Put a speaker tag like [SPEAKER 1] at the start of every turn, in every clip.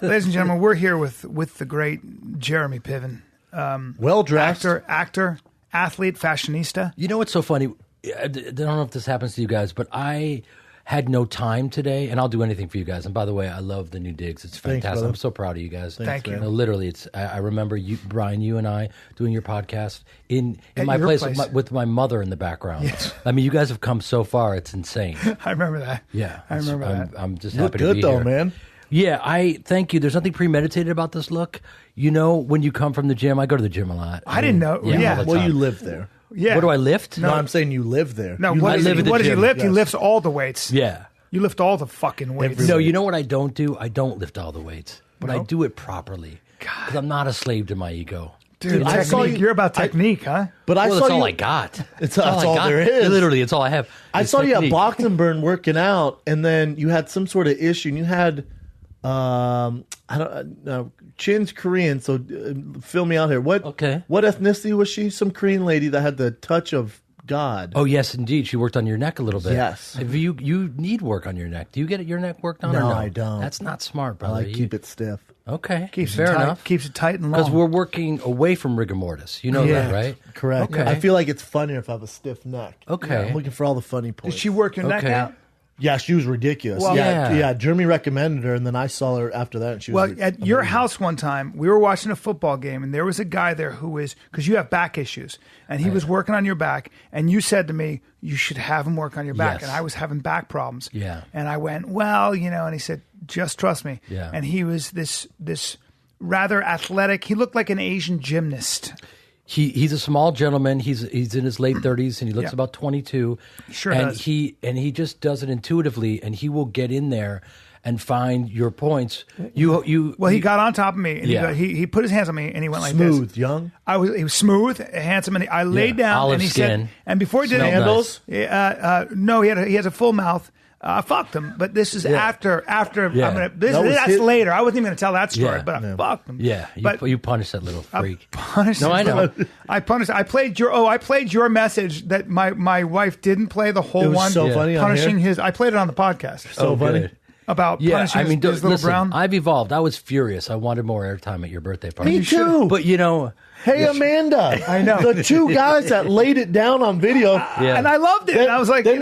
[SPEAKER 1] Ladies and gentlemen, we're here with the great Jeremy Piven.
[SPEAKER 2] Well-dressed.
[SPEAKER 1] Actor, athlete, fashionista.
[SPEAKER 3] You know what's so funny? I don't know if this happens to you guys, but I had no time today, and I'll do anything for you guys. And by the way, I love the new digs. It's fantastic.
[SPEAKER 2] Thanks,
[SPEAKER 3] I'm so proud of you guys.
[SPEAKER 1] Thank you.
[SPEAKER 3] No, literally, I remember you, Brian, you and I doing your podcast in
[SPEAKER 1] At
[SPEAKER 3] my
[SPEAKER 1] your
[SPEAKER 3] place,
[SPEAKER 1] place.
[SPEAKER 3] with my mother in the background.
[SPEAKER 1] Yes.
[SPEAKER 3] I mean, you guys have come so far. It's insane.
[SPEAKER 1] I remember that.
[SPEAKER 3] Yeah.
[SPEAKER 1] I remember that.
[SPEAKER 3] I'm just
[SPEAKER 2] Look
[SPEAKER 3] happy
[SPEAKER 2] good
[SPEAKER 3] to be
[SPEAKER 2] though,
[SPEAKER 3] here.
[SPEAKER 2] man.
[SPEAKER 3] Yeah, I thank you. There's nothing premeditated about this look. You know, when you come from the gym, I go to the gym a lot.
[SPEAKER 1] I didn't know.
[SPEAKER 3] Yeah,
[SPEAKER 1] Yeah.
[SPEAKER 3] all the
[SPEAKER 2] Well,
[SPEAKER 3] time.
[SPEAKER 2] you live there.
[SPEAKER 1] Yeah.
[SPEAKER 3] What do I lift?
[SPEAKER 2] No, I'm saying you live there.
[SPEAKER 1] No,
[SPEAKER 2] You
[SPEAKER 1] what
[SPEAKER 3] live at the
[SPEAKER 1] does he
[SPEAKER 3] gym.
[SPEAKER 1] lift? He
[SPEAKER 2] Yes.
[SPEAKER 1] lifts all the weights.
[SPEAKER 3] Yeah.
[SPEAKER 1] You lift all the fucking weights.
[SPEAKER 2] Every-
[SPEAKER 3] No, you know what I don't do? I don't lift all the weights, but I
[SPEAKER 1] No?
[SPEAKER 3] do it properly because I'm not a slave to my ego.
[SPEAKER 1] Dude,
[SPEAKER 2] I saw
[SPEAKER 1] technique.
[SPEAKER 2] you-
[SPEAKER 1] You're about technique, huh?
[SPEAKER 2] But I
[SPEAKER 3] Well,
[SPEAKER 2] saw
[SPEAKER 3] that's all
[SPEAKER 2] you.
[SPEAKER 3] I got.
[SPEAKER 2] It's
[SPEAKER 3] That's
[SPEAKER 2] all
[SPEAKER 3] I got.
[SPEAKER 2] there is.
[SPEAKER 3] Literally, it's all I have.
[SPEAKER 2] I
[SPEAKER 3] is
[SPEAKER 2] saw you at
[SPEAKER 3] technique.
[SPEAKER 2] Boxenburn working out, and then you had some sort of issue, and you had, I don't know, Chin's Korean. So fill me out here. What ethnicity was she? Some Korean lady that had the touch of God.
[SPEAKER 3] Oh yes, indeed. She worked on your neck a little bit.
[SPEAKER 2] Yes.
[SPEAKER 3] If you need work on your neck. Do you get your neck worked on?
[SPEAKER 2] No,
[SPEAKER 3] or no?
[SPEAKER 2] I don't.
[SPEAKER 3] That's not smart,
[SPEAKER 2] I
[SPEAKER 3] brother.
[SPEAKER 2] like keep it stiff.
[SPEAKER 3] Okay.
[SPEAKER 1] Keeps
[SPEAKER 3] fair
[SPEAKER 1] it tight,
[SPEAKER 3] enough.
[SPEAKER 1] Keeps it tight and long.
[SPEAKER 3] Because we're working away from rigor mortis. You know
[SPEAKER 1] Yeah.
[SPEAKER 3] that, right?
[SPEAKER 2] Correct.
[SPEAKER 3] Okay.
[SPEAKER 2] I feel like it's funnier if I have a stiff neck.
[SPEAKER 3] Okay.
[SPEAKER 2] I'm looking for all the funny points.
[SPEAKER 1] Did she work your neck
[SPEAKER 3] Okay.
[SPEAKER 1] out?
[SPEAKER 2] Yeah, she was ridiculous.
[SPEAKER 1] Well-
[SPEAKER 2] yeah. Jeremy recommended her, and then I saw her after that, and she was
[SPEAKER 1] Well, at your house one time, we were watching a football game, and there was a guy there who was, because you have back issues, and he was working on your back, and you said to me, you should have him work on your back.
[SPEAKER 3] Yes.
[SPEAKER 1] And I was having back problems.
[SPEAKER 3] Yeah.
[SPEAKER 1] And I went, well, and he said, just trust me.
[SPEAKER 3] Yeah.
[SPEAKER 1] And he was this rather athletic. He looked like an Asian gymnast.
[SPEAKER 3] He's a small gentleman. He's in his late 30s and he looks
[SPEAKER 1] Yeah.
[SPEAKER 3] about 22.
[SPEAKER 1] Sure
[SPEAKER 3] and
[SPEAKER 1] does.
[SPEAKER 3] he just does it intuitively, and he will get in there and find your points. Well,
[SPEAKER 1] He got on top of me, and
[SPEAKER 3] Yeah.
[SPEAKER 1] he put his hands on me, and he went like this.
[SPEAKER 2] smooth, young.
[SPEAKER 1] He was smooth, handsome, and I laid down,
[SPEAKER 3] Olive
[SPEAKER 1] and he
[SPEAKER 3] skin.
[SPEAKER 1] said, and before he did
[SPEAKER 3] Smelled
[SPEAKER 1] handles,
[SPEAKER 3] nice.
[SPEAKER 1] no, he has a full mouth. I fucked him, but this is after.
[SPEAKER 3] Yeah.
[SPEAKER 1] That's later. I wasn't even going to tell that story,
[SPEAKER 3] Yeah.
[SPEAKER 1] but I fucked him.
[SPEAKER 3] Yeah,
[SPEAKER 1] but
[SPEAKER 3] you punished that little freak.
[SPEAKER 1] punished.
[SPEAKER 3] No,
[SPEAKER 1] him.
[SPEAKER 3] I know.
[SPEAKER 1] I punished. I played your message that my wife didn't play the whole
[SPEAKER 2] It was
[SPEAKER 1] one.
[SPEAKER 2] so funny on
[SPEAKER 1] punishing
[SPEAKER 2] here.
[SPEAKER 1] his. I played it on the podcast.
[SPEAKER 2] So funny.
[SPEAKER 3] good.
[SPEAKER 1] About
[SPEAKER 3] Yeah,
[SPEAKER 1] punishing
[SPEAKER 3] I mean,
[SPEAKER 1] his little
[SPEAKER 3] listen,
[SPEAKER 1] brown.
[SPEAKER 3] I've evolved. I was furious. I wanted more airtime at your birthday party.
[SPEAKER 2] Me too.
[SPEAKER 3] But
[SPEAKER 2] Hey, Amanda.
[SPEAKER 1] I know.
[SPEAKER 2] The two guys that laid it down on video.
[SPEAKER 3] Yeah.
[SPEAKER 1] And I loved it. And I was like,
[SPEAKER 2] then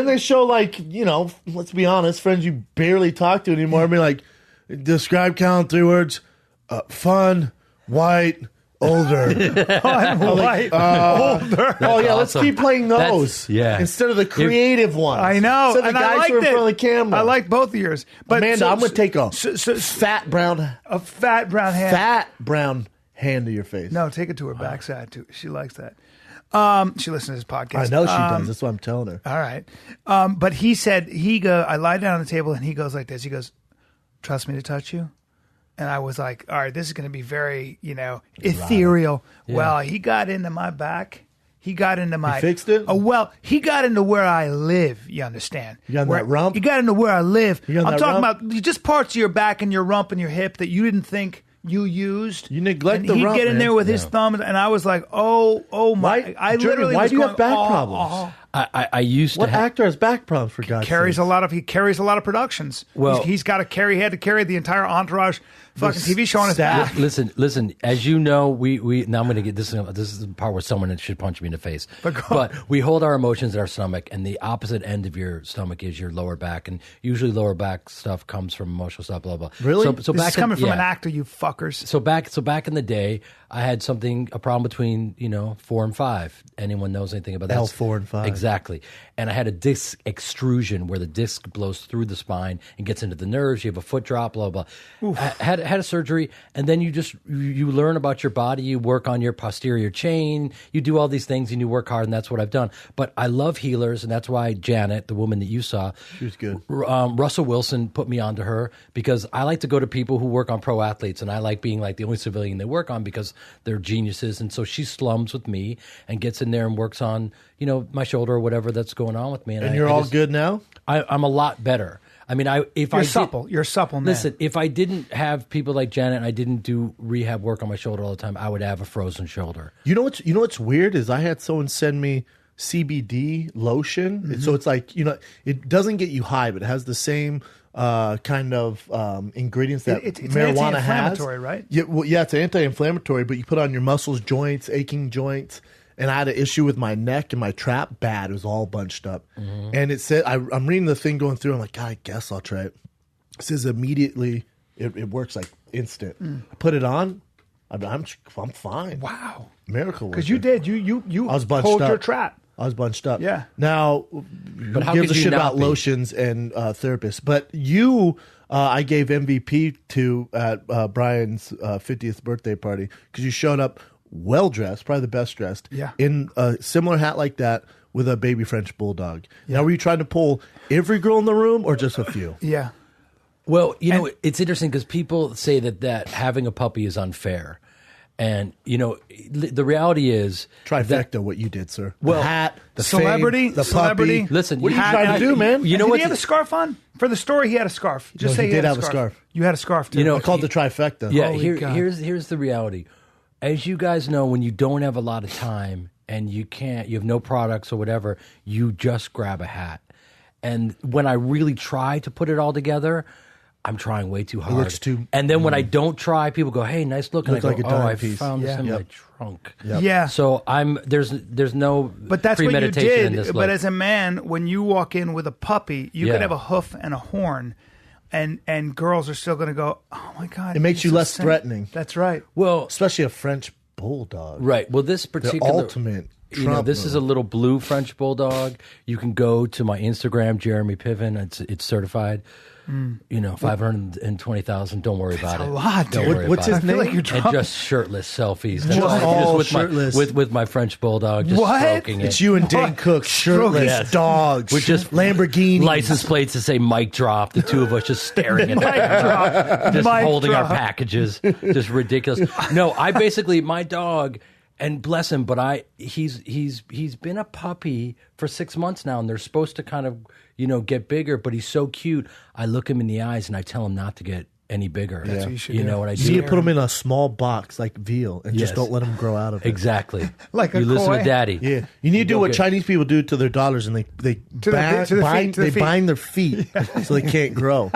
[SPEAKER 2] they show like, let's be honest, friends you barely talk to anymore. I mean, like, describe count 3 words: fun, white, older.
[SPEAKER 1] white, older.
[SPEAKER 2] Oh yeah, let's
[SPEAKER 3] awesome.
[SPEAKER 2] keep playing those.
[SPEAKER 3] Yeah.
[SPEAKER 2] Instead of the creative ones.
[SPEAKER 1] I know.
[SPEAKER 2] Instead of
[SPEAKER 1] and
[SPEAKER 2] the
[SPEAKER 1] I
[SPEAKER 2] guys
[SPEAKER 1] liked
[SPEAKER 2] who are in
[SPEAKER 1] it.
[SPEAKER 2] front of the camera.
[SPEAKER 1] I like both of yours. But
[SPEAKER 2] Amanda, I'm gonna take a
[SPEAKER 1] a
[SPEAKER 2] fat brown
[SPEAKER 1] fat brown hand.
[SPEAKER 2] hand to your face.
[SPEAKER 1] No, take it to her backside too. She likes that. She listens to this podcast.
[SPEAKER 2] I know she does. That's what I'm telling her.
[SPEAKER 1] All right. But he said, I lied down on the table and he goes like this. He goes, trust me to touch you. And I was like, all right, this is going to be very, ethereal.
[SPEAKER 3] Yeah.
[SPEAKER 1] Well, he got into my back. He got into my...
[SPEAKER 2] He fixed it?
[SPEAKER 1] Oh, well, he got into where I live, you understand?
[SPEAKER 2] You got in
[SPEAKER 1] Where-
[SPEAKER 2] that rump?
[SPEAKER 1] He got into where I live.
[SPEAKER 2] You got in
[SPEAKER 1] I'm
[SPEAKER 2] that
[SPEAKER 1] talking
[SPEAKER 2] rump?
[SPEAKER 1] about just parts of your back and your rump and your hip that you didn't think you used.
[SPEAKER 2] You neglect
[SPEAKER 1] and
[SPEAKER 2] the
[SPEAKER 1] he'd
[SPEAKER 2] rump,
[SPEAKER 1] get in
[SPEAKER 2] man.
[SPEAKER 1] there with his thumb, and I was like, oh my.
[SPEAKER 2] Why,
[SPEAKER 1] I
[SPEAKER 2] Jeremy,
[SPEAKER 1] literally
[SPEAKER 2] why
[SPEAKER 1] was
[SPEAKER 2] do you
[SPEAKER 1] going,
[SPEAKER 2] have back
[SPEAKER 1] oh,
[SPEAKER 2] problems?
[SPEAKER 1] oh.
[SPEAKER 3] I used
[SPEAKER 2] What
[SPEAKER 3] to have...
[SPEAKER 2] actor has back problems, for God's
[SPEAKER 1] Carries
[SPEAKER 2] sake?
[SPEAKER 1] he carries a lot of productions.
[SPEAKER 3] Well-
[SPEAKER 1] he's got to carry. He had to carry the entire Entourage fucking TV show on his
[SPEAKER 2] staff.
[SPEAKER 1] back.
[SPEAKER 3] Listen. As you know, we now I'm going to get this. This is the part where someone should punch me in the face. But we hold our emotions in our stomach, and the opposite end of your stomach is your lower back, and usually lower back stuff comes from emotional stuff. Blah blah.
[SPEAKER 2] Really?
[SPEAKER 3] So
[SPEAKER 1] This
[SPEAKER 3] back
[SPEAKER 1] is coming from an
[SPEAKER 3] yeah.
[SPEAKER 1] actor, you fuckers.
[SPEAKER 3] So back in the day, I had a problem between 4 and 5. Anyone knows anything about that?
[SPEAKER 2] L4 and 5.
[SPEAKER 3] Exactly. And I had a disc extrusion where the disc blows through the spine and gets into the nerves. You have a foot drop, blah blah. I had a surgery, and then you learn about your body. You work on your posterior chain. You do all these things, and you work hard, and that's what I've done. But I love healers, and that's why Janet, the woman that you saw,
[SPEAKER 2] She was good.
[SPEAKER 3] Russell Wilson put me onto her because I like to go to people who work on pro athletes, and I like being like the only civilian they work on because they're geniuses. And so she slums with me and gets in there and works on my shoulder or whatever that's going on with me.
[SPEAKER 2] And you're all good now?
[SPEAKER 3] I'm a lot better. I mean,
[SPEAKER 1] You're supple. You're supple, man.
[SPEAKER 3] Listen, if I didn't have people like Janet and I didn't do rehab work on my shoulder all the time, I would have a frozen shoulder.
[SPEAKER 2] You know what's weird is I had someone send me CBD lotion. So it's like, it doesn't get you high, but it has the same kind of ingredients that
[SPEAKER 1] it's
[SPEAKER 2] marijuana has.
[SPEAKER 1] anti-inflammatory, right?
[SPEAKER 2] Yeah, well, yeah, it's anti-inflammatory, but you put on your muscles, joints, aching joints. And I had an issue with my neck and my trap. Bad. It was all bunched up. And it said, I'm reading the thing going through. I'm like, God, I guess I'll try it. It says immediately, it works like instant. I put it on. I'm fine.
[SPEAKER 1] Wow.
[SPEAKER 2] Miracle.
[SPEAKER 1] Because you did. You
[SPEAKER 2] I was bunched
[SPEAKER 1] pulled
[SPEAKER 2] up.
[SPEAKER 1] your trap.
[SPEAKER 2] I was bunched up.
[SPEAKER 1] Yeah.
[SPEAKER 2] Now,
[SPEAKER 3] But how
[SPEAKER 2] gives
[SPEAKER 3] could
[SPEAKER 2] a
[SPEAKER 3] you
[SPEAKER 2] shit
[SPEAKER 3] not
[SPEAKER 2] about
[SPEAKER 3] be?
[SPEAKER 2] lotions and therapists. But you, I gave MVP to at Brian's 50th birthday party because you showed up well dressed, probably the best dressed, in a similar hat like that with a baby French bulldog. Now, were you trying to pull every girl in the room or just a few?
[SPEAKER 1] Yeah.
[SPEAKER 3] Well, you know, it's interesting because people say that having a puppy is unfair. And, you know, the reality is...
[SPEAKER 2] Trifecta, what you did, sir.
[SPEAKER 3] Well,
[SPEAKER 2] the hat, the
[SPEAKER 1] celebrity,
[SPEAKER 2] fame, the
[SPEAKER 1] celebrity.
[SPEAKER 2] puppy.
[SPEAKER 3] Listen,
[SPEAKER 2] what are you trying to do, man?
[SPEAKER 3] You know
[SPEAKER 1] Did
[SPEAKER 3] what?
[SPEAKER 1] he have a scarf on? For the story, he had a scarf. Just
[SPEAKER 2] No,
[SPEAKER 1] say
[SPEAKER 2] he
[SPEAKER 1] he
[SPEAKER 2] did
[SPEAKER 1] had
[SPEAKER 2] have a scarf.
[SPEAKER 1] You had a scarf, too.
[SPEAKER 3] You know,
[SPEAKER 2] I called the trifecta.
[SPEAKER 3] Yeah,
[SPEAKER 1] Holy God.
[SPEAKER 3] here's the reality. As you guys know, when you don't have a lot of time and you have no products or whatever, you just grab a hat. And when I really try to put it all together, I'm trying way too hard. And then when I don't try, people go, "Hey, nice look." And
[SPEAKER 2] Looks
[SPEAKER 3] I
[SPEAKER 2] like
[SPEAKER 3] go,
[SPEAKER 2] a dime
[SPEAKER 3] "Oh, I
[SPEAKER 2] piece."
[SPEAKER 3] found this in
[SPEAKER 2] Yep.
[SPEAKER 3] my trunk."
[SPEAKER 2] Yep.
[SPEAKER 1] Yeah.
[SPEAKER 3] So there's no
[SPEAKER 1] But that's what you
[SPEAKER 3] premeditation in this
[SPEAKER 1] did.
[SPEAKER 3] look.
[SPEAKER 1] But as a man, when you walk in with a puppy, you
[SPEAKER 3] Yeah.
[SPEAKER 1] could have a hoof and a horn, and girls are still going to go, "Oh my God!"
[SPEAKER 2] It makes
[SPEAKER 1] he's
[SPEAKER 2] you
[SPEAKER 1] so
[SPEAKER 2] less
[SPEAKER 1] simp."
[SPEAKER 2] threatening.
[SPEAKER 1] That's right.
[SPEAKER 3] well,
[SPEAKER 2] Especially a French bulldog.
[SPEAKER 3] right. Well, this
[SPEAKER 2] The
[SPEAKER 3] particular
[SPEAKER 2] ultimate
[SPEAKER 3] You know,
[SPEAKER 2] Trump
[SPEAKER 3] this is a little blue French bulldog. You can go to my Instagram, Jeremy Piven. It's certified. You know, 520,000. Don't worry about it.
[SPEAKER 1] a lot,
[SPEAKER 3] Don't
[SPEAKER 1] dude.
[SPEAKER 3] worry
[SPEAKER 2] What's
[SPEAKER 3] about
[SPEAKER 2] his
[SPEAKER 3] it.
[SPEAKER 1] I feel like
[SPEAKER 2] name?
[SPEAKER 1] you're
[SPEAKER 3] And
[SPEAKER 1] drunk.
[SPEAKER 3] just shirtless selfies.
[SPEAKER 2] Just all shirtless.
[SPEAKER 3] with my French bulldog, just
[SPEAKER 1] What?
[SPEAKER 3] stroking it.
[SPEAKER 2] It's you and Dane Cook, shirtless
[SPEAKER 3] Yes.
[SPEAKER 2] dogs.
[SPEAKER 3] With just
[SPEAKER 2] Lamborghini.
[SPEAKER 3] license plates that say "Mic Drop." The two of us just staring at
[SPEAKER 1] Mic drop.
[SPEAKER 3] just
[SPEAKER 1] Mic
[SPEAKER 3] holding
[SPEAKER 1] drop.
[SPEAKER 3] our packages, just ridiculous. No, I basically my dog, and bless him, but he's been a puppy for 6 months now, and they're supposed to kind of get bigger, but he's so cute. I look him in the eyes and I tell him not to get any bigger.
[SPEAKER 1] That's what you should
[SPEAKER 3] You
[SPEAKER 1] do.
[SPEAKER 3] know what I
[SPEAKER 2] You
[SPEAKER 3] do?
[SPEAKER 2] need to put them in a small box like veal and just
[SPEAKER 3] Yes.
[SPEAKER 2] don't let them grow out of it.
[SPEAKER 3] Exactly.
[SPEAKER 1] Like a
[SPEAKER 3] you listen
[SPEAKER 1] koi?
[SPEAKER 3] to Daddy.
[SPEAKER 2] Yeah, you need to do
[SPEAKER 3] go
[SPEAKER 2] what
[SPEAKER 3] get-
[SPEAKER 2] Chinese people do to their daughters, and they
[SPEAKER 1] the feet.
[SPEAKER 2] bind their feet so they can't grow.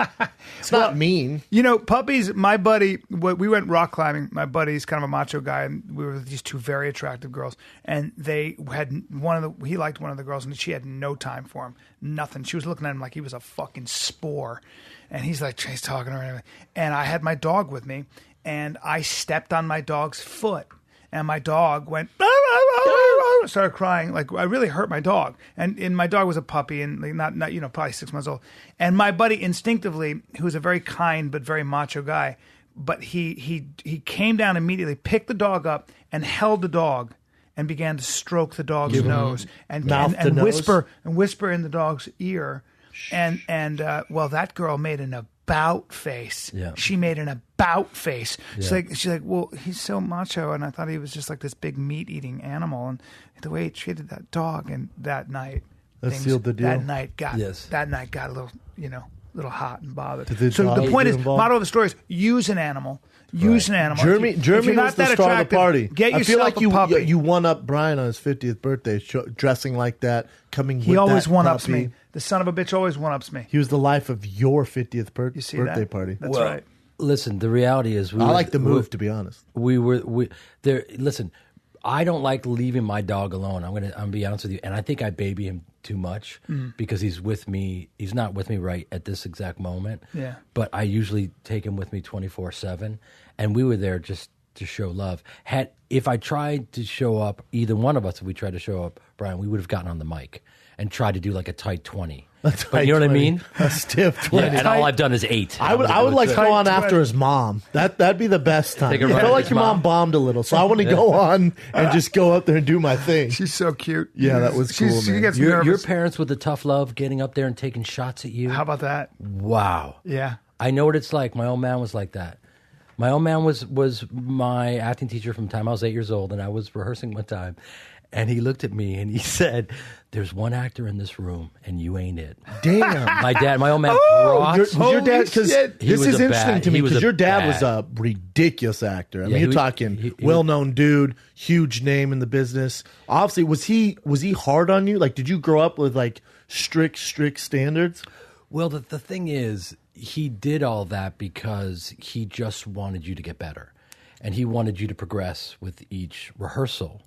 [SPEAKER 2] It's not mean.
[SPEAKER 1] You know, puppies, my buddy, we went rock climbing. My buddy's kind of a macho guy, and we were with these two very attractive girls. And they had he liked one of the girls, and she had no time for him. Nothing. She was looking at him like he was a fucking spore. And he's like, he's talking to her. And everything. And I had my dog with me, and I stepped on my dog's foot. And my dog went, started crying. Like, I really hurt my dog. And my dog was a puppy and like, not probably 6 months old. And my buddy instinctively, who's a very kind but very macho guy, but he came down immediately, picked the dog up and held the dog and began to stroke the dog's nose and whisper in the dog's ear. And that girl made an about face.
[SPEAKER 3] Yeah.
[SPEAKER 1] She made an about face.
[SPEAKER 3] Yeah.
[SPEAKER 1] She's like, well, he's so macho, and I thought he was just like this big meat-eating animal, and the way he treated that dog, and that night,
[SPEAKER 2] That sealed the deal?
[SPEAKER 1] That night got a little, little hot and bothered.
[SPEAKER 2] the
[SPEAKER 1] So
[SPEAKER 2] dog
[SPEAKER 1] the point
[SPEAKER 2] get
[SPEAKER 1] is,
[SPEAKER 2] involved?
[SPEAKER 1] motto of the story is use an animal. Use an animal.
[SPEAKER 2] Jeremy
[SPEAKER 1] If you're not
[SPEAKER 2] was the
[SPEAKER 1] that
[SPEAKER 2] star of the
[SPEAKER 1] attractive,
[SPEAKER 2] party.
[SPEAKER 1] Get
[SPEAKER 2] I feel
[SPEAKER 1] yourself
[SPEAKER 2] like
[SPEAKER 1] a puppy.
[SPEAKER 2] you won up Brian on his 50th birthday, dressing like that, coming.
[SPEAKER 1] He
[SPEAKER 2] with
[SPEAKER 1] always
[SPEAKER 2] that
[SPEAKER 1] one-ups
[SPEAKER 2] puppy.
[SPEAKER 1] me. The son of a bitch always one-ups me.
[SPEAKER 2] He was the life of your 50th
[SPEAKER 1] You see
[SPEAKER 2] birthday
[SPEAKER 1] that?
[SPEAKER 2] party.
[SPEAKER 1] That's right.
[SPEAKER 3] Listen, the reality is,
[SPEAKER 2] I like the move, to be honest.
[SPEAKER 3] we there. Listen, I don't like leaving my dog alone. I'm gonna be honest with you, and I think I baby him too much because he's with me. He's not with me right at this exact moment.
[SPEAKER 1] Yeah.
[SPEAKER 3] But I usually take him with me 24/7, and we were there just to show love. If I tried to show up, either one of us, if we tried to show up, Brian, we would have gotten on the mic and tried to do like a tight 20. But you know what I mean?
[SPEAKER 2] A stiff 20.
[SPEAKER 3] Yeah, and all I've done is 8.
[SPEAKER 2] I would like to go on after his mom. That'd be the best time.
[SPEAKER 3] Take a
[SPEAKER 2] I
[SPEAKER 3] run
[SPEAKER 2] feel
[SPEAKER 3] at
[SPEAKER 2] like
[SPEAKER 3] his
[SPEAKER 2] your mom
[SPEAKER 3] mom.
[SPEAKER 2] bombed a little, so I want to go on and just go up there and do my thing.
[SPEAKER 1] She's so cute.
[SPEAKER 2] Yeah, that was cool,
[SPEAKER 1] She
[SPEAKER 2] man.
[SPEAKER 1] gets
[SPEAKER 3] Your
[SPEAKER 1] nervous.
[SPEAKER 3] parents with the tough love getting up there and taking shots at you.
[SPEAKER 1] How about that?
[SPEAKER 3] Wow.
[SPEAKER 1] Yeah.
[SPEAKER 3] I know what it's like. My old man was like that. My old man was my acting teacher from the time I was 8 years old, and I was rehearsing one time, and he looked at me and he said, "There's one actor in this room, and you ain't it."
[SPEAKER 2] Damn.
[SPEAKER 3] My old man brought.
[SPEAKER 2] Was your dad? Because
[SPEAKER 1] shit.
[SPEAKER 3] He
[SPEAKER 2] this
[SPEAKER 3] was
[SPEAKER 2] is
[SPEAKER 3] a
[SPEAKER 2] interesting
[SPEAKER 3] bad-
[SPEAKER 2] to me
[SPEAKER 3] he was
[SPEAKER 2] because
[SPEAKER 3] a
[SPEAKER 2] your dad
[SPEAKER 3] bad-
[SPEAKER 2] was a ridiculous actor. I mean,
[SPEAKER 3] Yeah,
[SPEAKER 2] you're
[SPEAKER 3] he-
[SPEAKER 2] talking
[SPEAKER 3] he-
[SPEAKER 2] well-known dude, huge name in the business. Obviously, was he hard on you? Like, did you grow up with like strict standards?
[SPEAKER 3] Well, the thing is, he did all that because he just wanted you to get better. And he wanted you to progress with each rehearsal.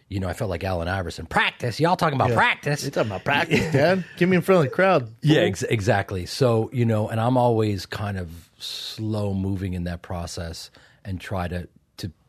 [SPEAKER 3] You know, I felt like Allen Iverson. Practice? Y'all talking about practice?
[SPEAKER 2] You're talking about practice, Dad. Get me in front of the crowd.
[SPEAKER 3] Yeah, exactly. So, you know, and I'm always kind of slow moving in that process and try to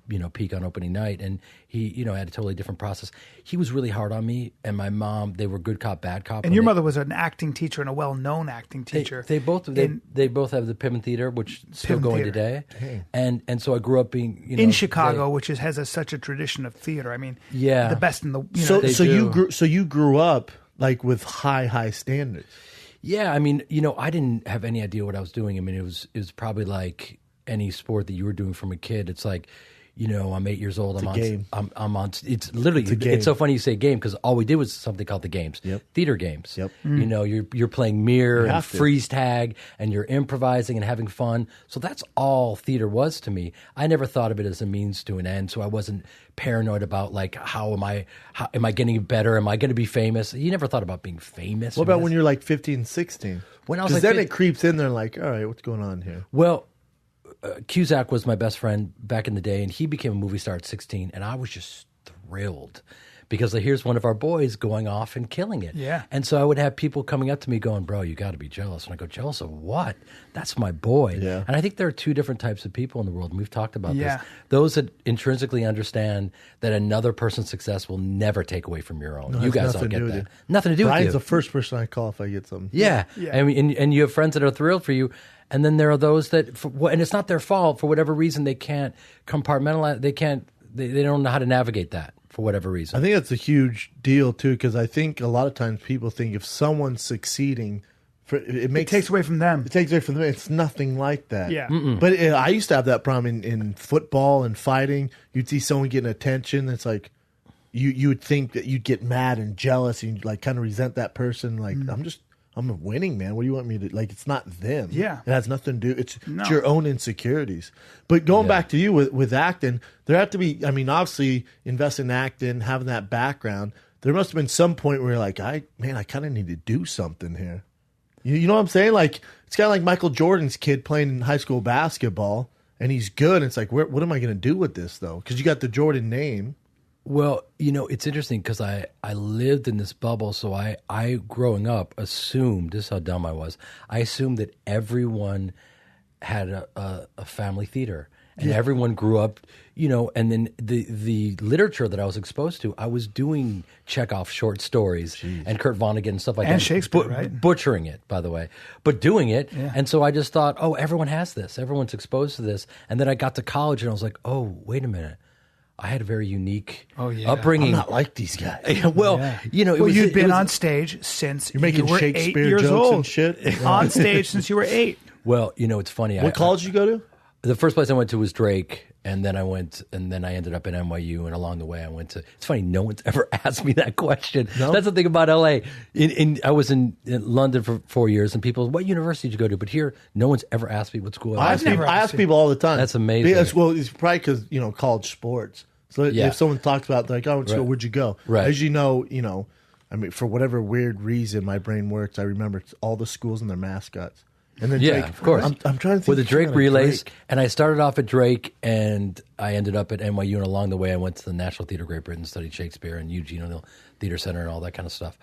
[SPEAKER 3] you know, peak on opening night. And he, you know, had a totally different process. He was really hard on me, and my mom, they were good cop, bad cop.
[SPEAKER 1] And your mother was an acting teacher and a well-known acting teacher.
[SPEAKER 3] They both have the Piven Theater, which is still going today. Dang. And so I grew up being, you know,
[SPEAKER 1] in Chicago, which has such a tradition of theater. I mean,
[SPEAKER 3] yeah,
[SPEAKER 1] the best in the, you
[SPEAKER 2] know. So you grew up like with high standards.
[SPEAKER 3] Yeah, I mean, you know, I didn't have any idea what I was doing. I mean, it was probably like any sport that you were doing from a kid. It's like, you know, I'm 8 years old. I'm on. It's literally. It's so funny you say game, because all we did was something called the games, theater games.
[SPEAKER 2] Yep.
[SPEAKER 3] You know, you're playing mirror and freeze tag, and you're improvising and having fun. So that's all theater was to me. I never thought of it as a means to an end. So I wasn't paranoid about like how am I getting better? Am I going to be famous? You never thought about being famous.
[SPEAKER 2] What about when you're like 15, 16?
[SPEAKER 3] When I was
[SPEAKER 2] like, then it creeps in there like, all right, what's going on here?
[SPEAKER 3] Well. Cusack was my best friend back in the day, and he became a movie star at 16, and I was just thrilled because here's one of our boys going off and killing it.
[SPEAKER 1] Yeah.
[SPEAKER 3] And so I would have people coming up to me going, bro, you got to be jealous. And I go, jealous of what? That's my boy.
[SPEAKER 2] Yeah.
[SPEAKER 3] And I think there are two different types of people in the world, and we've talked about this. Those that intrinsically understand that another person's success will never take away from your own. You guys all get that. Nothing to do with you.
[SPEAKER 2] Brian's the first person I call if I get something.
[SPEAKER 3] Yeah. I mean, and you have friends that are thrilled for you. And then there are those that, and it's not their fault, for whatever reason, they can't compartmentalize. They don't know how to navigate that for whatever reason.
[SPEAKER 2] I think that's a huge deal too, because I think a lot of times people think if someone's succeeding, it
[SPEAKER 1] takes away from them.
[SPEAKER 2] It takes away from them. It's nothing like that.
[SPEAKER 1] Yeah.
[SPEAKER 2] But I used to have that problem in football and fighting. You'd see someone getting attention. It's like you would think that you'd get mad and jealous and you'd like kind of resent that person. Like I'm winning, man. What do you want me to like? It's not them.
[SPEAKER 1] Yeah.
[SPEAKER 2] It has nothing to do. It's your own insecurities. But going back to you with acting, there have to be, I mean, obviously invest in acting, having that background. There must have been some point where you're like, I kind of need to do something here. You know what I'm saying? Like, it's kind of like Michael Jordan's kid playing in high school basketball and he's good. And it's like, what am I going to do with this though? Because you got the Jordan name.
[SPEAKER 3] Well, you know, it's interesting because I lived in this bubble. So I growing up assumed, this is how dumb I was, I assumed that everyone had a family theater. And everyone grew up, you know, and then the literature that I was exposed to, I was doing Chekhov short stories and Kurt Vonnegut and stuff like that.
[SPEAKER 1] And Shakespeare, right?
[SPEAKER 3] Butchering it, by the way, but doing it. Yeah. And so I just thought, oh, everyone has this. Everyone's exposed to this. And then I got to college and I was like, oh, wait a minute. I had a very unique upbringing.
[SPEAKER 2] I'm not like these guys.
[SPEAKER 3] You know,
[SPEAKER 1] you'd been on stage since
[SPEAKER 2] you're making
[SPEAKER 1] you were
[SPEAKER 2] Shakespeare
[SPEAKER 1] 8 years
[SPEAKER 2] jokes
[SPEAKER 1] old.
[SPEAKER 2] And shit.
[SPEAKER 1] On stage since you were 8.
[SPEAKER 3] Well, you know, it's funny.
[SPEAKER 2] What college did you go to?
[SPEAKER 3] The first place I went to was Drake, and then I ended up at NYU, and along the way I went to. It's funny, no one's ever asked me that question. No? That's the thing about LA. I was in London for 4 years, and people, what university did you go to? But here, no one's ever asked me what school I
[SPEAKER 2] ask people all the time.
[SPEAKER 3] That's amazing.
[SPEAKER 2] It's probably because college sports. So if someone talks about like, oh, so where'd you go?
[SPEAKER 3] Right.
[SPEAKER 2] As you know, I mean, for whatever weird reason my brain works, I remember all the schools and their mascots. And then Drake,
[SPEAKER 3] of course.
[SPEAKER 2] I'm trying to think.
[SPEAKER 3] With the Drake relays, and I started off at Drake, and I ended up at NYU, and along the way I went to the National Theatre of Great Britain, studied Shakespeare and Eugene O'Neill Theatre Center and all that kind of stuff.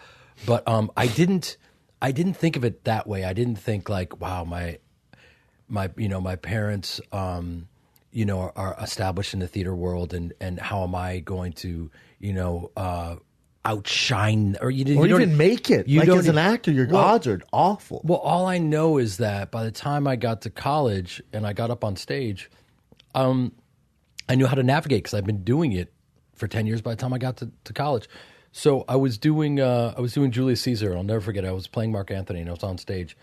[SPEAKER 3] But I didn't think of it that way. I didn't think like, wow, my parents are established in the theater world, and how am I going to outshine or you don't
[SPEAKER 2] even make it. You as an actor, your odds are awful.
[SPEAKER 3] Well, all I know is that by the time I got to college and I got up on stage, I knew how to navigate because I've been doing it for 10 years by the time I got to college. So I was doing Julius Caesar. I'll never forget. I was playing Mark Antony and I was on stage,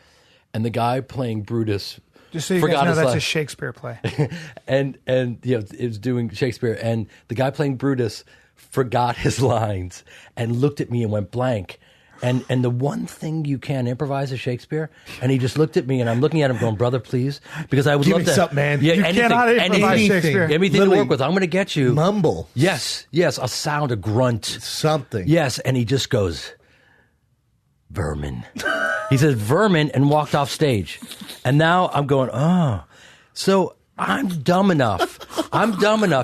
[SPEAKER 3] and the guy playing Brutus.
[SPEAKER 1] Just so you guys know, that's a Shakespeare play.
[SPEAKER 3] and it was doing Shakespeare, and the guy playing Brutus forgot his lines and looked at me and went blank. And the one thing you can improvise is Shakespeare. And he just looked at me, and I'm looking at him going, brother, please. Because I would love to.
[SPEAKER 2] Give me something, man.
[SPEAKER 3] Yeah,
[SPEAKER 1] you cannot improvise Shakespeare.
[SPEAKER 3] Anything to work with. I'm going to get you.
[SPEAKER 2] Mumble.
[SPEAKER 3] Yes, a sound, a grunt.
[SPEAKER 2] Something.
[SPEAKER 3] Yes, and he just goes, vermin. He said vermin and walked off stage. And now I'm going, oh. So I'm dumb enough.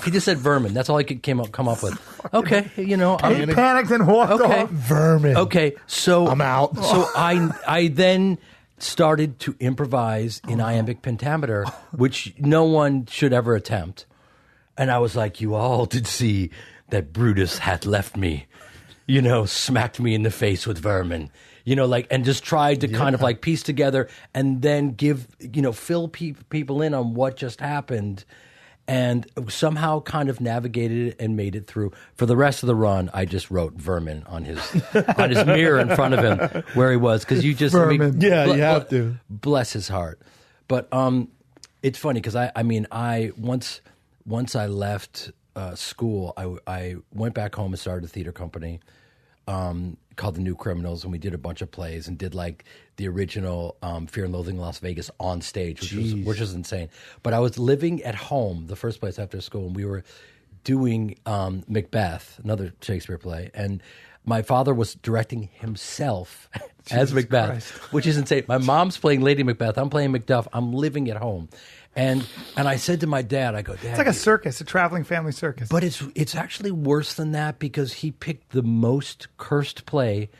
[SPEAKER 3] He just said vermin. That's all I could come up with. Okay,
[SPEAKER 1] He panicked and walked
[SPEAKER 3] okay.
[SPEAKER 1] off.
[SPEAKER 2] Vermin.
[SPEAKER 3] Okay, so
[SPEAKER 2] I'm out.
[SPEAKER 3] So I then started to improvise in iambic pentameter, which no one should ever attempt. And I was like, you all did see that Brutus hath left me, smacked me in the face with vermin, and just tried to kind of like piece together and then give, fill people in on what just happened, and somehow kind of navigated it and made it through. For the rest of the run, I just wrote vermin on his mirror in front of him where he was, because you just
[SPEAKER 2] vermin. You have to.
[SPEAKER 3] Bless his heart. But it's funny because I once I left school, I went back home and started a theater company called The New Criminals, and we did a bunch of plays and did like the original Fear and Loathing in Las Vegas on stage, which was insane. But I was living at home the first place after school, and we were doing Macbeth, another Shakespeare play, and my father was directing himself as Macbeth, Christ. Which is insane. My mom's playing Lady Macbeth, I'm playing Macduff, I'm living at home. And I said to my dad, I go, Dad,
[SPEAKER 1] it's like a circus, a traveling family circus.
[SPEAKER 3] But it's actually worse than that, because he picked the most cursed play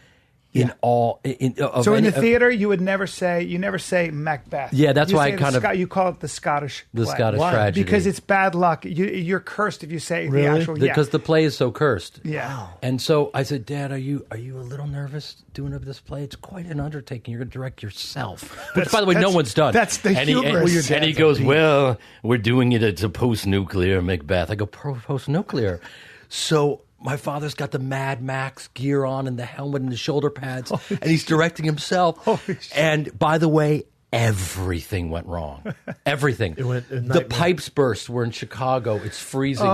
[SPEAKER 3] in all. In the
[SPEAKER 1] theater, you never say Macbeth.
[SPEAKER 3] Yeah, that's why
[SPEAKER 1] you call it the Scottish
[SPEAKER 3] play.
[SPEAKER 1] Scottish
[SPEAKER 3] tragedy,
[SPEAKER 1] because it's bad luck. You're cursed if you say
[SPEAKER 2] really?
[SPEAKER 1] The actual.
[SPEAKER 3] Because the play is so cursed.
[SPEAKER 1] Yeah. Wow.
[SPEAKER 3] And so I said, Dad, are you a little nervous doing this play? It's quite an undertaking. You're going to direct yourself, which, by the way, no one's done.
[SPEAKER 1] That's the humorous.
[SPEAKER 3] And he goes, well, we're doing it as a post-nuclear Macbeth. I go, post-nuclear. So my father's got the Mad Max gear on and the helmet and the shoulder pads, and he's directing himself. And by the way, everything went wrong. Everything. The pipes burst. We're in Chicago. It's freezing.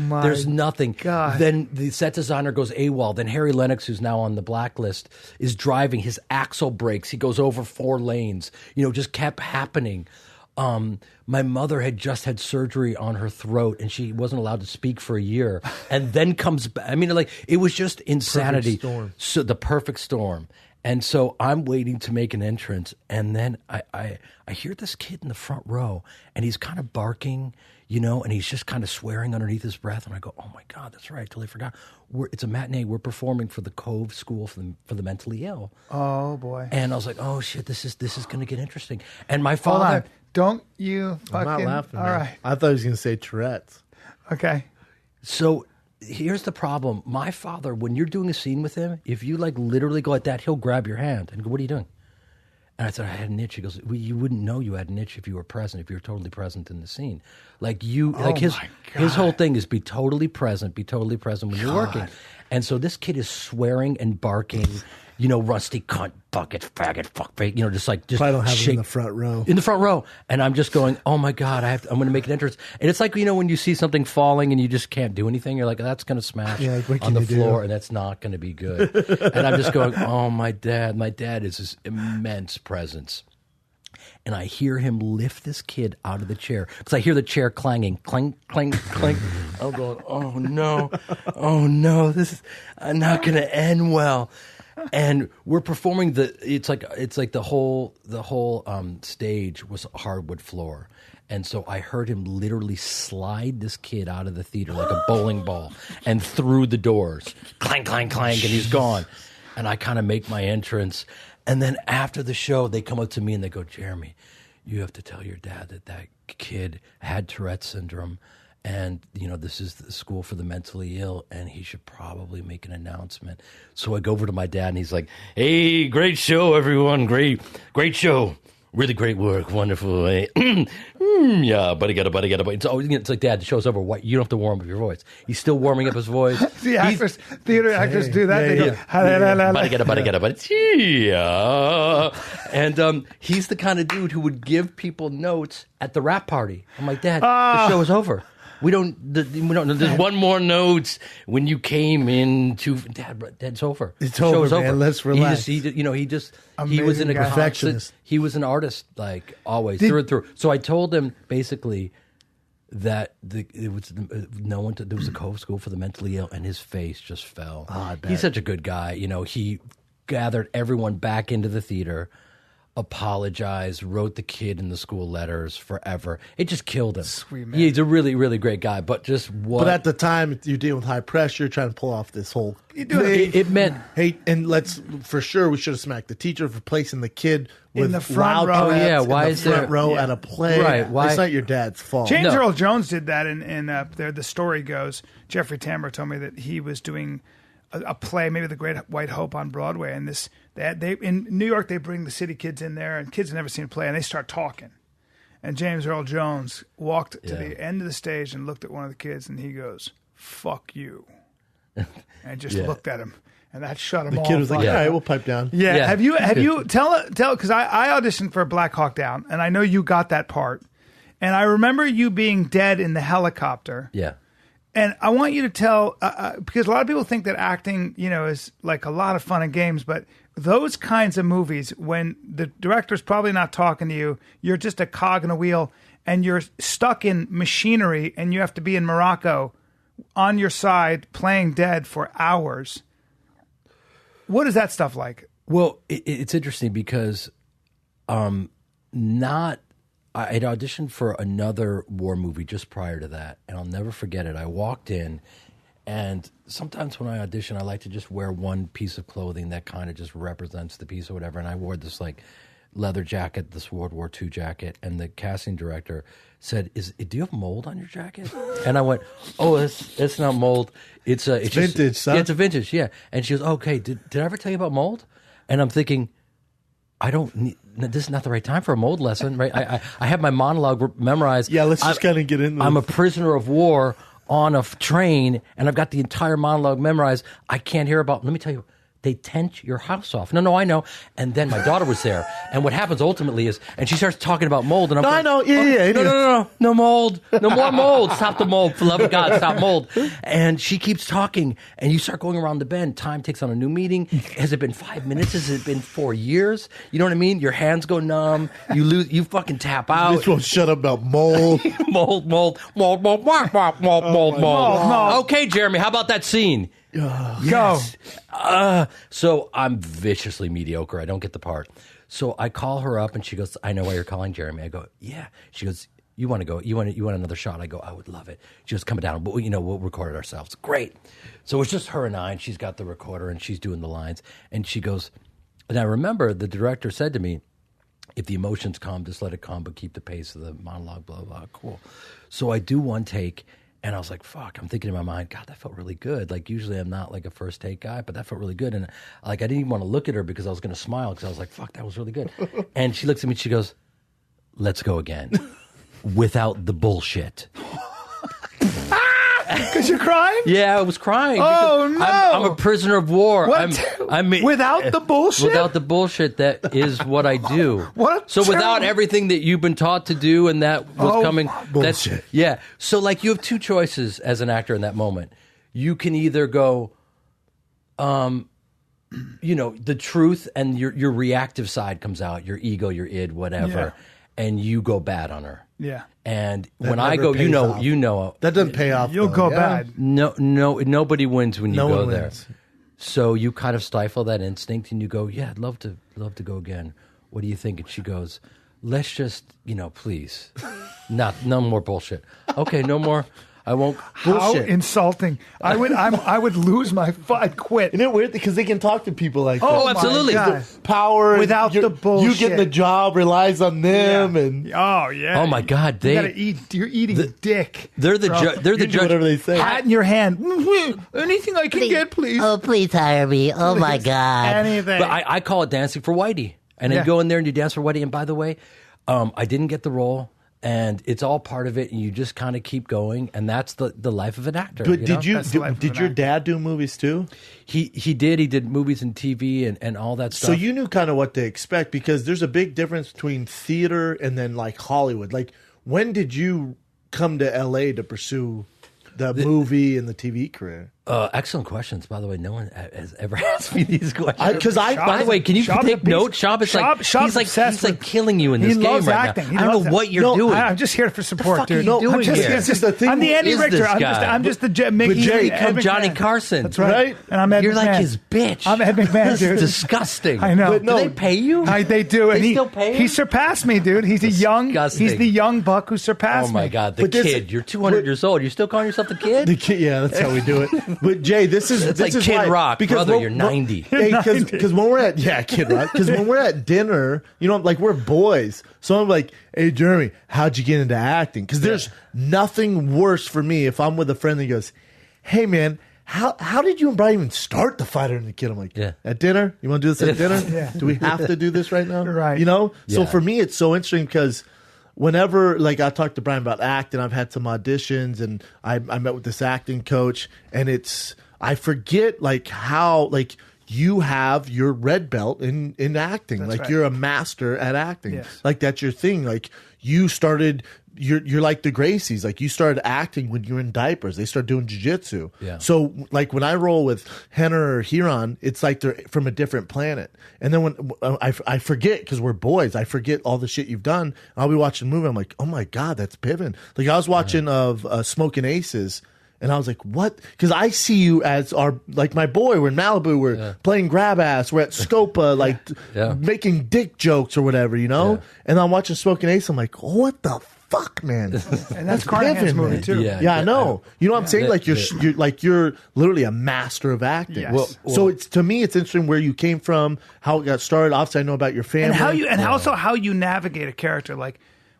[SPEAKER 3] There's nothing.
[SPEAKER 1] God.
[SPEAKER 3] Then the set designer goes AWOL. Then Harry Lennox, who's now on the blacklist, is driving. His axle breaks. He goes over 4 lanes. Just kept happening. My mother had just had surgery on her throat, and she wasn't allowed to speak for a year, and then comes back. It was just insanity.
[SPEAKER 2] Perfect storm.
[SPEAKER 3] So the perfect storm. And so I'm waiting to make an entrance, and then I hear this kid in the front row, and he's kind of barking, and he's just kind of swearing underneath his breath. And I go, oh my God, that's right, I totally forgot. It's a matinee. We're performing for the Cove School for the Mentally Ill.
[SPEAKER 1] Oh boy.
[SPEAKER 3] And I was like, oh shit, this is going to get interesting. And my father.
[SPEAKER 1] Hold on. Don't you fucking.
[SPEAKER 2] I'm not laughing.
[SPEAKER 1] All right.
[SPEAKER 2] I thought he was going to say Tourette's.
[SPEAKER 1] Okay.
[SPEAKER 3] So here's the problem. My father, when you're doing a scene with him, if you literally go like that, he'll grab your hand and go, what are you doing? And I said, I had an itch. He goes, well, you wouldn't know you had an itch if you were present, if you were totally present in the scene. His whole thing is be totally present when you're working. And so this kid is swearing and barking, rusty cunt, bucket, faggot, fuckface, just
[SPEAKER 2] probably don't have it in the front row.
[SPEAKER 3] In the front row. And I'm just going, oh my God, I'm going to make an entrance. And it's like, when you see something falling and you just can't do anything, you're like, that's going to smash on the floor and that's not going to be good. And I'm just going, oh, my dad is this immense presence. And I hear him lift this kid out of the chair, because I hear the chair clanging, clink, clink, clink. I'm going, oh no, this is not going to end well. And we're performing it's like the whole stage was hardwood floor. And so I heard him literally slide this kid out of the theater like a bowling ball and through the doors, clank, clank, clank, and he's gone. And I kind of make my entrance. And then after the show, they come up to me and they go, Jeremy, you have to tell your dad that kid had Tourette's syndrome. And, this is the school for the mentally ill, and he should probably make an announcement. So I go over to my dad, and he's like, hey, great show, everyone. Great show. Really great work. Wonderful. Yeah, buddy, get it. It's like, Dad, the show's over. What? You don't have to warm up your voice. He's still warming up his voice.
[SPEAKER 1] Theater actors do that. They go,
[SPEAKER 3] buddy, get it. Yeah. And he's the kind of dude who would give people notes at the rap party. I'm like, Dad, the show is over. We don't. There's one more note when you came in to Dad's over.
[SPEAKER 2] It's over, man.
[SPEAKER 3] Over.
[SPEAKER 2] Let's relax.
[SPEAKER 3] He was an
[SPEAKER 2] perfectionist.
[SPEAKER 3] He was an artist, always through and through. So I told him basically that there was a Cove School for the Mentally Ill, and his face just fell.
[SPEAKER 2] Oh, I bet.
[SPEAKER 3] He's such a good guy. He gathered everyone back into the theater. apologized, wrote the kid in the school letters forever. It just killed him.
[SPEAKER 1] Sweet man.
[SPEAKER 3] He's a really, really great guy, but just what?
[SPEAKER 2] But at the time, you're dealing with high pressure, trying to pull off this whole thing.
[SPEAKER 3] It meant...
[SPEAKER 2] Hey, and for sure, we should have smacked the teacher for placing the kid with
[SPEAKER 1] in the front row.
[SPEAKER 3] Oh, yeah, why
[SPEAKER 2] in the
[SPEAKER 3] is
[SPEAKER 2] front
[SPEAKER 3] there...
[SPEAKER 2] row at a play.
[SPEAKER 3] Right, why...
[SPEAKER 2] It's not your dad's fault.
[SPEAKER 1] James Earl Jones did that in there. The story goes, Jeffrey Tambor told me that he was doing a play, maybe The Great White Hope on Broadway, and they in New York they bring the city kids in there, and kids have never seen a play, and they start talking. And James Earl Jones walked to the end of the stage and looked at one of the kids, and he goes, "Fuck you," and just looked at him, and that shut him off.
[SPEAKER 2] The kid was like, "All right, we'll pipe down."
[SPEAKER 1] Yeah. Have you tell because I auditioned for Black Hawk Down, and I know you got that part, and I remember you being dead in the helicopter.
[SPEAKER 3] Yeah.
[SPEAKER 1] And I want you to tell, because a lot of people think that acting, is like a lot of fun and games, but those kinds of movies, when the director's probably not talking to you, you're just a cog in a wheel, and you're stuck in machinery, and you have to be in Morocco on your side playing dead for hours. What is that stuff like?
[SPEAKER 3] Well, it's interesting because I had auditioned for another war movie just prior to that, and I'll never forget it. I walked in, and sometimes when I audition, I like to just wear one piece of clothing that kind of just represents the piece or whatever, and I wore this like leather jacket, this World War II jacket, and the casting director said, "Do you have mold on your jacket?" And I went, "Oh, it's not mold. It's
[SPEAKER 2] vintage, son.
[SPEAKER 3] Yeah, it's a vintage, yeah." And she goes, "Okay, did I ever tell you about mold?" And I'm thinking, I don't need, this is not the right time for a mold lesson, right? I have my monologue memorized.
[SPEAKER 2] Yeah, let's just kind of get into it.
[SPEAKER 3] I'm a prisoner of war on a train, and I've got the entire monologue memorized. I can't hear about, let me tell you, they tent your house off. No, I know. And then my daughter was there. And what happens ultimately is, and she starts talking about mold. And I'm
[SPEAKER 2] I know. Yeah.
[SPEAKER 3] No mold. No more mold. Stop the mold. For the love of God, stop mold. And she keeps talking. And you start going around the bend. Time takes on a new meaning. Has it been 5 minutes? Has it been 4 years? You know what I mean? Your hands go numb. You fucking tap out.
[SPEAKER 2] This won't shut up about mold.
[SPEAKER 3] mold. Okay, Jeremy, how about that scene?
[SPEAKER 1] Yes.
[SPEAKER 3] Go. So I'm viciously mediocre. I don't get the part. So I call her up and she goes, "I know why you're calling, Jeremy." I go, "Yeah." She goes, "You want to go? You want another shot?" I go, "I would love it." She goes, "Come down. But we'll record it ourselves." Great. So it's just her and I, and she's got the recorder and she's doing the lines. And she goes, and I remember the director said to me, "If the emotions come, just let it come, but keep the pace of the monologue, blah, blah, blah." Cool. So I do one take. And I was like, fuck, I'm thinking in my mind, God, that felt really good. Like, usually I'm not like a first take guy, but that felt really good. And like, I didn't even want to look at her because I was going to smile because I was like, fuck, that was really good. And she looks at me and she goes, "Let's go again without the bullshit."
[SPEAKER 1] Because you're crying?
[SPEAKER 3] Yeah, I was crying.
[SPEAKER 1] Oh, no.
[SPEAKER 3] I'm a prisoner of war.
[SPEAKER 1] What? Without the bullshit?
[SPEAKER 3] Without the bullshit, that is what I do.
[SPEAKER 1] What?
[SPEAKER 3] So without everything that you've been taught to do and that was coming.
[SPEAKER 2] Bullshit.
[SPEAKER 3] Yeah. So like you have two choices as an actor in that moment. You can either go, the truth and your reactive side comes out, your ego, your id, whatever, and you go bad on her.
[SPEAKER 1] Yeah.
[SPEAKER 3] And when I go, you know.
[SPEAKER 2] That doesn't pay off.
[SPEAKER 1] You'll go bad.
[SPEAKER 3] No, nobody wins when you go there.
[SPEAKER 2] Wins.
[SPEAKER 3] So you kind of stifle that instinct and you go, "Yeah, I'd love to go again. What do you think?" And she goes, "Let's just, please. No more bullshit." "Okay, no more. I won't."
[SPEAKER 1] How
[SPEAKER 3] Bullshit.
[SPEAKER 1] insulting! I would lose my. I'd quit.
[SPEAKER 2] Isn't it weird? Because they can talk to people like that.
[SPEAKER 3] Oh, absolutely.
[SPEAKER 1] God.
[SPEAKER 2] Power
[SPEAKER 1] Without the bullshit.
[SPEAKER 2] You getting the job relies on them, and
[SPEAKER 1] Oh yeah.
[SPEAKER 3] Oh my God,
[SPEAKER 1] You gotta eat. You're eating dick.
[SPEAKER 3] They're the
[SPEAKER 2] you do
[SPEAKER 3] judge.
[SPEAKER 2] whatever they say.
[SPEAKER 1] Hat in your hand. Anything I can get, please.
[SPEAKER 4] Oh, please hire me. Oh, my God.
[SPEAKER 1] Anything.
[SPEAKER 3] But I call it dancing for Whitey. And then go in there and you dance for Whitey. And by the way, I didn't get the role. And it's all part of it, and you just kind of keep going, and that's the life of an actor.
[SPEAKER 2] But did
[SPEAKER 1] Did
[SPEAKER 2] your dad do movies too?
[SPEAKER 3] He did. He did movies and TV and all that stuff.
[SPEAKER 2] So you knew kind of what to expect, because there's a big difference between theater and then like Hollywood. Like, when did you come to LA to pursue the movie and the TV career?
[SPEAKER 3] Excellent questions. By the way, no one has ever asked me these questions.
[SPEAKER 1] By
[SPEAKER 3] the way, can you take note? Shab is he's like killing you in this game right
[SPEAKER 1] acting.
[SPEAKER 3] now. I don't know what you're doing.
[SPEAKER 1] I'm just here for support, dude.
[SPEAKER 3] I'm
[SPEAKER 1] just the Andy Richter. I'm just the Mickey.
[SPEAKER 3] Jay, become Johnny Carson.
[SPEAKER 1] That's right. And I'm Ed
[SPEAKER 3] You're
[SPEAKER 1] McMahon.
[SPEAKER 3] like his bitch.
[SPEAKER 1] I'm Ed McMahon, dude.
[SPEAKER 3] That's disgusting.
[SPEAKER 1] I know.
[SPEAKER 3] Do they pay you?
[SPEAKER 1] They do.
[SPEAKER 3] They still pay him?
[SPEAKER 1] He surpassed me, dude. He's the young buck who surpassed me.
[SPEAKER 3] Oh my God, the kid. You're 200 years old. You're still calling yourself the kid?
[SPEAKER 2] The kid. Yeah, that's how we do it. But Jay, this is
[SPEAKER 3] Kid Rock, brother. You're 90.
[SPEAKER 2] Because when we're at Kid Rock. Because when we're at dinner, like we're boys. So I'm like, hey Jeremy, how'd you get into acting? Because there's nothing worse for me if I'm with a friend that goes, hey man, how did you and Brian even start the Fighter and the Kid? I'm like, at dinner. You want to do this at dinner? Do we have to do this right now?
[SPEAKER 1] Right.
[SPEAKER 2] So for me, it's so interesting because whenever I talked to Brian about acting, I've had some auditions and I met with this acting coach, and I forget how you have your red belt in acting.
[SPEAKER 1] That's right.
[SPEAKER 2] You're a master at acting.
[SPEAKER 1] Yes.
[SPEAKER 2] That's your thing. You started you're like the Gracies. You started acting when you were in diapers. They started doing jiu-jitsu.
[SPEAKER 3] Yeah.
[SPEAKER 2] So when I roll with Henner or Huron, it's like they're from a different planet. And then when I forget, because we're boys, I forget all the shit you've done. I'll be watching a movie. I'm like, oh my God, that's Piven. I was watching of Smoking Aces. And I was like, what? Because I see you as my boy. We're in Malibu. We're playing grab ass. We're at Scopa, making dick jokes or whatever, Yeah. And I'm watching Smoking Ace. I'm like, what the fuck, man?
[SPEAKER 1] And that's Carnahan's movie too.
[SPEAKER 2] Yeah, I know. You know what I'm saying? You're literally a master of acting.
[SPEAKER 1] Yes.
[SPEAKER 2] So to me, it's interesting where you came from, how it got started. Obviously, I know about your family,
[SPEAKER 1] and also how you navigate a character.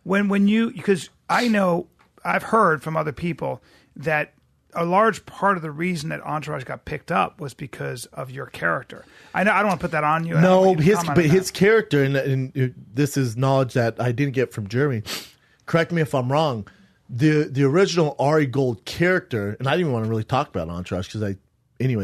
[SPEAKER 1] When you, because I've heard from other people that a large part of the reason that Entourage got picked up was because of your character. I know I don't want to put that on you.
[SPEAKER 2] No, his character, and this is knowledge that I didn't get from Jeremy. Correct me if I'm wrong. The original Ari Gold character, and I didn't even want to really talk about Entourage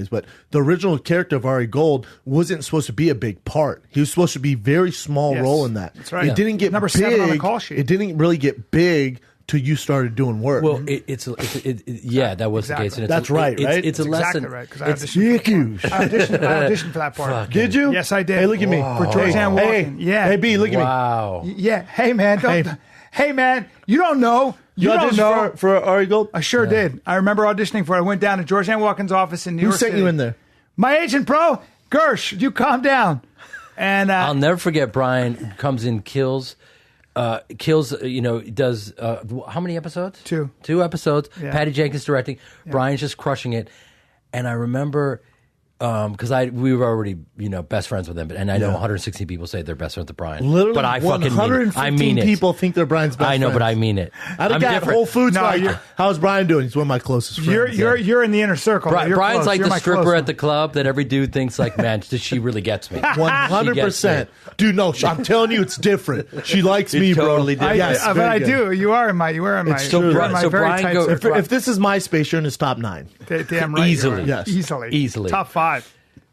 [SPEAKER 2] but the original character of Ari Gold wasn't supposed to be a big part. He was supposed to be a very small role in that.
[SPEAKER 1] That's right.
[SPEAKER 2] It didn't get
[SPEAKER 1] number
[SPEAKER 2] big.
[SPEAKER 1] 7 on the call sheet.
[SPEAKER 2] It didn't really get big till you started doing work.
[SPEAKER 3] Well, that was the case. And
[SPEAKER 2] that's right.
[SPEAKER 3] It's a lesson.
[SPEAKER 1] Exactly right. Because I auditioned for that part.
[SPEAKER 2] Did you?
[SPEAKER 1] Yes, I did.
[SPEAKER 2] Hey, look at me.
[SPEAKER 1] For Georgianne Walken.
[SPEAKER 2] Hey, B, look at me.
[SPEAKER 3] Wow.
[SPEAKER 1] Yeah. Hey, man. Hey, man. You don't know. You don't know.
[SPEAKER 2] For Ari Gold?
[SPEAKER 1] I sure did. I remember auditioning for it. I went down to Georgianne Walken's office in New York City.
[SPEAKER 2] Who sent you in there?
[SPEAKER 1] My agent, bro. Gersh, you calm down. And
[SPEAKER 3] I'll never forget Brian comes in, kills, does how many episodes?
[SPEAKER 1] 2.
[SPEAKER 3] 2 episodes.
[SPEAKER 1] Yeah.
[SPEAKER 3] Patty Jenkins directing. Yeah. Brian's just crushing it. And I remember because we were already best friends with him, and I know 116 people say they're best friends with Brian.
[SPEAKER 2] Literally,
[SPEAKER 3] but I fucking mean it. I mean it.
[SPEAKER 2] People think they're Brian's best
[SPEAKER 3] I know,
[SPEAKER 2] friends.
[SPEAKER 3] but I mean it.
[SPEAKER 2] I'm different. Whole Foods. How's Brian doing? He's one of my closest friends.
[SPEAKER 1] You're in the inner circle.
[SPEAKER 3] Brian's like
[SPEAKER 1] you're
[SPEAKER 3] the stripper at the club that every dude thinks man, she really gets me.
[SPEAKER 2] 100%. Dude, no, I'm telling you, it's different. She likes me,
[SPEAKER 3] totally
[SPEAKER 2] bro.
[SPEAKER 1] Yes, but I do. You are in my.
[SPEAKER 2] It's true.
[SPEAKER 1] So Brian goes.
[SPEAKER 2] If this is MySpace, you're in his top 9.
[SPEAKER 1] Damn right.
[SPEAKER 3] Easily.
[SPEAKER 2] Yes.
[SPEAKER 1] Easily. Top 5.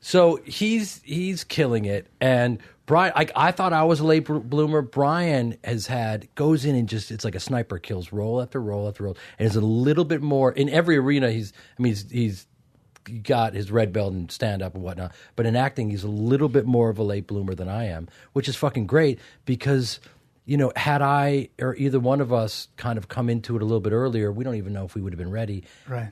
[SPEAKER 3] So he's killing it, and Brian. I thought I was a late bloomer. Brian goes in and it's like a sniper, kills roll after roll after roll, and is a little bit more in every arena. He's got his red belt and stand up and whatnot, but in acting he's a little bit more of a late bloomer than I am, which is fucking great because. Had I or either one of us kind of come into it a little bit earlier, we don't even know if we would have been ready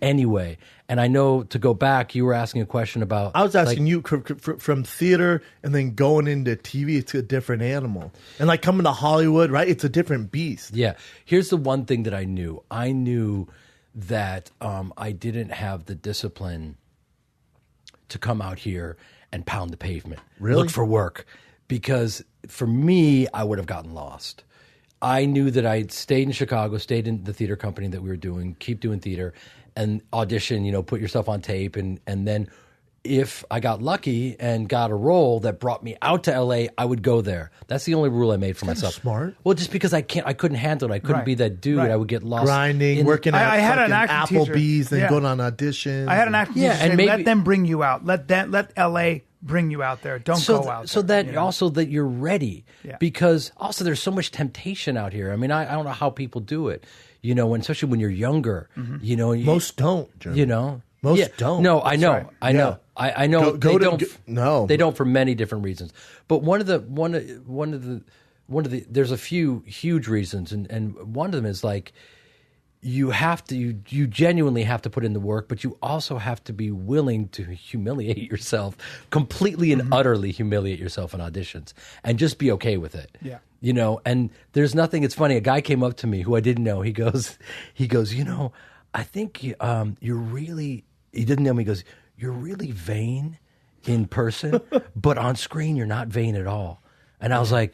[SPEAKER 3] anyway. And I know to go back, you were asking a question about...
[SPEAKER 2] I was asking you from theater and then going into TV, it's a different animal. And coming to Hollywood, right? It's a different beast.
[SPEAKER 3] Yeah. Here's the one thing that I knew. I knew that I didn't have the discipline to come out here and pound the pavement.
[SPEAKER 2] Really?
[SPEAKER 3] Look for work. Because for me, I would have gotten lost. I knew that I'd stayed in Chicago, stayed in the theater company that we were doing, keep doing theater, and audition, put yourself on tape. And then if I got lucky and got a role that brought me out to LA, I would go there. That's the only rule I made for myself.
[SPEAKER 2] Smart.
[SPEAKER 3] Well, just because I couldn't handle it. I couldn't be that dude. I would get lost.
[SPEAKER 2] Grinding, working at
[SPEAKER 1] I had an acting
[SPEAKER 2] Applebee's, then going on auditions.
[SPEAKER 1] I had an acting teacher say, let them bring you out. Let LA bring you out there. Don't go out there.
[SPEAKER 3] So that also that you're ready. Yeah. Because also there's so much temptation out here. I mean, I don't know how people do it. Especially when you're younger.
[SPEAKER 2] Mm-hmm. Most don't, Jeremy. Most don't.
[SPEAKER 3] No, I know.
[SPEAKER 1] right.
[SPEAKER 3] I know. I know.
[SPEAKER 2] Go
[SPEAKER 3] they
[SPEAKER 2] to-
[SPEAKER 3] don't.
[SPEAKER 2] no.
[SPEAKER 3] They don't for many different reasons. But one of the there's a few huge reasons, and one of them is like you genuinely have to put in the work, but you also have to be willing to humiliate yourself completely and utterly humiliate yourself in auditions, and just be okay with it.
[SPEAKER 1] Yeah.
[SPEAKER 3] You know, and there's nothing. It's funny. A guy came up to me who I didn't know. He goes, I think you're really. He didn't know me. He goes, you're really vain in person, but on screen you're not vain at all. And I was like,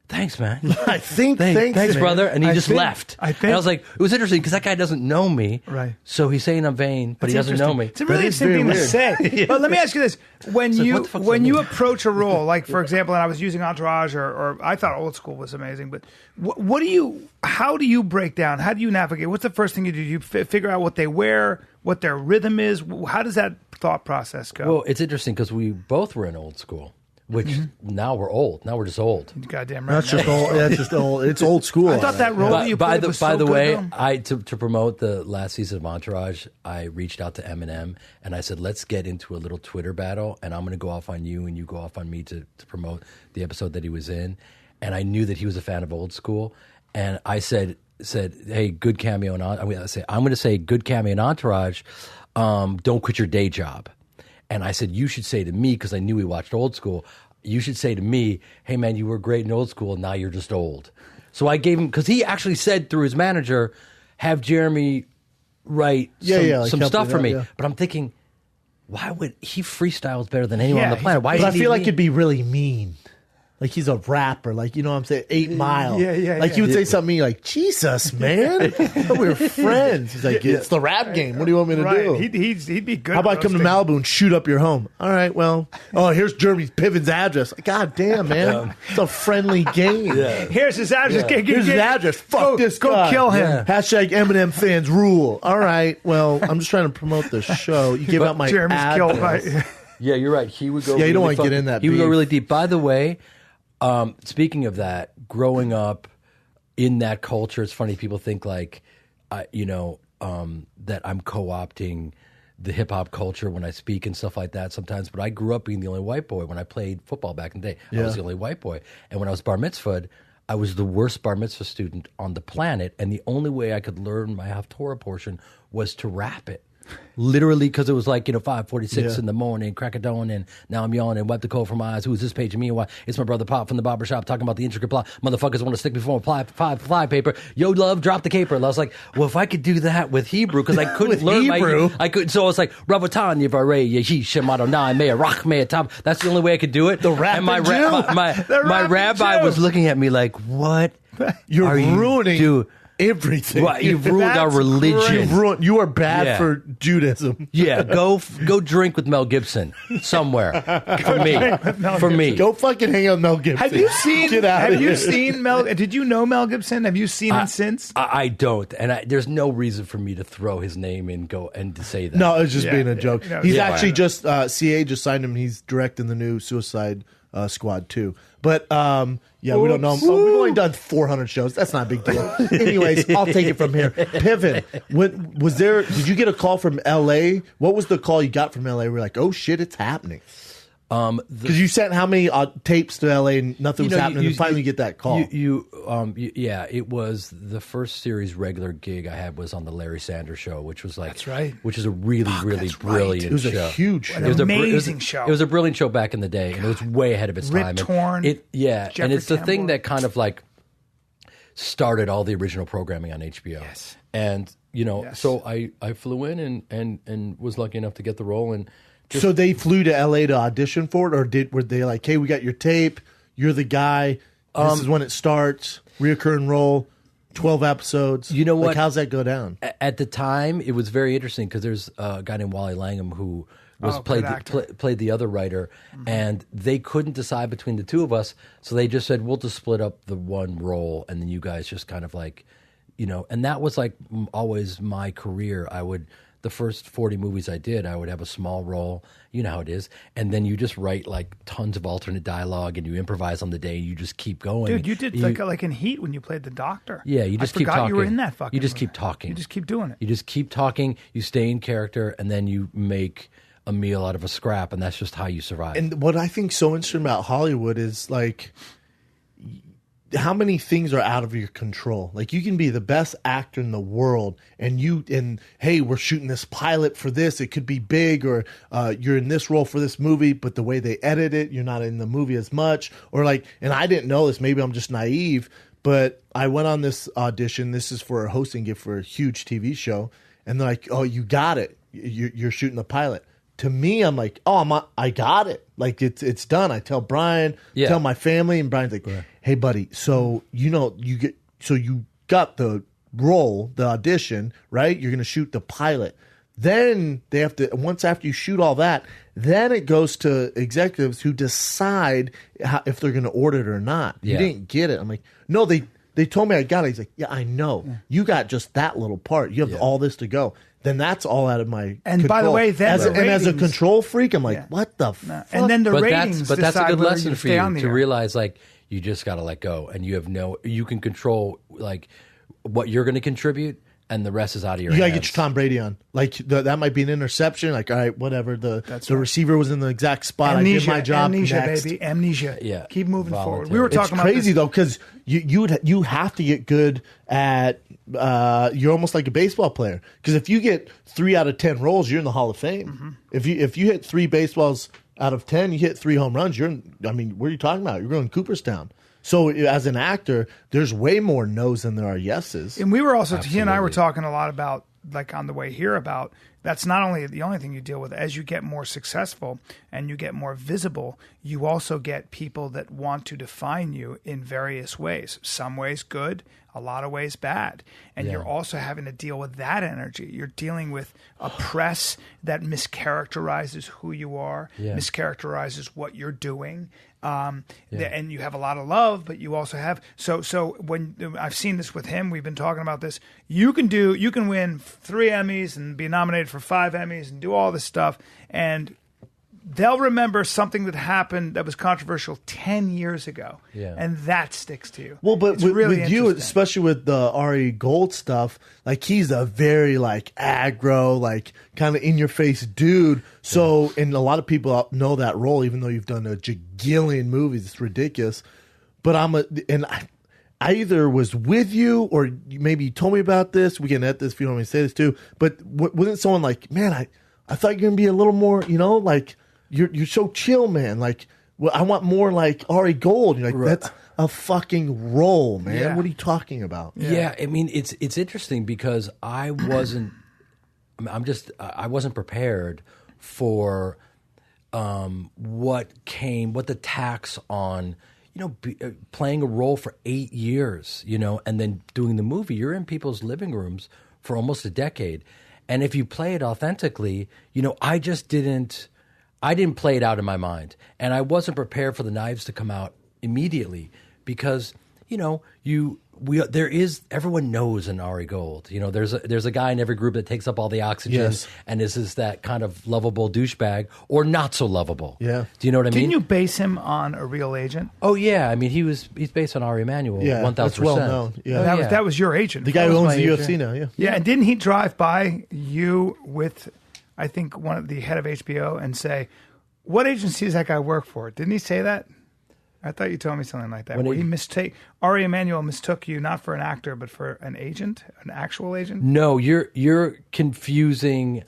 [SPEAKER 3] thanks, man.
[SPEAKER 2] I think.
[SPEAKER 3] Thanks,
[SPEAKER 2] man.
[SPEAKER 3] brother. And he
[SPEAKER 1] I
[SPEAKER 3] just
[SPEAKER 1] think-
[SPEAKER 3] left.
[SPEAKER 1] I think-
[SPEAKER 3] And I was like, it was interesting because that guy doesn't know me.
[SPEAKER 1] Right.
[SPEAKER 3] So he's saying I'm vain, but he
[SPEAKER 1] That's
[SPEAKER 3] doesn't know me.
[SPEAKER 1] It's a really
[SPEAKER 2] That is
[SPEAKER 1] interesting thing
[SPEAKER 2] very
[SPEAKER 1] to say. But let me ask you this: when
[SPEAKER 3] like,
[SPEAKER 1] you
[SPEAKER 3] what the fuck does
[SPEAKER 1] when
[SPEAKER 3] that
[SPEAKER 1] you
[SPEAKER 3] mean?
[SPEAKER 1] approach a role, like for example, and I was using Entourage, or I thought Old School was amazing, but what do you? How do you break down? How do you navigate? What's the first thing you do? You figure out what they wear, what their rhythm is. How does that thought process go?
[SPEAKER 3] Well, it's interesting because we both were in Old School, which now we're old. Now we're just old.
[SPEAKER 1] Goddamn right.
[SPEAKER 2] That's just old. That's just old. It's old school.
[SPEAKER 1] I thought that role that you played was so good,
[SPEAKER 3] way,
[SPEAKER 1] though.
[SPEAKER 3] to promote the last season of Entourage, I reached out to Eminem and I said, let's get into a little Twitter battle, and I'm going to go off on you and you go off on me to promote the episode that he was in. And I knew that he was a fan of Old School, and I said, hey, good cameo and I'm going to say good cameo in Entourage. Don't quit your day job. And I said, you should say to me, because I knew he watched Old School, you should say to me, hey, man, you were great in Old School, now you're just old. So I gave him, because he actually said through his manager, have Jeremy write some stuff for me.
[SPEAKER 2] Yeah.
[SPEAKER 3] But I'm thinking, why would he freestyles better than anyone on the planet? Why?
[SPEAKER 2] But I
[SPEAKER 3] isn't he
[SPEAKER 2] feel like
[SPEAKER 3] me?
[SPEAKER 2] it'd be really mean. Like he's a rapper, like, you know what I'm saying? 8 Mile.
[SPEAKER 1] Yeah,
[SPEAKER 2] Like he would say something like, Jesus, man. We're friends. He's like, it's the rap game. What do you want me to do?
[SPEAKER 1] He'd be good.
[SPEAKER 2] How about come to
[SPEAKER 1] roasting.
[SPEAKER 2] Malibu and shoot up your home? All right, well, here's Jeremy Piven's address. God damn, man. It's a friendly game.
[SPEAKER 1] Here's his address.
[SPEAKER 2] Here's his address. Fuck this
[SPEAKER 1] Go
[SPEAKER 2] guy.
[SPEAKER 1] kill him.
[SPEAKER 3] Yeah.
[SPEAKER 2] Hashtag Eminem fans rule. All right, well, I'm just trying to promote the show. You gave out my
[SPEAKER 1] Jeremy's killed by.
[SPEAKER 2] address.
[SPEAKER 3] Yeah, you're right. He would go.
[SPEAKER 2] Yeah, you don't
[SPEAKER 3] really
[SPEAKER 2] wanna get in that
[SPEAKER 3] He would go
[SPEAKER 2] beef.
[SPEAKER 3] really deep. By the way, speaking of that, growing up in that culture, it's funny. People think like, that I'm co-opting the hip hop culture when I speak and stuff like that sometimes. But I grew up being the only white boy when I played football back in the day. I was the only white boy, and when I was bar mitzvahed, I was the worst bar mitzvah student on the planet. And the only way I could learn my Haftorah portion was to rap it. Literally, because it was like 5:46 in the morning, crack a dawn, and now I'm yawning and wipe the cold from my eyes. Who is this page? Me and why? It's my brother Pop from the barber shop talking about the intricate plot. Motherfuckers want to stick me for a fly paper. Yo, love, drop the caper. And I was like, well, if I could do that with Hebrew, because I couldn't learn
[SPEAKER 2] Hebrew?
[SPEAKER 3] I could. So I was like, Rabatan Yivarei Yehi Shemado Nai Mea Rach Mea Top. That's the only way I could do it.
[SPEAKER 2] The rapping
[SPEAKER 3] and my
[SPEAKER 2] Jew?
[SPEAKER 3] my rabbi
[SPEAKER 1] Jew.
[SPEAKER 3] was looking at me like, what?
[SPEAKER 2] You're
[SPEAKER 3] are you
[SPEAKER 2] ruining
[SPEAKER 3] do?
[SPEAKER 2] everything.
[SPEAKER 3] What, you've ruined our
[SPEAKER 1] That's
[SPEAKER 3] religion.
[SPEAKER 2] You are bad
[SPEAKER 3] Yeah.
[SPEAKER 2] for Judaism.
[SPEAKER 3] Yeah, go drink with Mel Gibson somewhere for me. For me,
[SPEAKER 2] Go fucking hang out with Mel Gibson.
[SPEAKER 1] Have you seen?
[SPEAKER 2] Get out
[SPEAKER 1] Have
[SPEAKER 2] of
[SPEAKER 1] you
[SPEAKER 2] here.
[SPEAKER 1] seen Mel? Did you know Mel Gibson? Have you seen him since?
[SPEAKER 3] I don't, and there's no reason for me to throw his name in and to say that.
[SPEAKER 2] No, it's just
[SPEAKER 1] Yeah,
[SPEAKER 2] being a
[SPEAKER 1] yeah,
[SPEAKER 2] joke.
[SPEAKER 1] you know,
[SPEAKER 2] He's
[SPEAKER 1] yeah.
[SPEAKER 2] actually just CA just signed him. He's directing the new Suicide Squad 2. But we don't know him. Oh, we've only done 400 shows. That's not a big deal. Anyways, I'll take it from here. Piven, did you get a call from LA? What was the call you got from LA? We're like, oh shit, it's happening. Because you sent how many tapes to LA and nothing was happening, and finally you get that call.
[SPEAKER 3] It was the first series regular gig I had was on the Larry Sanders Show, which was like
[SPEAKER 1] That's right.
[SPEAKER 3] which is a really brilliant
[SPEAKER 2] It was
[SPEAKER 3] show.
[SPEAKER 2] a huge show.
[SPEAKER 1] An amazing show.
[SPEAKER 3] It was a brilliant show back in the day, and it was way ahead of its
[SPEAKER 1] Rip
[SPEAKER 3] time.
[SPEAKER 1] Torn,
[SPEAKER 3] and
[SPEAKER 1] Jeffrey
[SPEAKER 3] it's the thing
[SPEAKER 1] Tambor.
[SPEAKER 3] that kind of like started all the original programming on HBO.
[SPEAKER 1] Yes.
[SPEAKER 3] And
[SPEAKER 1] Yes.
[SPEAKER 3] so I flew in and was lucky enough to get the role and.
[SPEAKER 2] So they flew to LA to audition for it, or were they like, hey, we got your tape, you're the guy, this is when it starts, reoccurring role, 12 episodes.
[SPEAKER 3] You know what?
[SPEAKER 2] Like, how's that go down?
[SPEAKER 3] At the time, it was very interesting because there's a guy named Wally Langham who was
[SPEAKER 1] good actor.
[SPEAKER 3] played the other writer, and they couldn't decide between the two of us, so they just said we'll just split up the one role, and then you guys just kind of like, and that was like always my career. the first 40 movies I did, I would have a small role. You know how it is. And then you just write like tons of alternate dialogue and you improvise on the day. You just keep going.
[SPEAKER 1] Dude, you did like in Heat when you played the doctor.
[SPEAKER 3] Yeah, you just
[SPEAKER 1] I
[SPEAKER 3] keep
[SPEAKER 1] forgot
[SPEAKER 3] talking.
[SPEAKER 1] you were in that fucking
[SPEAKER 3] You just
[SPEAKER 1] movie.
[SPEAKER 3] keep talking.
[SPEAKER 1] You just keep doing it.
[SPEAKER 3] You just keep talking. You stay in character, and then you make a meal out of a scrap, and that's just how you survive.
[SPEAKER 2] And what I think so interesting about Hollywood is like how many things are out of your control. Like you can be the best actor in the world and hey, we're shooting this pilot for this. It could be big, or you're in this role for this movie, but the way they edit it, you're not in the movie as much. Or like, and I didn't know this, maybe I'm just naive, but I went on this audition. This is for a hosting gig for a huge TV show. And they're like, oh, you got it. You're shooting the pilot. To me, I'm like, oh, I got it. Like it's done. I tell Brian, tell my family, and Brian's like, hey, buddy. So you got the role, the audition, right? You're gonna shoot the pilot. Then they have to, once after you shoot all that, then it goes to executives who decide if they're gonna order it or not. You didn't get it. I'm like, no, they told me I got it. He's like, yeah, I know. You got just that little part. You have all this to go. Then that's all out of my control.
[SPEAKER 1] By the way, then
[SPEAKER 2] as a control freak, I'm like, what the fuck?
[SPEAKER 1] And then the ratings
[SPEAKER 3] but that's a good lesson for you to
[SPEAKER 1] air.
[SPEAKER 3] realize, like, you just got to let go, and you can control like what you're going to contribute, and the rest is out of your hands.
[SPEAKER 2] You got to get your Tom Brady on. Like that might be an interception. Like, all right, whatever. The receiver was in the exact spot.
[SPEAKER 1] Amnesia,
[SPEAKER 2] I did my job.
[SPEAKER 1] Amnesia,
[SPEAKER 2] next.
[SPEAKER 1] baby, amnesia.
[SPEAKER 3] Yeah,
[SPEAKER 1] keep moving forward.
[SPEAKER 3] Voluntary.
[SPEAKER 1] We were talking about
[SPEAKER 2] crazy
[SPEAKER 1] this.
[SPEAKER 2] though, because you have to get good at. You're almost like a baseball player, because if you get 3 out of 10 rolls, you're in the Hall of Fame.
[SPEAKER 1] Mm-hmm.
[SPEAKER 2] If you hit 3 baseballs out of 10, you hit 3 home runs. What are you talking about? You're going Cooperstown. So as an actor, there's way more no's than there are yeses.
[SPEAKER 1] And we were also, he and I were talking a lot about, like on the way here, about that's not only the only thing you deal with. As you get more successful and you get more visible, you also get people that want to define you in various ways. Some ways good, a lot of ways bad. And you're also having to deal with that energy. You're dealing with a press that mischaracterizes who you are, mischaracterizes what you're doing. And you have a lot of love, but you also have so when I've seen this with him, we've been talking about this. You can win 3 Emmys and be nominated for 5 Emmys and do all this stuff, and they'll remember something that happened that was controversial 10 years ago, and that sticks to you.
[SPEAKER 2] Well, but
[SPEAKER 1] really
[SPEAKER 2] with you, especially with the Ari Gold stuff, like he's a very like aggro, like kind of in your face dude. So, and a lot of people know that role, even though you've done a jagillion movies. It's ridiculous. But I either was with you, or maybe you told me about this. We can edit this if you don't want me to say this too. But wasn't someone like, man, I thought you're gonna be a little more, like. You're so chill, man. Like, well, I want more like Ari Gold. You're like, that's a fucking role, man.
[SPEAKER 1] Yeah.
[SPEAKER 2] What are you talking about?
[SPEAKER 3] Yeah, I mean, it's interesting because I wasn't prepared for what the tax on playing a role for 8 years, and then doing the movie. You're in people's living rooms for almost a decade, and if you play it authentically, I didn't play it out in my mind, and I wasn't prepared for the knives to come out immediately because everyone knows an Ari Gold. There's a guy in every group that takes up all the oxygen and is that kind of lovable douchebag or not so lovable.
[SPEAKER 2] Yeah.
[SPEAKER 3] Do you know what I mean?
[SPEAKER 1] Didn't you base him on a real agent?
[SPEAKER 3] Oh yeah, I mean he's based on Ari Emanuel.
[SPEAKER 2] Yeah,
[SPEAKER 3] 1000%.
[SPEAKER 2] that's well known. Yeah,
[SPEAKER 1] That was your agent.
[SPEAKER 2] the guy who owns the
[SPEAKER 3] my
[SPEAKER 2] UFC now. Yeah.
[SPEAKER 1] Yeah, and didn't he drive by you with, I think, the head of HBO and say, what agency does that guy work for? Didn't he say that? I thought you told me something like that. Ari Emanuel mistook you not for an actor, but for an agent, an actual agent?
[SPEAKER 3] No, you're confusing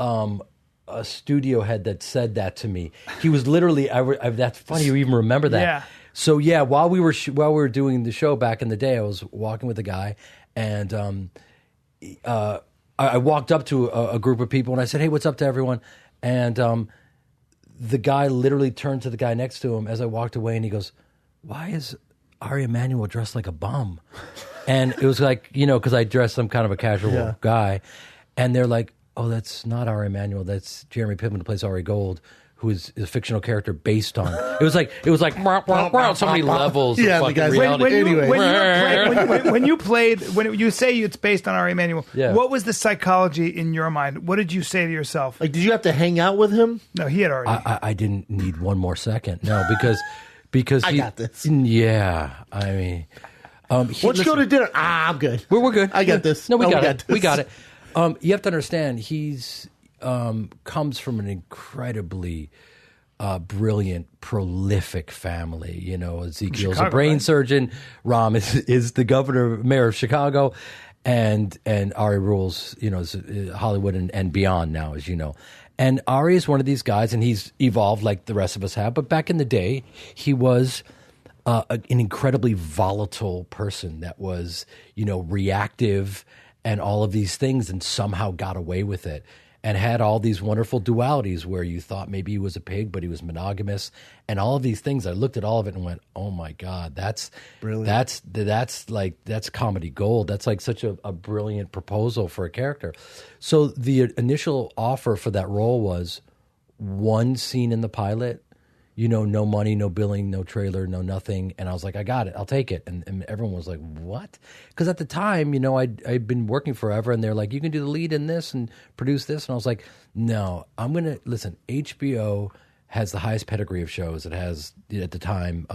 [SPEAKER 3] a studio head that said that to me. He was literally, that's funny you even remember that.
[SPEAKER 1] Yeah.
[SPEAKER 3] So yeah, while we were doing the show back in the day, I was walking with a guy, and I walked up to a group of people and I said, "Hey, what's up to everyone?" And the guy literally turned to the guy next to him as I walked away, and he goes, "Why is Ari Emanuel dressed like a bum?" And it was like, because I dressed some kind of a casual guy, and they're like, "Oh, that's not Ari Emanuel. That's Jeremy Piven, who plays Ari Gold, who is a fictional character based on. It was like so many levels.
[SPEAKER 2] Yeah,
[SPEAKER 3] of
[SPEAKER 2] the guy's
[SPEAKER 3] reality.
[SPEAKER 1] When you played, when you say it's based on Ari Emanuel, what was the psychology in your mind? What did you say to yourself?
[SPEAKER 2] Like, did you have to hang out with him?
[SPEAKER 1] No, he had already.
[SPEAKER 3] I didn't need one more second. No, because
[SPEAKER 2] I got this.
[SPEAKER 3] Yeah, I mean,
[SPEAKER 2] let's go to dinner. I'm good.
[SPEAKER 3] We're good.
[SPEAKER 2] I got this.
[SPEAKER 3] No, we got it. We got it. You have to understand, he's comes from an incredibly brilliant, prolific family. You know, Ezekiel's a brain surgeon. Ram is the mayor of Chicago, and Ari rules, you know, Hollywood and beyond now, as you know. And Ari is one of these guys, and he's evolved like the rest of us have. But back in the day, he was an incredibly volatile person that was, you know, reactive and all of these things, and somehow got away with it. And had all these wonderful dualities where you thought maybe he was a pig, but he was monogamous, and all of these things. I looked at all of it and went, "Oh my God, that's brilliant. That's comedy gold. That's like such a brilliant proposal for a character." So the initial offer for that role was one scene in the pilot. You know, no money, no billing, no trailer, no nothing. And I was like, I got it. I'll take it. And everyone was like, what? Because at the time, you know, I'd been working forever, and they're like, you can do the lead in this and produce this. And I was like, no, I'm going to, listen, HBO has the highest pedigree of shows. It has, at the time,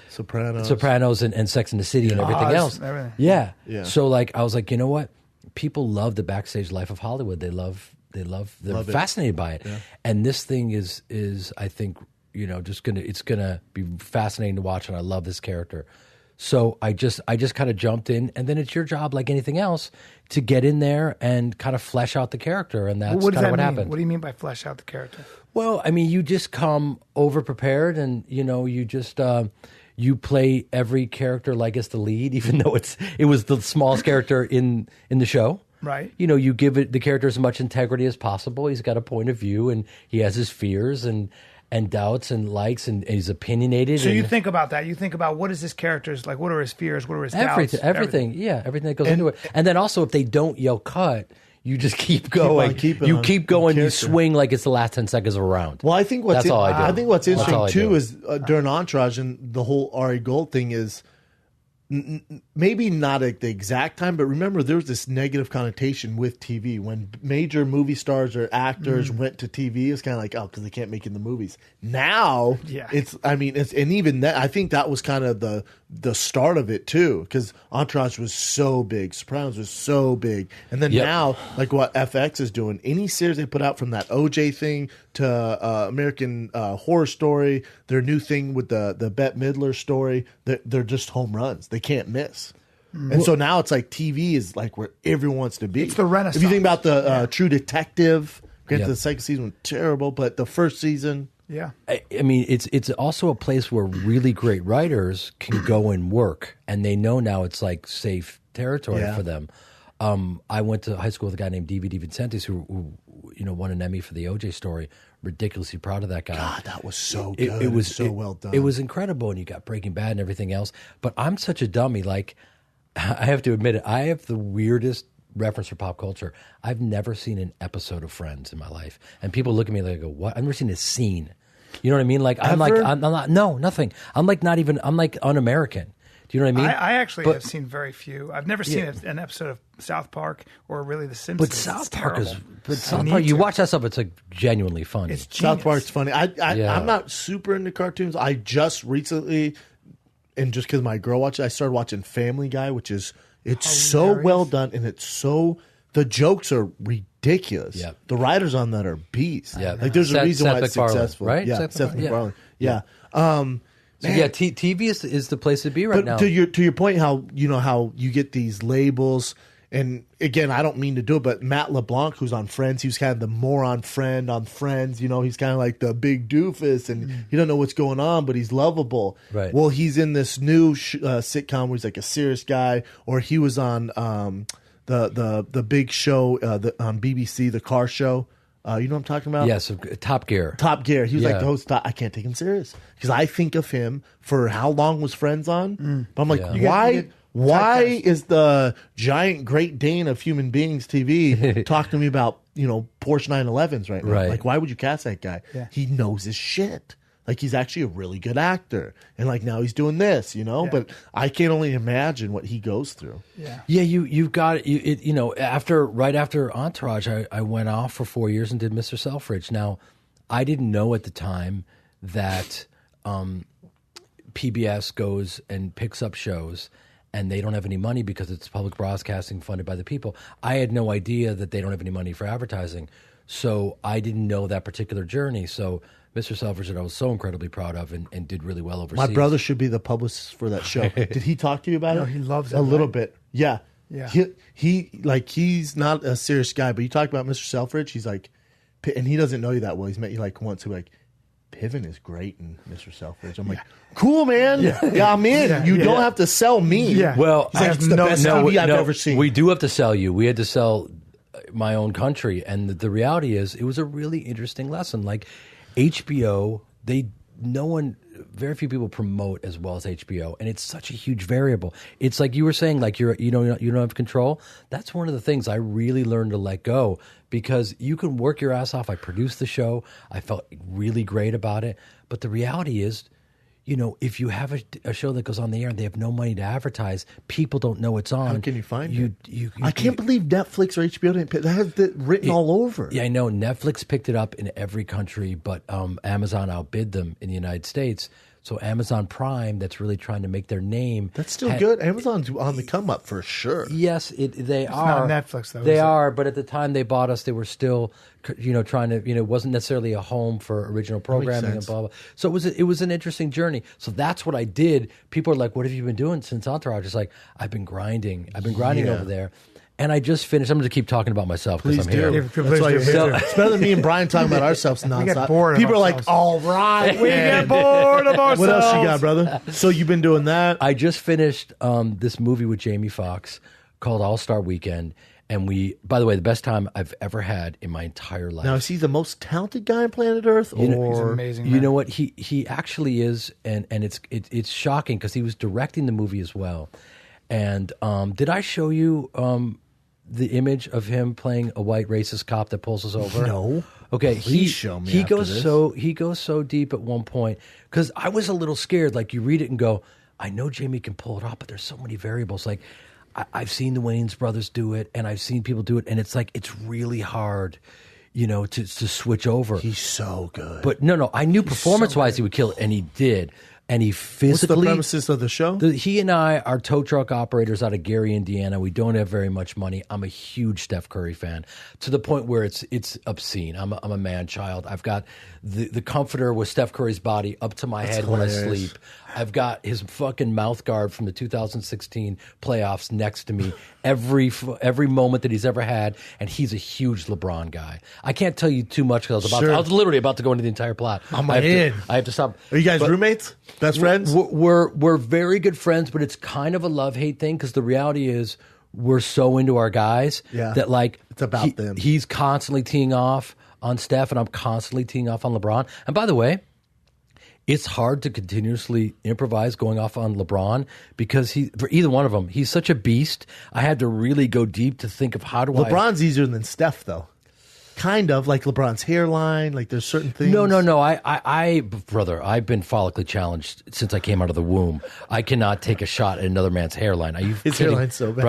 [SPEAKER 3] Sopranos and Sex and the City and everything else.
[SPEAKER 1] Everything.
[SPEAKER 3] Yeah. So, like, I was like, you know what? People love the backstage life of Hollywood. They're fascinated by it. Yeah. And this thing is I think, you know, it's gonna be fascinating to watch, and I love this character. So I just kind of jumped in, and then it's your job, like anything else, to get in there and kind of flesh out the character, and that's kind of what happened.
[SPEAKER 1] What do you mean by flesh out the character?
[SPEAKER 3] Well, I mean, you just come over prepared, and you know, you just you play every character like it's the lead, even though it was the smallest character in the show.
[SPEAKER 1] Right.
[SPEAKER 3] You know, you give the character as much integrity as possible. He's got a point of view, and he has his fears and doubts and likes, and he's opinionated.
[SPEAKER 1] So you think about that. You think about what is this character's like, what are his fears, what are his doubts?
[SPEAKER 3] Everything. Yeah, everything that goes into it. And then also, if they don't yell cut, you just keep going. Keep going. You swing like it's the last 10 seconds of a round.
[SPEAKER 2] Well, I think what's interesting too is during Entourage and the whole Ari Gold thing is maybe not at the exact time, but remember there was this negative connotation with TV when major movie stars or actors went to TV. It's kind of like, oh, because they can't make it in the movies. Now, and even that, I think that was kind of the start of it too, because Entourage was so big, Sopranos was so big, and then now, like what FX is doing, any series they put out, from that OJ thing to American Horror Story, their new thing with the Bette Midler story, they're just home runs. They can't miss. And so now it's like TV is like where everyone wants to be.
[SPEAKER 1] It's the Renaissance.
[SPEAKER 2] If you think about the True Detective, granted the second season was terrible, but the first season...
[SPEAKER 3] Yeah, I mean, it's also a place where really great writers can go and work, and they know now it's like safe territory for them. I went to high school with a guy named D.V. DiVincentis who you know, won an Emmy for the OJ story. Ridiculously proud of that guy.
[SPEAKER 2] God, that was so good. It was so well done.
[SPEAKER 3] It was incredible, and you got Breaking Bad and everything else. But I'm such a dummy. Like, I have to admit it. I have the weirdest reference for pop culture. I've never seen an episode of Friends in my life, and people look at me like, "Go, what?" I've never seen a scene. You know what I mean? Like, I'm not. No, nothing. I'm like not even. I'm like un-American. Do you know what I mean?
[SPEAKER 1] I actually have seen very few. I've never seen an episode of South Park or really The Simpsons.
[SPEAKER 3] But South Park you watch that stuff, it's like genuinely funny.
[SPEAKER 1] It's
[SPEAKER 2] South Park's funny. I'm not super into cartoons. I just recently, and just because my girl watched it, I started watching Family Guy, which is so well done, and the jokes are ridiculous.
[SPEAKER 3] Yeah.
[SPEAKER 2] The writers on that are beasts.
[SPEAKER 3] Yeah.
[SPEAKER 2] Like there's a reason why it's successful.
[SPEAKER 3] Right?
[SPEAKER 2] Yeah, Seth MacFarlane. Yeah.
[SPEAKER 3] So TV is the place to be right now.
[SPEAKER 2] To your point, how you get these labels, and again, I don't mean to do it, but Matt LeBlanc, who's on Friends, he was kind of the moron friend on Friends. You know, he's kind of like the big doofus, and you don't know what's going on, but he's lovable.
[SPEAKER 3] Right.
[SPEAKER 2] Well, he's in this new sitcom where he's like a serious guy, or he was on the big show on BBC, the car show. You know what I'm talking about?
[SPEAKER 3] Yes, Top Gear.
[SPEAKER 2] Top Gear. He was like the host. I can't take him serious because I think of him for how long was Friends on. But I'm like, Why is the giant Great Dane of human beings TV talking to me about, Porsche 911s right now?
[SPEAKER 3] Right.
[SPEAKER 2] Like, why would you cast that guy?
[SPEAKER 1] Yeah.
[SPEAKER 2] He knows his shit. Like, he's actually a really good actor. And, like, now he's doing this, But I can only imagine what he goes through.
[SPEAKER 1] Yeah.
[SPEAKER 3] Yeah, you've got it. Right after Entourage, I went off for 4 years and did Mr. Selfridge. Now, I didn't know at the time that PBS goes and picks up shows and they don't have any money because it's public broadcasting funded by the people. I had no idea that they don't have any money for advertising. So I didn't know that particular journey. So Mr. Selfridge, that I was so incredibly proud of and did really well overseas.
[SPEAKER 2] My brother should be the publicist for that show. Did he talk to you about it?
[SPEAKER 1] He loves it.
[SPEAKER 2] A little bit. Yeah.
[SPEAKER 1] Yeah.
[SPEAKER 2] He's not a serious guy, but you talk about Mr. Selfridge, he's like, and he doesn't know you that well. He's met you like once. He's like, Piven is great in Mr. Selfridge. I'm like, cool, man. Yeah, I'm in.
[SPEAKER 1] Yeah.
[SPEAKER 2] You don't have to sell me.
[SPEAKER 1] Yeah.
[SPEAKER 3] Well,
[SPEAKER 2] He's like, it's the best TV I've ever seen.
[SPEAKER 3] We do have to sell you. We had to sell my own country. And the reality is, it was a really interesting lesson. Like HBO, very few people promote as well as HBO, and it's such a huge variable. It's like you were saying, like you don't have control. That's one of the things I really learned to let go, because you can work your ass off. I produced the show. I felt really great about it. But the reality is, if you have a show that goes on the air and they have no money to advertise, people don't know it's on.
[SPEAKER 2] How can you find
[SPEAKER 3] it?
[SPEAKER 2] I can't believe Netflix or HBO didn't pick that. Has it written all over.
[SPEAKER 3] Yeah, I know. Netflix picked it up in every country, but Amazon outbid them in the United States. So Amazon Prime, that's really trying to make their name.
[SPEAKER 2] That's still good. Amazon's on the come up for sure.
[SPEAKER 3] Yes, they
[SPEAKER 1] Not
[SPEAKER 3] are.
[SPEAKER 1] Netflix though.
[SPEAKER 3] They are, but at the time they bought us, they were still, trying to, it wasn't necessarily a home for original programming and blah blah. So it was an interesting journey. So that's what I did. People are like, "What have you been doing since Entourage?" It's like, I've been grinding over there. And I just finished. I'm going to keep talking about myself because I'm here.
[SPEAKER 2] That's why you're here. It's better than me and Brian talking about ourselves nonstop.
[SPEAKER 1] We get bored of
[SPEAKER 2] People are
[SPEAKER 1] ourselves.
[SPEAKER 2] like, all right.
[SPEAKER 1] We get bored of ourselves.
[SPEAKER 2] What else you got, brother? So you've been doing that?
[SPEAKER 3] I just finished this movie with Jamie Foxx called All-Star Weekend. And by the way, the best time I've ever had in my entire life.
[SPEAKER 2] Now, is he the most talented guy on planet Earth?
[SPEAKER 1] He's amazing.
[SPEAKER 3] You know what? He actually is. And it's shocking because he was directing the movie as well. And did I show you the image of him playing a white racist cop that pulls us over?
[SPEAKER 2] No.
[SPEAKER 3] Okay,
[SPEAKER 2] Please show me.
[SPEAKER 3] He goes so deep at one point, because I was a little scared. Like, you read it and go, I know Jamie can pull it off, but there's so many variables. Like, I've seen the Wayans brothers do it, and I've seen people do it, and it's like it's really hard, to switch over.
[SPEAKER 2] He's so good.
[SPEAKER 3] But no, I knew performance-wise he would kill it, and he did. And he physically...
[SPEAKER 2] What's the premises of the show?
[SPEAKER 3] He and I are tow truck operators out of Gary, Indiana. We don't have very much money. I'm a huge Steph Curry fan, to the point where it's obscene. I'm a man-child. I've got the comforter with Steph Curry's body up to my head when I sleep. I've got his fucking mouth guard from the 2016 playoffs next to me every moment that he's ever had, and he's a huge LeBron guy. I can't tell you too much because I was literally about to go into the entire plot. I have to stop.
[SPEAKER 2] Are you guys roommates? Best friends?
[SPEAKER 3] We're very good friends, but it's kind of a love-hate thing, because the reality is we're so into our guys that, like,
[SPEAKER 2] it's about them.
[SPEAKER 3] He's constantly teeing off on Steph, and I'm constantly teeing off on LeBron. And by the way, it's hard to continuously improvise going off on LeBron, because for either one of them, he's such a beast. I had to really go deep to think of how do
[SPEAKER 2] LeBron's easier than Steph, though. Kind of like LeBron's hairline, like there's certain things.
[SPEAKER 3] No. Brother, I've been follically challenged since I came out of the womb. I cannot take a shot at another man's hairline. Are you
[SPEAKER 2] His
[SPEAKER 3] kidding?
[SPEAKER 2] hairline's so bad.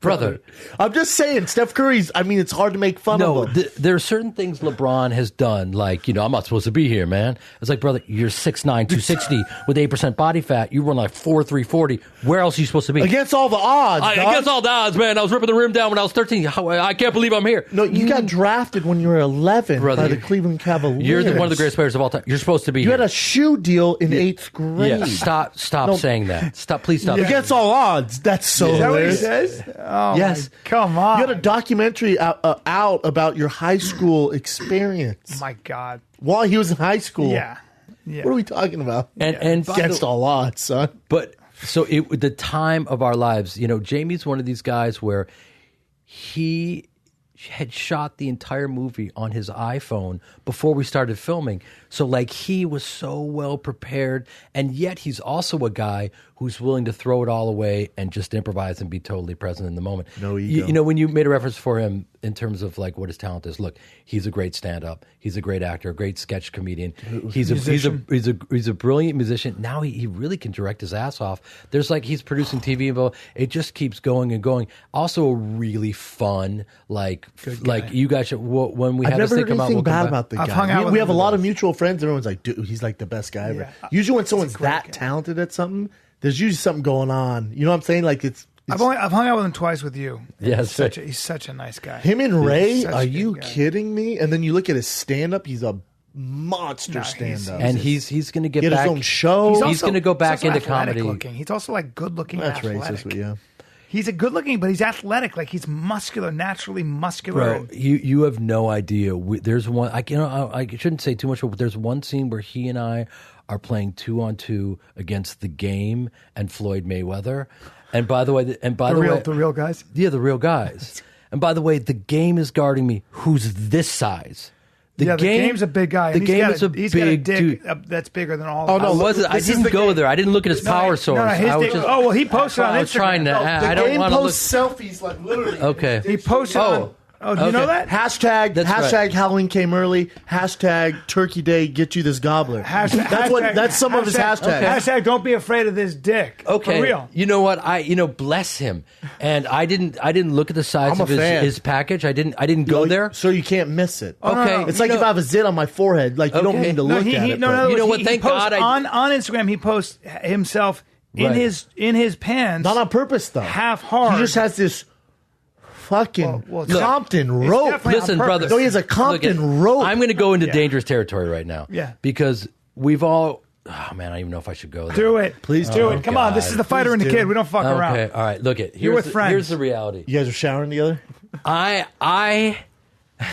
[SPEAKER 3] Brother.
[SPEAKER 2] I'm just saying, Steph Curry's, it's hard to make fun of him.
[SPEAKER 3] There are certain things LeBron has done, like, I'm not supposed to be here, man. It's like, brother, you're 6'9", 260 with 8% body fat. You run like 4'3", 40. Where else are you supposed to be?
[SPEAKER 2] Against all the odds,
[SPEAKER 3] Against all the odds, man. I was ripping the rim down when I was 13. I can't believe I'm here.
[SPEAKER 2] No, you got drafted when you were 11 by the Cleveland Cavaliers.
[SPEAKER 3] You're one of the greatest players of all time. You're supposed to be
[SPEAKER 2] here. You had a shoe deal in 8th grade.
[SPEAKER 3] Yeah, stop saying that. Please stop.
[SPEAKER 2] Against all odds. That's so hilarious.
[SPEAKER 1] Is that what he says? Oh,
[SPEAKER 2] yes.
[SPEAKER 1] Come on.
[SPEAKER 2] You had a documentary out about your high school experience.
[SPEAKER 1] Oh my God.
[SPEAKER 2] While he was in high school.
[SPEAKER 1] Yeah.
[SPEAKER 2] What are we talking about?
[SPEAKER 3] And
[SPEAKER 2] against all odds, son.
[SPEAKER 3] But so the time of our lives, Jamie's one of these guys where he had shot the entire movie on his iPhone before we started filming. So like he was so well prepared, and yet he's also a guy who's willing to throw it all away and just improvise and be totally present in the moment.
[SPEAKER 2] No ego.
[SPEAKER 3] You know, when you made a reference for him in terms of like what his talent is, look, he's a great stand-up. He's a great actor, a great sketch comedian. He's a brilliant musician. Now he really can direct his ass off. There's like he's producing TV, but it just keeps going and going. Also a really fun, like you guys should, when we
[SPEAKER 2] I've
[SPEAKER 3] had
[SPEAKER 2] never
[SPEAKER 3] this
[SPEAKER 2] heard
[SPEAKER 3] thing come out.
[SPEAKER 2] anything bad about the
[SPEAKER 1] I've hung out
[SPEAKER 2] guy.
[SPEAKER 1] with
[SPEAKER 2] We
[SPEAKER 1] him
[SPEAKER 2] have a
[SPEAKER 1] the
[SPEAKER 2] lot of
[SPEAKER 1] best.
[SPEAKER 2] mutual friends. Everyone's like, dude, he's like the best guy ever. Usually when someone's that
[SPEAKER 1] guy.
[SPEAKER 2] talented at something, there's usually something going on. You know what I'm saying? Like
[SPEAKER 1] I've hung out with him twice with you.
[SPEAKER 3] Yes,
[SPEAKER 1] He's such a nice guy.
[SPEAKER 2] him and Ray.
[SPEAKER 1] such
[SPEAKER 2] Are
[SPEAKER 1] a
[SPEAKER 2] you
[SPEAKER 1] good guy.
[SPEAKER 2] kidding me? And then you look at his stand up. He's a monster stand up.
[SPEAKER 3] And he's going to get
[SPEAKER 2] He had
[SPEAKER 3] back.
[SPEAKER 2] his own show.
[SPEAKER 3] He's going to go back
[SPEAKER 1] he's also
[SPEAKER 3] into
[SPEAKER 1] athletic
[SPEAKER 3] comedy.
[SPEAKER 1] Looking. He's also like good looking.
[SPEAKER 2] That's
[SPEAKER 1] athletic.
[SPEAKER 2] racist, but yeah.
[SPEAKER 1] He's a good looking, but he's athletic. Like he's muscular, naturally muscular.
[SPEAKER 3] Bro, you have no idea. There's one. I shouldn't say too much, but there's one scene where he and I are playing 2-on-2 against the Game and Floyd Mayweather. And by the way,
[SPEAKER 1] the real guys.
[SPEAKER 3] Yeah, the real guys. And by the way, the Game is guarding me. Who's this size?
[SPEAKER 1] The Game's a big guy.
[SPEAKER 3] The
[SPEAKER 1] and
[SPEAKER 3] Game is a
[SPEAKER 1] he's
[SPEAKER 3] big
[SPEAKER 1] got a dick
[SPEAKER 3] dude.
[SPEAKER 1] that's bigger than all.
[SPEAKER 2] Oh,
[SPEAKER 1] of
[SPEAKER 2] no,
[SPEAKER 1] us.
[SPEAKER 3] I didn't go there. I didn't look at his power source.
[SPEAKER 1] his
[SPEAKER 3] I was
[SPEAKER 1] dick-
[SPEAKER 3] just,
[SPEAKER 1] oh well, he posted on Instagram.
[SPEAKER 3] I was trying to.
[SPEAKER 2] The
[SPEAKER 3] I don't
[SPEAKER 2] game
[SPEAKER 3] want to look.
[SPEAKER 2] posts selfies like literally.
[SPEAKER 3] Okay.
[SPEAKER 1] He posted on. Oh, do you know that?
[SPEAKER 2] Hashtag
[SPEAKER 3] That's
[SPEAKER 2] hashtag
[SPEAKER 3] right.
[SPEAKER 2] Halloween came early. Hashtag Turkey Day. Get you this gobbler. That's some of his hashtags.
[SPEAKER 1] Hashtag don't be afraid of this dick.
[SPEAKER 3] Okay,
[SPEAKER 1] For real.
[SPEAKER 3] you know what? Bless him. And I didn't look at the size
[SPEAKER 2] I'm
[SPEAKER 3] of
[SPEAKER 2] a fan.
[SPEAKER 3] his package. I didn't go there.
[SPEAKER 2] so you can't miss it.
[SPEAKER 3] Okay,
[SPEAKER 2] It's like if I have a zit on my forehead. Like you don't
[SPEAKER 3] Okay.
[SPEAKER 2] need to
[SPEAKER 1] No,
[SPEAKER 2] look at it. but-
[SPEAKER 3] You know what? Thank
[SPEAKER 1] posts
[SPEAKER 3] God
[SPEAKER 1] on Instagram. He posts himself in
[SPEAKER 3] Right.
[SPEAKER 1] his pants.
[SPEAKER 2] Not on purpose though.
[SPEAKER 1] Half hard.
[SPEAKER 2] He just has this fucking
[SPEAKER 1] Well,
[SPEAKER 2] Compton
[SPEAKER 1] it's
[SPEAKER 2] rope.
[SPEAKER 1] definitely on
[SPEAKER 3] Listen,
[SPEAKER 1] purpose.
[SPEAKER 3] brother.
[SPEAKER 2] No, he has a Compton rope.
[SPEAKER 3] I'm going to go into dangerous territory right now.
[SPEAKER 1] Yeah.
[SPEAKER 3] Because we've all. Oh man, I don't even know if I should go there.
[SPEAKER 1] Do it.
[SPEAKER 2] Please
[SPEAKER 1] do
[SPEAKER 2] do.
[SPEAKER 1] it. Come on. This is the fighter and the
[SPEAKER 2] Please do.
[SPEAKER 1] kid. We don't fuck around.
[SPEAKER 3] Okay. All right. Look it.
[SPEAKER 1] You're with friends.
[SPEAKER 3] Here's the reality.
[SPEAKER 2] You guys are showering together.
[SPEAKER 3] I.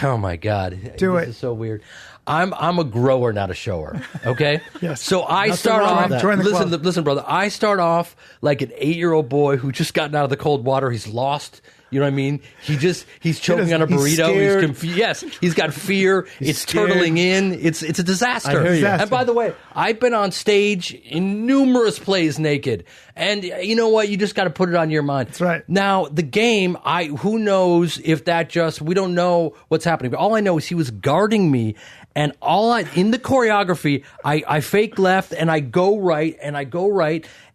[SPEAKER 3] Oh my God.
[SPEAKER 1] Do
[SPEAKER 3] this
[SPEAKER 1] it.
[SPEAKER 3] is so weird. I'm a grower, not a shower. Okay.
[SPEAKER 1] Yes.
[SPEAKER 3] So I
[SPEAKER 2] Nothing
[SPEAKER 3] start
[SPEAKER 2] wrong with
[SPEAKER 3] off.
[SPEAKER 2] that.
[SPEAKER 1] Join the club.
[SPEAKER 3] Listen, brother. I start off like an 8-year-old boy who just gotten out of the cold water. He's lost. You know what I mean? He's choking on a
[SPEAKER 2] He's
[SPEAKER 3] burrito.
[SPEAKER 2] scared.
[SPEAKER 3] Confused. Yes, he's got fear. It's
[SPEAKER 2] scared.
[SPEAKER 3] turtling in. It's a disaster.
[SPEAKER 2] I hear you.
[SPEAKER 3] And by the way, I've been on stage in numerous plays naked, and you know what? You just got to put it on your mind.
[SPEAKER 1] That's right.
[SPEAKER 3] Now the Game, who knows if that we don't know what's happening. But all I know is he was guarding me, and in the choreography, I fake left and I go right,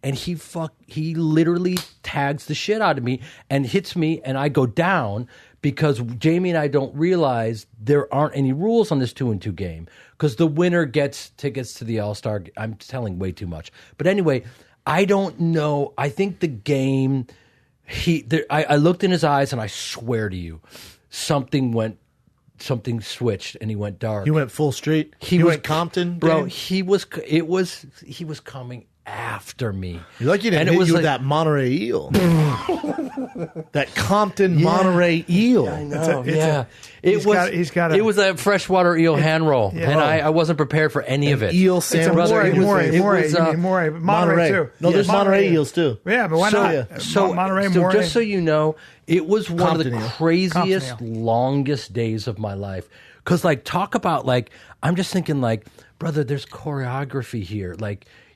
[SPEAKER 3] and he literally tags the shit out of me and hits me, and I go down because Jamie and I don't realize there aren't any rules on this 2-on-2 game because the winner gets tickets to the All-Star. I'm telling way too much, but anyway, I don't know. I think the Game. I looked in his eyes, and I swear to you, something switched, and he went dark.
[SPEAKER 2] He went full street. He went Compton,
[SPEAKER 3] bro.
[SPEAKER 2] Dan?
[SPEAKER 3] He was coming after me.
[SPEAKER 2] You're lucky to
[SPEAKER 3] And
[SPEAKER 2] hit
[SPEAKER 3] it was
[SPEAKER 2] you
[SPEAKER 3] like-
[SPEAKER 2] with that Monterey eel. That Compton Monterey eel.
[SPEAKER 1] He's got
[SPEAKER 3] it was a freshwater eel hand roll, and I wasn't prepared for any of it.
[SPEAKER 2] Eel
[SPEAKER 1] It's a
[SPEAKER 2] sandwich.
[SPEAKER 3] brother,
[SPEAKER 1] Moray,
[SPEAKER 3] it was,
[SPEAKER 1] Moray, Monterey too.
[SPEAKER 2] No, there's Monterey eels too.
[SPEAKER 1] Yeah, but why not? Monterey,
[SPEAKER 3] so
[SPEAKER 1] Moray.
[SPEAKER 3] just so you know, it was one
[SPEAKER 2] Compton
[SPEAKER 3] of the
[SPEAKER 2] eel.
[SPEAKER 3] craziest,
[SPEAKER 1] Compton
[SPEAKER 3] longest days of my life. Because, talk about, I'm just thinking, brother, there's choreography here.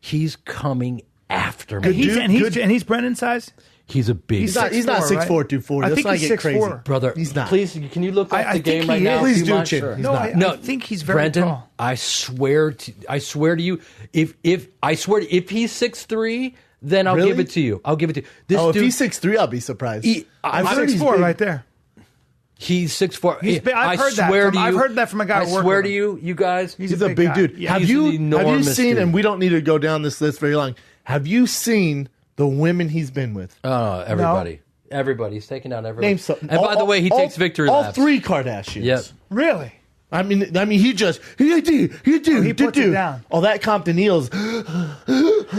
[SPEAKER 3] He's coming after me.
[SPEAKER 1] And he's Brendan's size.
[SPEAKER 3] He's a big
[SPEAKER 2] He's not 6'4", 240.
[SPEAKER 1] I
[SPEAKER 2] Let's
[SPEAKER 1] think
[SPEAKER 2] not
[SPEAKER 1] he's
[SPEAKER 2] get crazy.
[SPEAKER 1] 6'4".
[SPEAKER 3] Brother,
[SPEAKER 2] He's not.
[SPEAKER 3] Please, can you look up
[SPEAKER 1] I
[SPEAKER 3] the Game
[SPEAKER 1] think
[SPEAKER 3] right
[SPEAKER 1] he
[SPEAKER 3] now?
[SPEAKER 1] is.
[SPEAKER 2] Please
[SPEAKER 3] you
[SPEAKER 2] do,
[SPEAKER 3] mind?
[SPEAKER 2] Chin.
[SPEAKER 3] Sure.
[SPEAKER 2] He's
[SPEAKER 1] No,
[SPEAKER 2] not.
[SPEAKER 1] I think he's very
[SPEAKER 3] Brendan,
[SPEAKER 1] tall.
[SPEAKER 3] I swear to you, if he's 6'3", then I'll
[SPEAKER 2] Really?
[SPEAKER 3] give it to you. I'll give it to you. This
[SPEAKER 2] If
[SPEAKER 3] dude,
[SPEAKER 2] he's 6'3", I'll be surprised.
[SPEAKER 1] I'm
[SPEAKER 2] I've heard he's
[SPEAKER 1] 6'4"
[SPEAKER 2] big.
[SPEAKER 1] right there.
[SPEAKER 3] he's 6'4".
[SPEAKER 1] He's big. I've heard that
[SPEAKER 3] swear
[SPEAKER 1] from-
[SPEAKER 3] to you,
[SPEAKER 1] I've heard that from a guy
[SPEAKER 3] I
[SPEAKER 1] who worked
[SPEAKER 3] swear
[SPEAKER 1] with
[SPEAKER 3] to
[SPEAKER 1] him.
[SPEAKER 3] you guys.
[SPEAKER 2] He's a big
[SPEAKER 1] guy.
[SPEAKER 2] dude.
[SPEAKER 1] Yeah.
[SPEAKER 2] Have
[SPEAKER 3] He's
[SPEAKER 2] you
[SPEAKER 3] an enormous
[SPEAKER 2] seen?
[SPEAKER 3] dude.
[SPEAKER 2] And we don't need to go down this list very long. Have you seen the women he's been with?
[SPEAKER 3] Oh, everybody. Everybody. He's taking out everybody.
[SPEAKER 2] Name something.
[SPEAKER 3] And by the way, he takes victory
[SPEAKER 2] all
[SPEAKER 3] laps.
[SPEAKER 2] 3 Kardashians.
[SPEAKER 3] Yep.
[SPEAKER 1] Really?
[SPEAKER 2] I mean, he just he
[SPEAKER 1] puts it down.
[SPEAKER 2] Oh, that Compton Eels.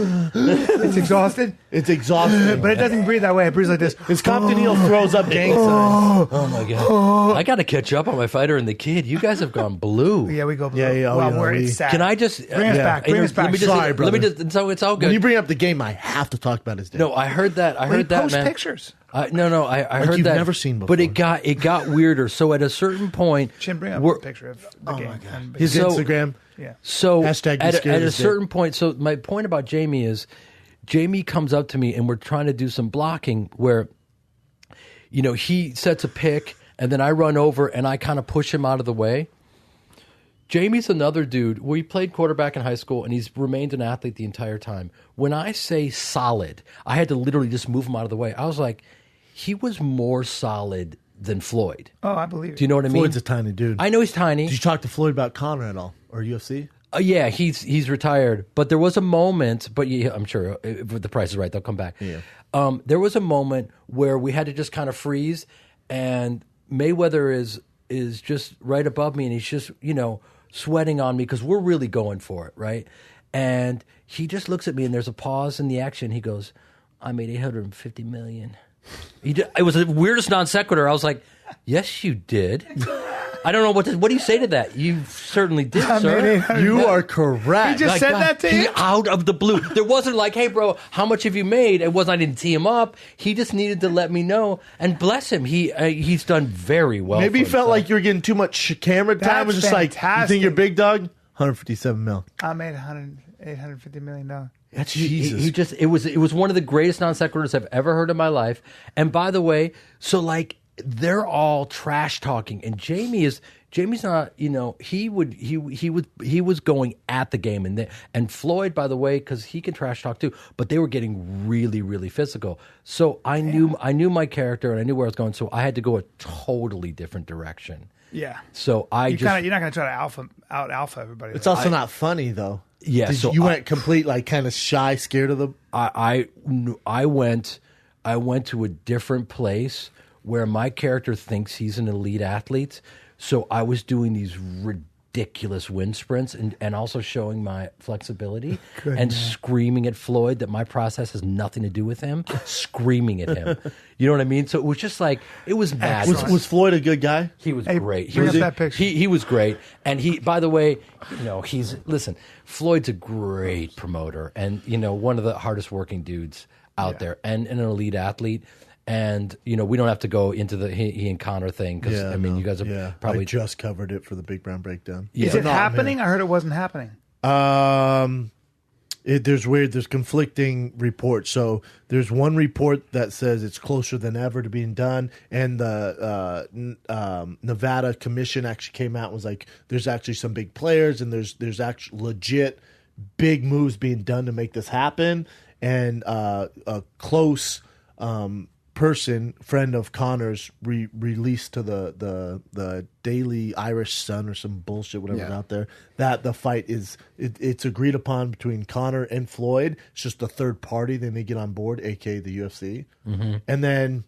[SPEAKER 1] It's exhausted,
[SPEAKER 2] It's exhausting.
[SPEAKER 1] but it doesn't breathe that way. It breathes like this.
[SPEAKER 2] His Compton Eel throws up gang signs.
[SPEAKER 3] Oh, my God. I got to catch up on my fighter and the kid. You guys have gone blue.
[SPEAKER 1] Yeah, we go.
[SPEAKER 2] Yeah, yeah, oh,
[SPEAKER 1] Well,
[SPEAKER 2] yeah,
[SPEAKER 1] where
[SPEAKER 2] we-
[SPEAKER 1] it's sad.
[SPEAKER 3] Can I just...
[SPEAKER 1] Bring us back. Bring us back.
[SPEAKER 3] Let me just,
[SPEAKER 2] Sorry,
[SPEAKER 3] let me
[SPEAKER 2] brother.
[SPEAKER 3] just... So it's all good.
[SPEAKER 2] When you bring up the game, I have to talk about his day.
[SPEAKER 3] No, I heard that. I
[SPEAKER 1] Well, he
[SPEAKER 3] heard that,
[SPEAKER 1] posts
[SPEAKER 3] man.
[SPEAKER 1] pictures.
[SPEAKER 3] No, I heard
[SPEAKER 2] you've
[SPEAKER 3] that.
[SPEAKER 2] never seen before.
[SPEAKER 3] But it got weirder. So at a certain point,
[SPEAKER 1] Jim, bring up a picture of the game.
[SPEAKER 2] My God.
[SPEAKER 1] And-
[SPEAKER 2] His Instagram.
[SPEAKER 1] Yeah.
[SPEAKER 3] So
[SPEAKER 2] Hashtag
[SPEAKER 3] at
[SPEAKER 2] scared
[SPEAKER 3] a
[SPEAKER 2] as
[SPEAKER 3] certain point, so my point about Jamie is, Jamie comes up to me and we're trying to do some blocking where, he sets a pick and then I run over and I kind of push him out of the way. Jamie's another dude. We played quarterback in high school, and he's remained an athlete the entire time. When I say solid, I had to literally just move him out of the way. I was like, he was more solid than Floyd.
[SPEAKER 1] Oh, I believe it.
[SPEAKER 3] Do you know what I mean?
[SPEAKER 2] Floyd's a tiny dude.
[SPEAKER 3] I know he's tiny.
[SPEAKER 2] Did you talk to Floyd about Conor at all or UFC?
[SPEAKER 3] Yeah, he's retired. But there was a moment, but yeah, I'm sure if the price is right, they'll come back.
[SPEAKER 2] Yeah.
[SPEAKER 3] There was a moment where we had to just kind of freeze, and Mayweather is just right above me, and he's just, sweating on me because we're really going for it, right? And he just looks at me, and there's a pause in the action. He goes, I made $850 million. It was the weirdest non sequitur. I was like, yes, you did. I don't know what do you say to that? You certainly did, sir.
[SPEAKER 2] You are correct.
[SPEAKER 1] He just said that to you?
[SPEAKER 3] Out of the blue. There wasn't like, hey, bro, how much have you made? It wasn't, I didn't tee him up. He just needed to let me know. And bless him, he's done very well.
[SPEAKER 2] Maybe he
[SPEAKER 3] for
[SPEAKER 2] felt
[SPEAKER 3] himself.
[SPEAKER 2] like you were getting too much camera time.
[SPEAKER 1] That's
[SPEAKER 2] It was just like, you think you're big dog? 157 mil.
[SPEAKER 1] I made $850 million.
[SPEAKER 3] That's
[SPEAKER 2] Jesus.
[SPEAKER 3] He just it was one of the greatest non sequiturs I've ever heard in my life. And by the way, so like they're all trash talking, and Jamie's not, he was going at the game, and Floyd, by the way, because he can trash talk too, but they were getting really, really physical. So I knew my character and I knew where I was going, so I had to go a totally different direction.
[SPEAKER 1] Yeah.
[SPEAKER 3] So you're
[SPEAKER 1] not going to try to alpha everybody.
[SPEAKER 2] It's also not funny, though.
[SPEAKER 3] Yeah. So
[SPEAKER 2] you went complete, like, kind of shy, scared of the...
[SPEAKER 3] I went to a different place where my character thinks he's an elite athlete. So I was doing these ridiculous wind sprints and also showing my flexibility and screaming at Floyd that my process has nothing to do with him, screaming at him. You know what I mean? So it was just like, it was mad.
[SPEAKER 2] Was Floyd a good guy?
[SPEAKER 3] He was great.
[SPEAKER 1] Bring up that picture.
[SPEAKER 3] He was great. And by the way, listen, Floyd's a great promoter and, one of the hardest working dudes out there and an elite athlete. And, we don't have to go into the he and Conor thing because, you guys are probably...
[SPEAKER 2] I just covered it for the Big Brown Breakdown.
[SPEAKER 1] Is it happening? I heard it wasn't happening.
[SPEAKER 2] There's conflicting reports. So there's one report that says it's closer than ever to being done, and the Nevada Commission actually came out and was like, there's actually some big players, and there's actually legit big moves being done to make this happen, and a close friend of Conor's released to the Daily Irish Sun or some bullshit, whatever's out there, that the fight it's agreed upon between Conor and Floyd. It's just a third party they may get on board, aka the UFC. Mm-hmm. And then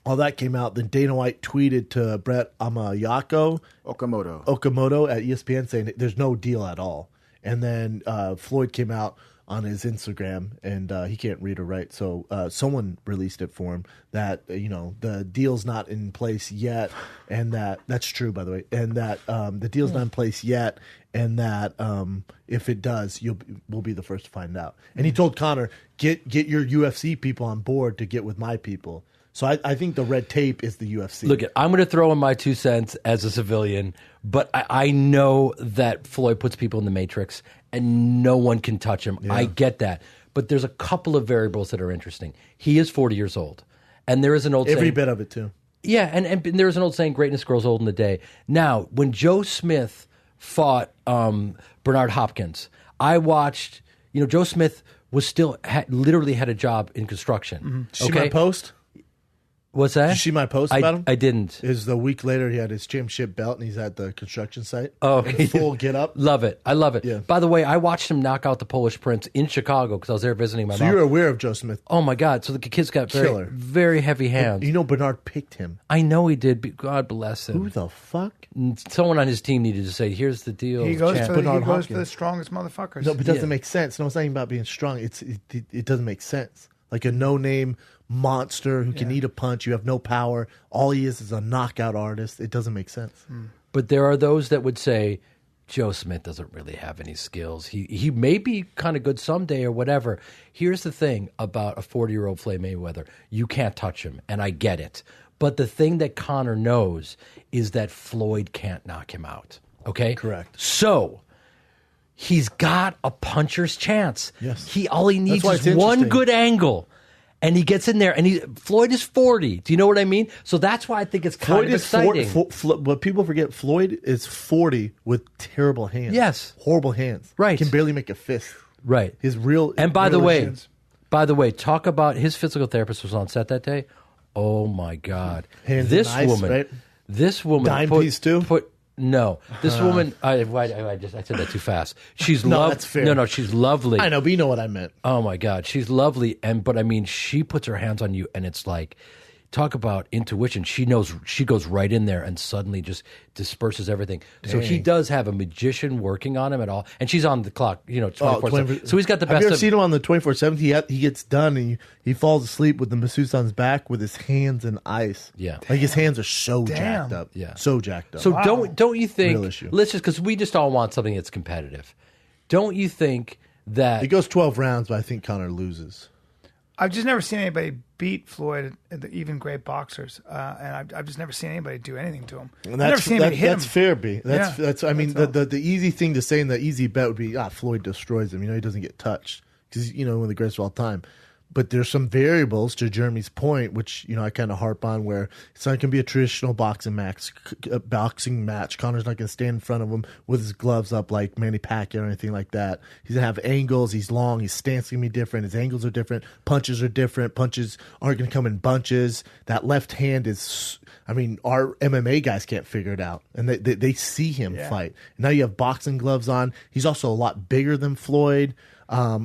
[SPEAKER 2] all that came out. Then Dana White tweeted to Brett Okamoto at ESPN saying there's no deal at all. And then Floyd came out on his Instagram, and he can't read or write, so someone released it for him that the deal's not in place yet, and that's true, by the way, and that the deal's not in place yet, and that if it does, we'll be the first to find out. And he told Conor, get your UFC people on board to get with my people. So I think the red tape is the UFC.
[SPEAKER 3] Look, I'm going to throw in my 2 cents as a civilian, but I know that Floyd puts people in the matrix and no one can touch him. Yeah. I get that. But there's a couple of variables that are interesting. He is 40 years old. And there is an old saying.
[SPEAKER 2] Every bit of it, too.
[SPEAKER 3] Yeah, and there's an old saying, greatness grows old in the day. Now, when Joe Smith fought Bernard Hopkins, I watched, Joe Smith was literally had a job in construction.
[SPEAKER 2] Mm-hmm. See my post?
[SPEAKER 3] What's that?
[SPEAKER 2] Did you see my post about him?
[SPEAKER 3] I didn't.
[SPEAKER 2] Is the week later he had his championship belt and he's at the construction site.
[SPEAKER 3] Oh,
[SPEAKER 2] full get up.
[SPEAKER 3] Love it. I love it.
[SPEAKER 2] Yeah.
[SPEAKER 3] By the way, I watched him knock out the Polish Prince in Chicago because I was there visiting my mom.
[SPEAKER 2] So you're aware of Joe Smith?
[SPEAKER 3] Oh my God! So the kid's got very, very heavy hands.
[SPEAKER 2] Bernard picked him.
[SPEAKER 3] I know he did. God bless him.
[SPEAKER 2] Who the fuck?
[SPEAKER 3] Someone on his team needed to say, "Here's the deal."
[SPEAKER 1] He goes for the strongest motherfuckers.
[SPEAKER 2] No, but it doesn't make sense. No, it's not even about being strong. It doesn't make sense. Like a no-name monster who can eat a punch. You have no power. All he is a knockout artist. It doesn't make sense.
[SPEAKER 3] But there are those that would say Joe Smith doesn't really have any skills. He may be kind of good someday or whatever. Here's the thing about a 40-year-old Floyd Mayweather. You can't touch him, and I get it. But the thing that Conor knows is that Floyd can't knock him out. Okay?
[SPEAKER 2] Correct.
[SPEAKER 3] So he's got a puncher's chance.
[SPEAKER 2] Yes.
[SPEAKER 3] All he needs is one good angle. And he gets in there, and Floyd is 40. Do you know what I mean? So that's why I think it's kind of exciting.
[SPEAKER 2] But people forget, Floyd is 40 with terrible hands.
[SPEAKER 3] Yes.
[SPEAKER 2] Horrible hands.
[SPEAKER 3] Right.
[SPEAKER 2] Can barely make a fist.
[SPEAKER 3] Right.
[SPEAKER 2] His real.
[SPEAKER 3] And by the way, talk about his physical therapist was on set that day. Oh my God.
[SPEAKER 2] Hands
[SPEAKER 3] this
[SPEAKER 2] ice,
[SPEAKER 3] woman,
[SPEAKER 2] right?
[SPEAKER 3] this woman,
[SPEAKER 2] dime piece too.
[SPEAKER 3] No, this woman. I said that too fast. She's
[SPEAKER 2] that's fair.
[SPEAKER 3] No, she's lovely.
[SPEAKER 2] I know, but you know what I meant.
[SPEAKER 3] Oh my God, she's lovely, but I mean, she puts her hands on you, and it's like, talk about intuition. She knows. She goes right in there and suddenly just disperses everything. Dang. So he does have a magician working on him at all, and she's on the clock. 24/7. So he's got the best.
[SPEAKER 2] Have you ever seen him on the 24/7? He gets done and he falls asleep with the masseuse on his back with his hands in ice.
[SPEAKER 3] Yeah,
[SPEAKER 2] like his hands are so jacked up.
[SPEAKER 3] Yeah,
[SPEAKER 2] so jacked up.
[SPEAKER 3] So don't you think?
[SPEAKER 2] Real issue.
[SPEAKER 3] Let's just because we just all want something that's competitive. Don't you think that
[SPEAKER 2] it goes 12 rounds, but I think Conor loses.
[SPEAKER 1] I've just never seen anybody beat Floyd, even great boxers, and I've just never seen anybody do anything to him.
[SPEAKER 2] And
[SPEAKER 1] I've never seen anybody hit him.
[SPEAKER 2] That's fair, B. That's. I mean,
[SPEAKER 1] that's
[SPEAKER 2] the easy thing to say and the easy bet would be, Floyd destroys him. He doesn't get touched because one of the greatest of all time. But there's some variables to Jeremy's point, which I kind of harp on, where it's not going to be a traditional boxing match. Conor's not going to stand in front of him with his gloves up like Manny Pacquiao or anything like that. He's going to have angles. He's long. His stance is going to be different. His angles are different. Punches are different. Punches aren't going to come in bunches. That left hand is. I mean, our MMA guys can't figure it out, and they see him fight. And now you have boxing gloves on. He's also a lot bigger than Floyd.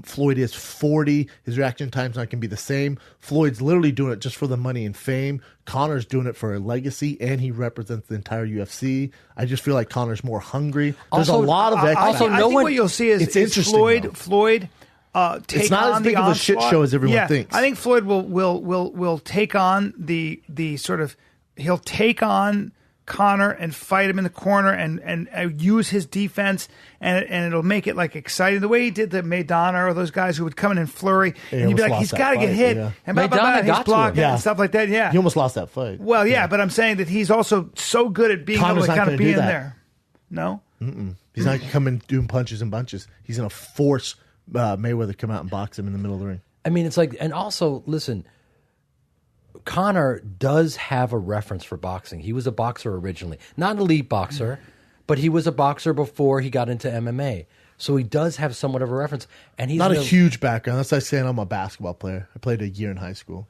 [SPEAKER 2] Floyd is 40. His reaction time's not going to be the same. Floyd's literally doing it just for the money and fame. Conor's doing it for a legacy, and he represents the entire UFC. I just feel like Conor's more hungry. There's a lot of X.
[SPEAKER 1] I think what you'll see is Floyd take
[SPEAKER 2] it's not
[SPEAKER 1] on
[SPEAKER 2] as big
[SPEAKER 1] the
[SPEAKER 2] of a shit show as everyone thinks.
[SPEAKER 1] I think Floyd will take on the sort of he'll take on Conor and fight him in the corner and use his defense and it'll make it like exciting the way he did the Maidana or those guys who would come in and flurry and you'd be like, he's got to get hit and he's blocking and stuff like that. Yeah,
[SPEAKER 2] he almost lost that fight.
[SPEAKER 1] Well, but I'm saying that he's also so good at being able to kind of be in there. No,
[SPEAKER 2] he's not coming doing punches and bunches. He's going to force Mayweather come out and box him in the middle of the ring.
[SPEAKER 3] I mean, it's like, and also listen. Conor does have a reference for boxing. He was a boxer originally. Not an elite boxer, but he was a boxer before he got into MMA. So he does have somewhat of a reference. And he's
[SPEAKER 2] not a huge background. That's like saying I'm a basketball player. I played a year in high school,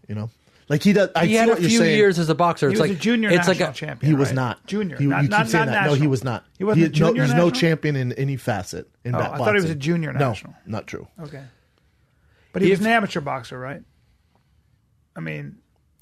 [SPEAKER 2] Like he does.
[SPEAKER 3] He had a few years as a boxer.
[SPEAKER 1] He was a junior national champion.
[SPEAKER 2] He was not.
[SPEAKER 1] Junior.
[SPEAKER 2] You keep saying that. No, he was not.
[SPEAKER 1] He wasn't a junior
[SPEAKER 2] He's
[SPEAKER 1] national?
[SPEAKER 2] no champion in any facet in boxing.
[SPEAKER 1] I thought he was a junior national.
[SPEAKER 2] No, not true.
[SPEAKER 1] Okay. But he was an amateur boxer, right? I mean...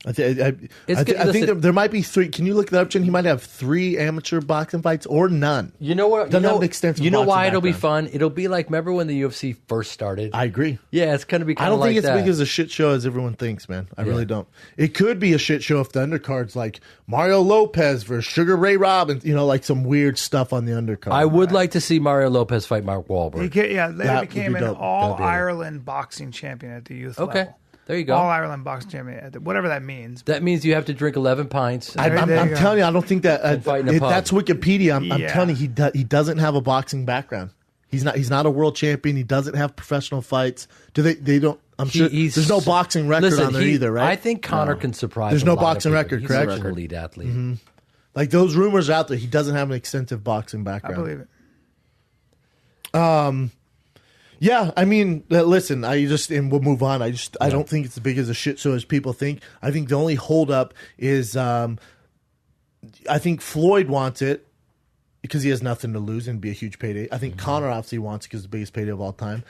[SPEAKER 2] I think there might be 3. Can you look that up, Jen? He might have 3 amateur boxing fights or none.
[SPEAKER 3] You know what?
[SPEAKER 2] Doesn't have an extensive.
[SPEAKER 3] You know why it'll
[SPEAKER 2] background.
[SPEAKER 3] be fun? It'll be like, remember when the UFC first started?
[SPEAKER 2] I agree.
[SPEAKER 3] Yeah, it's going to be kind of like that.
[SPEAKER 2] I don't think it's big as a shit show as everyone thinks, man. I really don't. It could be a shit show if the undercard's like Mario Lopez versus Sugar Ray Robinson, like some weird stuff on the undercard.
[SPEAKER 3] I would like to see Mario Lopez fight Mark Wahlberg.
[SPEAKER 1] They became an all-Ireland boxing champion at the youth level.
[SPEAKER 3] There you go.
[SPEAKER 1] All Ireland boxing champion, whatever that means.
[SPEAKER 3] That means you have to drink 11 pints.
[SPEAKER 2] I'm telling you, I don't think that that's Wikipedia. I'm telling you, he doesn't have a boxing background. He's not a world champion. He doesn't have professional fights. Do they don't? I'm sure there's no boxing record on there either, right?
[SPEAKER 3] I think Conor can surprise.
[SPEAKER 2] There's no boxing record, correct?
[SPEAKER 3] He's an elite athlete.
[SPEAKER 2] Mm-hmm. Like those rumors out there, he doesn't have an extensive boxing background.
[SPEAKER 1] I believe it.
[SPEAKER 2] Yeah, I mean, listen, and we'll move on. I don't think it's as big as a shit show as people think. I think the only holdup is, I think Floyd wants it because he has nothing to lose and be a huge payday. I think Conor obviously wants it because it's the biggest payday of all time.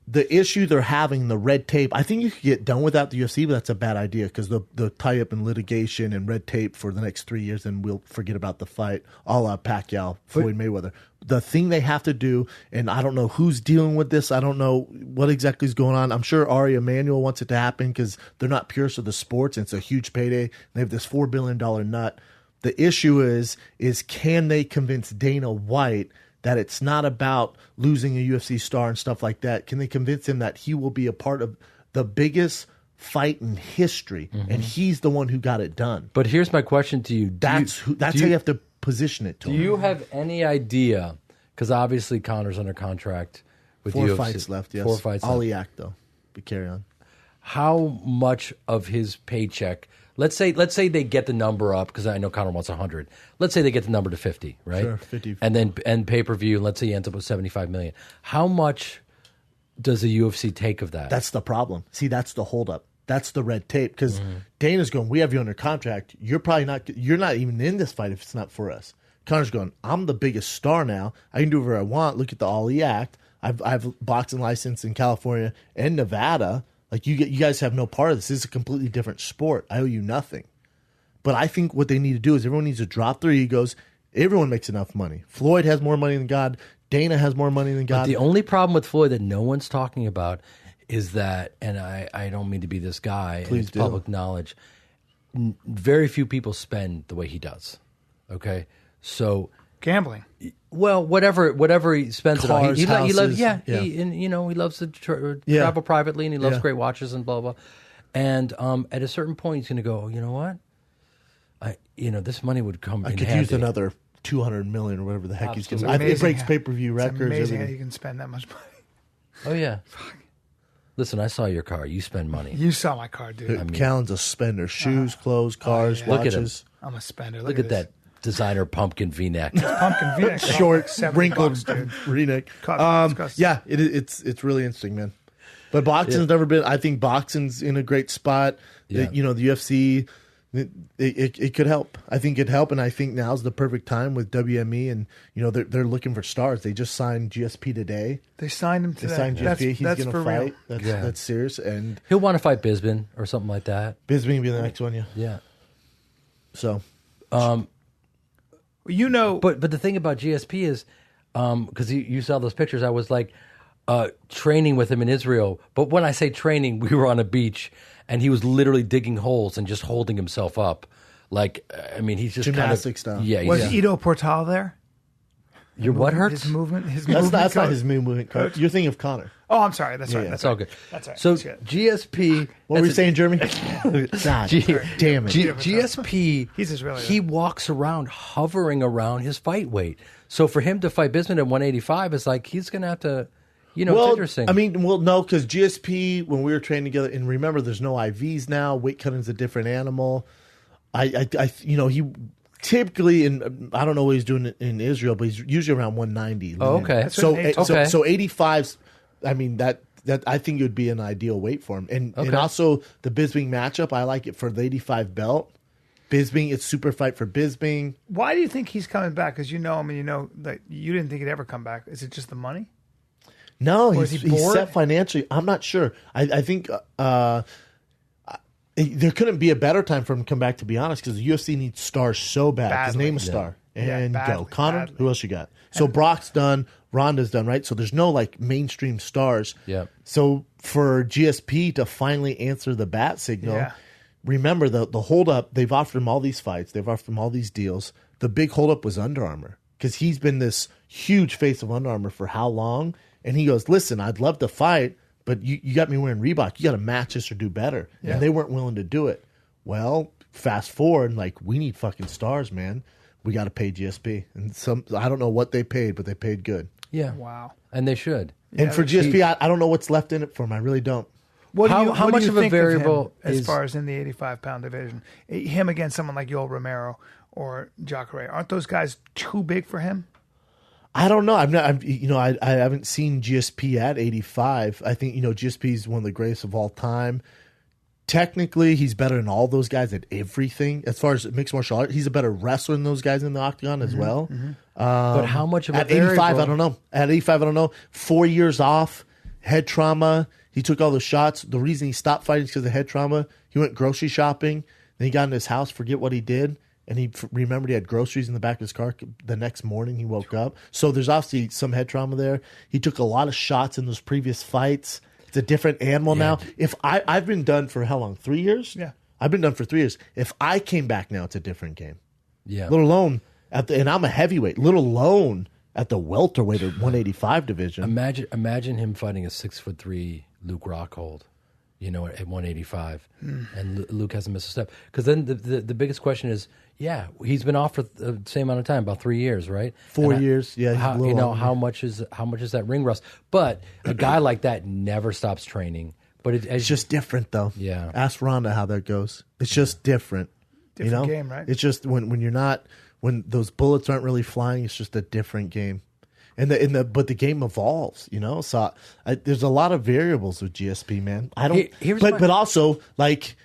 [SPEAKER 2] The issue they're having, the red tape, I think you could get done without the UFC, but that's a bad idea because the tie up in litigation and red tape for the next 3 years, and we'll forget about the fight, a la Pacquiao, Floyd Mayweather. The thing they have to do, and I don't know who's dealing with this, I don't know what exactly is going on. I'm sure Ari Emanuel wants it to happen because they're not purists of the sports, and it's a huge payday. They have this $4 billion nut. The issue is can they convince Dana White that it's not about losing a UFC star and stuff like that? Can they convince him that he will be a part of the biggest fight in history, and he's the one who got it done?
[SPEAKER 3] But here's my question to you.
[SPEAKER 2] That's how you have to position it to him.
[SPEAKER 3] Do you have any idea, because obviously Conor's under contract with
[SPEAKER 2] 4
[SPEAKER 3] UFC.
[SPEAKER 2] fights left, yes.
[SPEAKER 3] 4 fights
[SPEAKER 2] All
[SPEAKER 3] left.
[SPEAKER 2] he act, though. But carry on.
[SPEAKER 3] How much of his paycheck, let's say they get the number up, because I know Conor wants 100. Let's say they get the number to 50, right?
[SPEAKER 2] Sure, 50.
[SPEAKER 3] And pay-per-view, let's say he ends up with 75 million. How much does the UFC take of that?
[SPEAKER 2] That's the problem. See, that's the holdup. That's the red tape. Because Dana's going, we have you under contract. You're not even in this fight if it's not for us. Conor's going, I'm the biggest star now. I can do whatever I want. Look at the Ali Act. I've boxing license in California and Nevada. Like you guys have no part of this. This is a completely different sport. I owe you nothing. But I think what they need to do is everyone needs to drop their egos. Everyone makes enough money. Floyd has more money than God. Dana has more money than God.
[SPEAKER 3] But the only problem with Floyd that no one's talking about is that, and I don't mean to be this guy,
[SPEAKER 2] Please
[SPEAKER 3] and it's
[SPEAKER 2] do.
[SPEAKER 3] public knowledge, very few people spend the way he does. Okay? So,
[SPEAKER 1] Gambling.
[SPEAKER 3] well, whatever he spends it on.
[SPEAKER 2] Cars,
[SPEAKER 3] He
[SPEAKER 2] houses,
[SPEAKER 3] loves,
[SPEAKER 2] yeah.
[SPEAKER 3] he loves to travel privately, and he loves
[SPEAKER 2] Yeah.
[SPEAKER 3] great watches and blah, blah. And at a certain point, he's going to go, oh, you know what? This money would come
[SPEAKER 2] I
[SPEAKER 3] in
[SPEAKER 2] could
[SPEAKER 3] handy.
[SPEAKER 2] use another 200 million or whatever the heck he's getting.
[SPEAKER 3] Absolutely.
[SPEAKER 2] It breaks
[SPEAKER 1] how-
[SPEAKER 2] pay-per-view records.
[SPEAKER 1] It's amazing how
[SPEAKER 2] everything.
[SPEAKER 1] you can spend that much money.
[SPEAKER 3] Oh, yeah. Listen, I saw your car. You spend money.
[SPEAKER 1] You saw my car, dude.
[SPEAKER 2] Callan's a spender. Shoes, clothes, cars,
[SPEAKER 1] yeah.
[SPEAKER 3] Look at him.
[SPEAKER 2] watches.
[SPEAKER 1] I'm a spender.
[SPEAKER 3] Look at that designer pumpkin V-neck.
[SPEAKER 1] pumpkin V-neck.
[SPEAKER 2] Short,
[SPEAKER 1] $70,
[SPEAKER 2] wrinkled
[SPEAKER 1] dude.
[SPEAKER 2] V-neck.
[SPEAKER 1] Disgusting.
[SPEAKER 2] Yeah, it's really interesting, man. But boxing's never been. I think boxing's in a great spot.
[SPEAKER 3] Yeah.
[SPEAKER 2] The UFC, it could help. I think it'd help, and I think now's the perfect time with WME, and they're looking for stars. They just signed GSP today.
[SPEAKER 1] They signed him
[SPEAKER 2] They
[SPEAKER 1] today.
[SPEAKER 2] signed GSP. He's
[SPEAKER 1] that's
[SPEAKER 2] going
[SPEAKER 1] for
[SPEAKER 2] to fight.
[SPEAKER 1] real.
[SPEAKER 2] That's serious. And
[SPEAKER 3] He'll want to fight Bisping or something like that.
[SPEAKER 2] Bisping will be the next one. Yeah.
[SPEAKER 3] Yeah.
[SPEAKER 2] So
[SPEAKER 1] But
[SPEAKER 3] But the thing about GSP is, because you saw those pictures, I was like training with him in Israel. But when I say training, we were on a beach, and he was literally digging holes and just holding himself up. Like, I mean, he's just
[SPEAKER 2] Gymnastic style.
[SPEAKER 3] Yeah.
[SPEAKER 1] was
[SPEAKER 3] he's-
[SPEAKER 1] Ido Portal there?
[SPEAKER 3] Your what hurts?
[SPEAKER 1] His movement.
[SPEAKER 2] that's not
[SPEAKER 1] coach?
[SPEAKER 2] his movement coach. You're thinking of Connor.
[SPEAKER 1] Oh, I'm sorry. That's right.
[SPEAKER 2] yeah.
[SPEAKER 1] That's
[SPEAKER 3] It's all
[SPEAKER 1] right.
[SPEAKER 3] good.
[SPEAKER 1] That's right.
[SPEAKER 3] So
[SPEAKER 1] That's good.
[SPEAKER 3] GSP.
[SPEAKER 2] What were you
[SPEAKER 3] that's a-
[SPEAKER 2] saying, Jeremy? God damn it.
[SPEAKER 3] GSP.
[SPEAKER 1] He's Israeli,
[SPEAKER 3] He walks around hovering around his fight weight. So for him to fight Bisping at 185 is like he's going to have to. It's interesting.
[SPEAKER 2] I mean, no, because GSP, when we were training together, and remember, there's no IVs now. Weight cutting's a different animal. He typically, and I don't know what he's doing in Israel, but he's usually around 190.
[SPEAKER 3] Oh, okay. That's
[SPEAKER 2] So,
[SPEAKER 1] what they-
[SPEAKER 3] Okay.
[SPEAKER 2] so 85's. I mean that I think it would be an ideal weight for him, and also the Bisping matchup. I like it for the 85 belt. Bisping, it's super fight for Bisping.
[SPEAKER 1] Why do you think he's coming back? Because you know him and you know that you didn't think he'd ever come back. Is it just the money?
[SPEAKER 2] No,
[SPEAKER 1] Or is
[SPEAKER 2] he's
[SPEAKER 1] he bored?
[SPEAKER 2] set financially. I'm not sure. I think there couldn't be a better time for him to come back, to be honest, because the UFC needs stars so bad. His
[SPEAKER 1] Badly.
[SPEAKER 2] name is Star. And go.
[SPEAKER 1] badly,
[SPEAKER 2] Connor,
[SPEAKER 1] badly.
[SPEAKER 2] who else you got? So Brock's done, Ronda's done, right? So there's no like mainstream stars.
[SPEAKER 3] Yeah.
[SPEAKER 2] So for GSP to finally answer the bat signal,
[SPEAKER 1] Yeah.
[SPEAKER 2] remember the holdup, they've offered him all these fights, they've offered him all these deals. The big holdup was Under Armour, because he's been this huge face of Under Armour for how long? And he goes, listen, I'd love to fight, but you got me wearing Reebok. You got to match this or do better.
[SPEAKER 1] Yeah.
[SPEAKER 2] And they weren't willing to do it. Well, fast forward, like, we need fucking stars, man. We got to pay GSP. And I don't know what they paid, but they paid good.
[SPEAKER 3] yeah.
[SPEAKER 1] Wow.
[SPEAKER 3] And they should.
[SPEAKER 2] And for GSP, I don't know what's left in it for him. I really don't.
[SPEAKER 1] What
[SPEAKER 3] How-
[SPEAKER 1] do you,
[SPEAKER 3] how
[SPEAKER 1] what do
[SPEAKER 3] much
[SPEAKER 1] you
[SPEAKER 3] of a
[SPEAKER 1] think
[SPEAKER 3] variable
[SPEAKER 1] him as
[SPEAKER 3] is-
[SPEAKER 1] far as in the 85-pound division? Him against someone like Yoel Romero or Jacare. Aren't those guys too big for him?
[SPEAKER 2] I don't know. I haven't seen GSP at 85. I think, GSP is one of the greatest of all time. Technically, he's better than all those guys at everything. As far as mixed martial art, he's a better wrestler than those guys in the octagon as well.
[SPEAKER 3] But how much of a
[SPEAKER 2] At 85,
[SPEAKER 3] variable-
[SPEAKER 2] I don't know. At 85, I don't know. 4 years off, head trauma. He took all the shots. The reason he stopped fighting is because of head trauma. He went grocery shopping. Then he got in his house, forget what he did. And he remembered he had groceries in the back of his car. The next morning, he woke up. So there's obviously some head trauma there. He took a lot of shots in those previous fights. It's a different animal now. If I've been done for how long? 3 years?
[SPEAKER 1] Yeah.
[SPEAKER 2] I've been done for 3 years. If I came back now, it's a different game.
[SPEAKER 3] Yeah.
[SPEAKER 2] Let alone, and I'm a heavyweight, let alone at the welterweight or 185 division.
[SPEAKER 3] Imagine him fighting a 6'3" Luke Rockhold, at 185, and Luke hasn't missed a step. Because then the biggest question is, he's been off for the same amount of time, about 3 years, right?
[SPEAKER 2] 4 years, yeah.
[SPEAKER 3] How much is that ring rust? But a guy like that never stops training. But
[SPEAKER 2] it's just different, though.
[SPEAKER 3] Yeah.
[SPEAKER 2] Ask Rhonda how that goes. It's just different.
[SPEAKER 1] Different game, right?
[SPEAKER 2] It's just when those bullets aren't really flying, it's just a different game. But the game evolves, So there's a lot of variables with GSP, man. But also, like,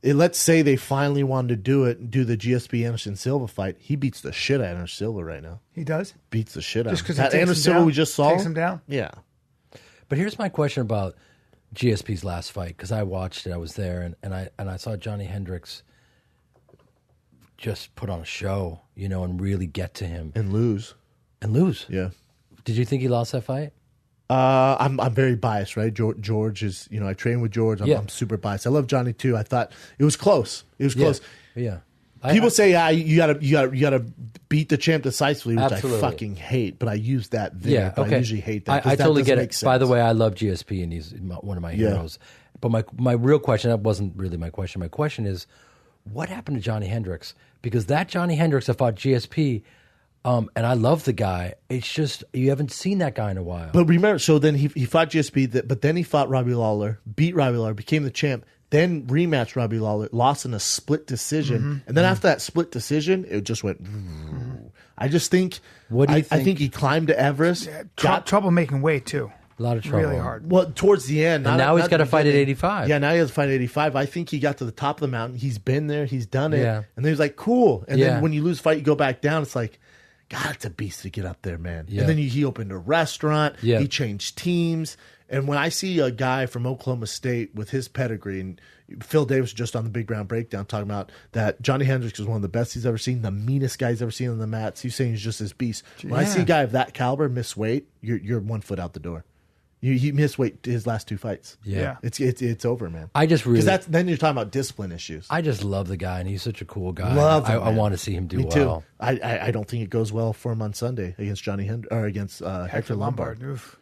[SPEAKER 2] let's say they finally wanted to do the GSP Anderson Silva fight. He beats the shit out of Anderson Silva right now.
[SPEAKER 1] He does?
[SPEAKER 2] Beats the shit out.
[SPEAKER 1] Just because
[SPEAKER 2] Anderson Silva we just saw
[SPEAKER 1] takes him down.
[SPEAKER 2] Yeah.
[SPEAKER 3] But here's my question about GSP's last fight, because I watched it, I was there, and I saw Johnny Hendricks just put on a show, and really get to him
[SPEAKER 2] and lose.
[SPEAKER 3] Yeah. Did you think he lost that fight?
[SPEAKER 2] I'm very biased, right? George is, I train with George. I'm super biased. I love Johnny too. I thought it was close.
[SPEAKER 3] Yeah.
[SPEAKER 2] People say, you gotta beat the champ decisively, which
[SPEAKER 3] absolutely.
[SPEAKER 2] I fucking hate. But I use that video.
[SPEAKER 3] Okay.
[SPEAKER 2] I usually hate that.
[SPEAKER 3] I totally get it.
[SPEAKER 2] Sense.
[SPEAKER 3] By the way, I love GSP, and he's one of my heroes. But my real question, that wasn't really my question. My question is, what happened to Johnny Hendricks? Because that Johnny Hendricks that fought GSP, and I love the guy. It's just you haven't seen that guy in a while.
[SPEAKER 2] But remember, so then he fought GSP, but then he fought Robbie Lawler, beat Robbie Lawler, became the champ, then rematched Robbie Lawler, lost in a split decision, and then after that split decision, it just went. I just think.
[SPEAKER 3] What do you think?
[SPEAKER 2] I think he climbed to Everest.
[SPEAKER 1] Got trouble making weight too.
[SPEAKER 3] A lot of trouble.
[SPEAKER 1] Really hard.
[SPEAKER 2] Well, towards the end.
[SPEAKER 3] And now he's got to fight at 85.
[SPEAKER 2] Yeah, now he has to fight at 85. I think he got to the top of the mountain. He's been there. He's done it.
[SPEAKER 3] Yeah.
[SPEAKER 2] And then he's like, cool. And then when you lose a fight, you go back down. It's like, God, it's a beast to get up there, man.
[SPEAKER 3] Yeah.
[SPEAKER 2] And then he opened a restaurant.
[SPEAKER 3] Yeah.
[SPEAKER 2] He changed teams. And when I see a guy from Oklahoma State with his pedigree, and Phil Davis just on the Big Round Breakdown talking about that Johnny Hendricks is one of the best he's ever seen, the meanest guy he's ever seen on the mats. He's saying he's just this beast. When I see a guy of that caliber miss weight, you're 1 foot out the door. He missed weight his last 2 fights.
[SPEAKER 3] Yeah.
[SPEAKER 2] It's over, man.
[SPEAKER 3] I just really
[SPEAKER 2] because then you're talking about discipline issues.
[SPEAKER 3] I just love the guy, and he's such a cool guy.
[SPEAKER 2] Love him,
[SPEAKER 3] I want to see him do
[SPEAKER 2] Me
[SPEAKER 3] well.
[SPEAKER 2] too. I don't think it goes well for him on Sunday against against Hector Lombard.
[SPEAKER 1] Oof.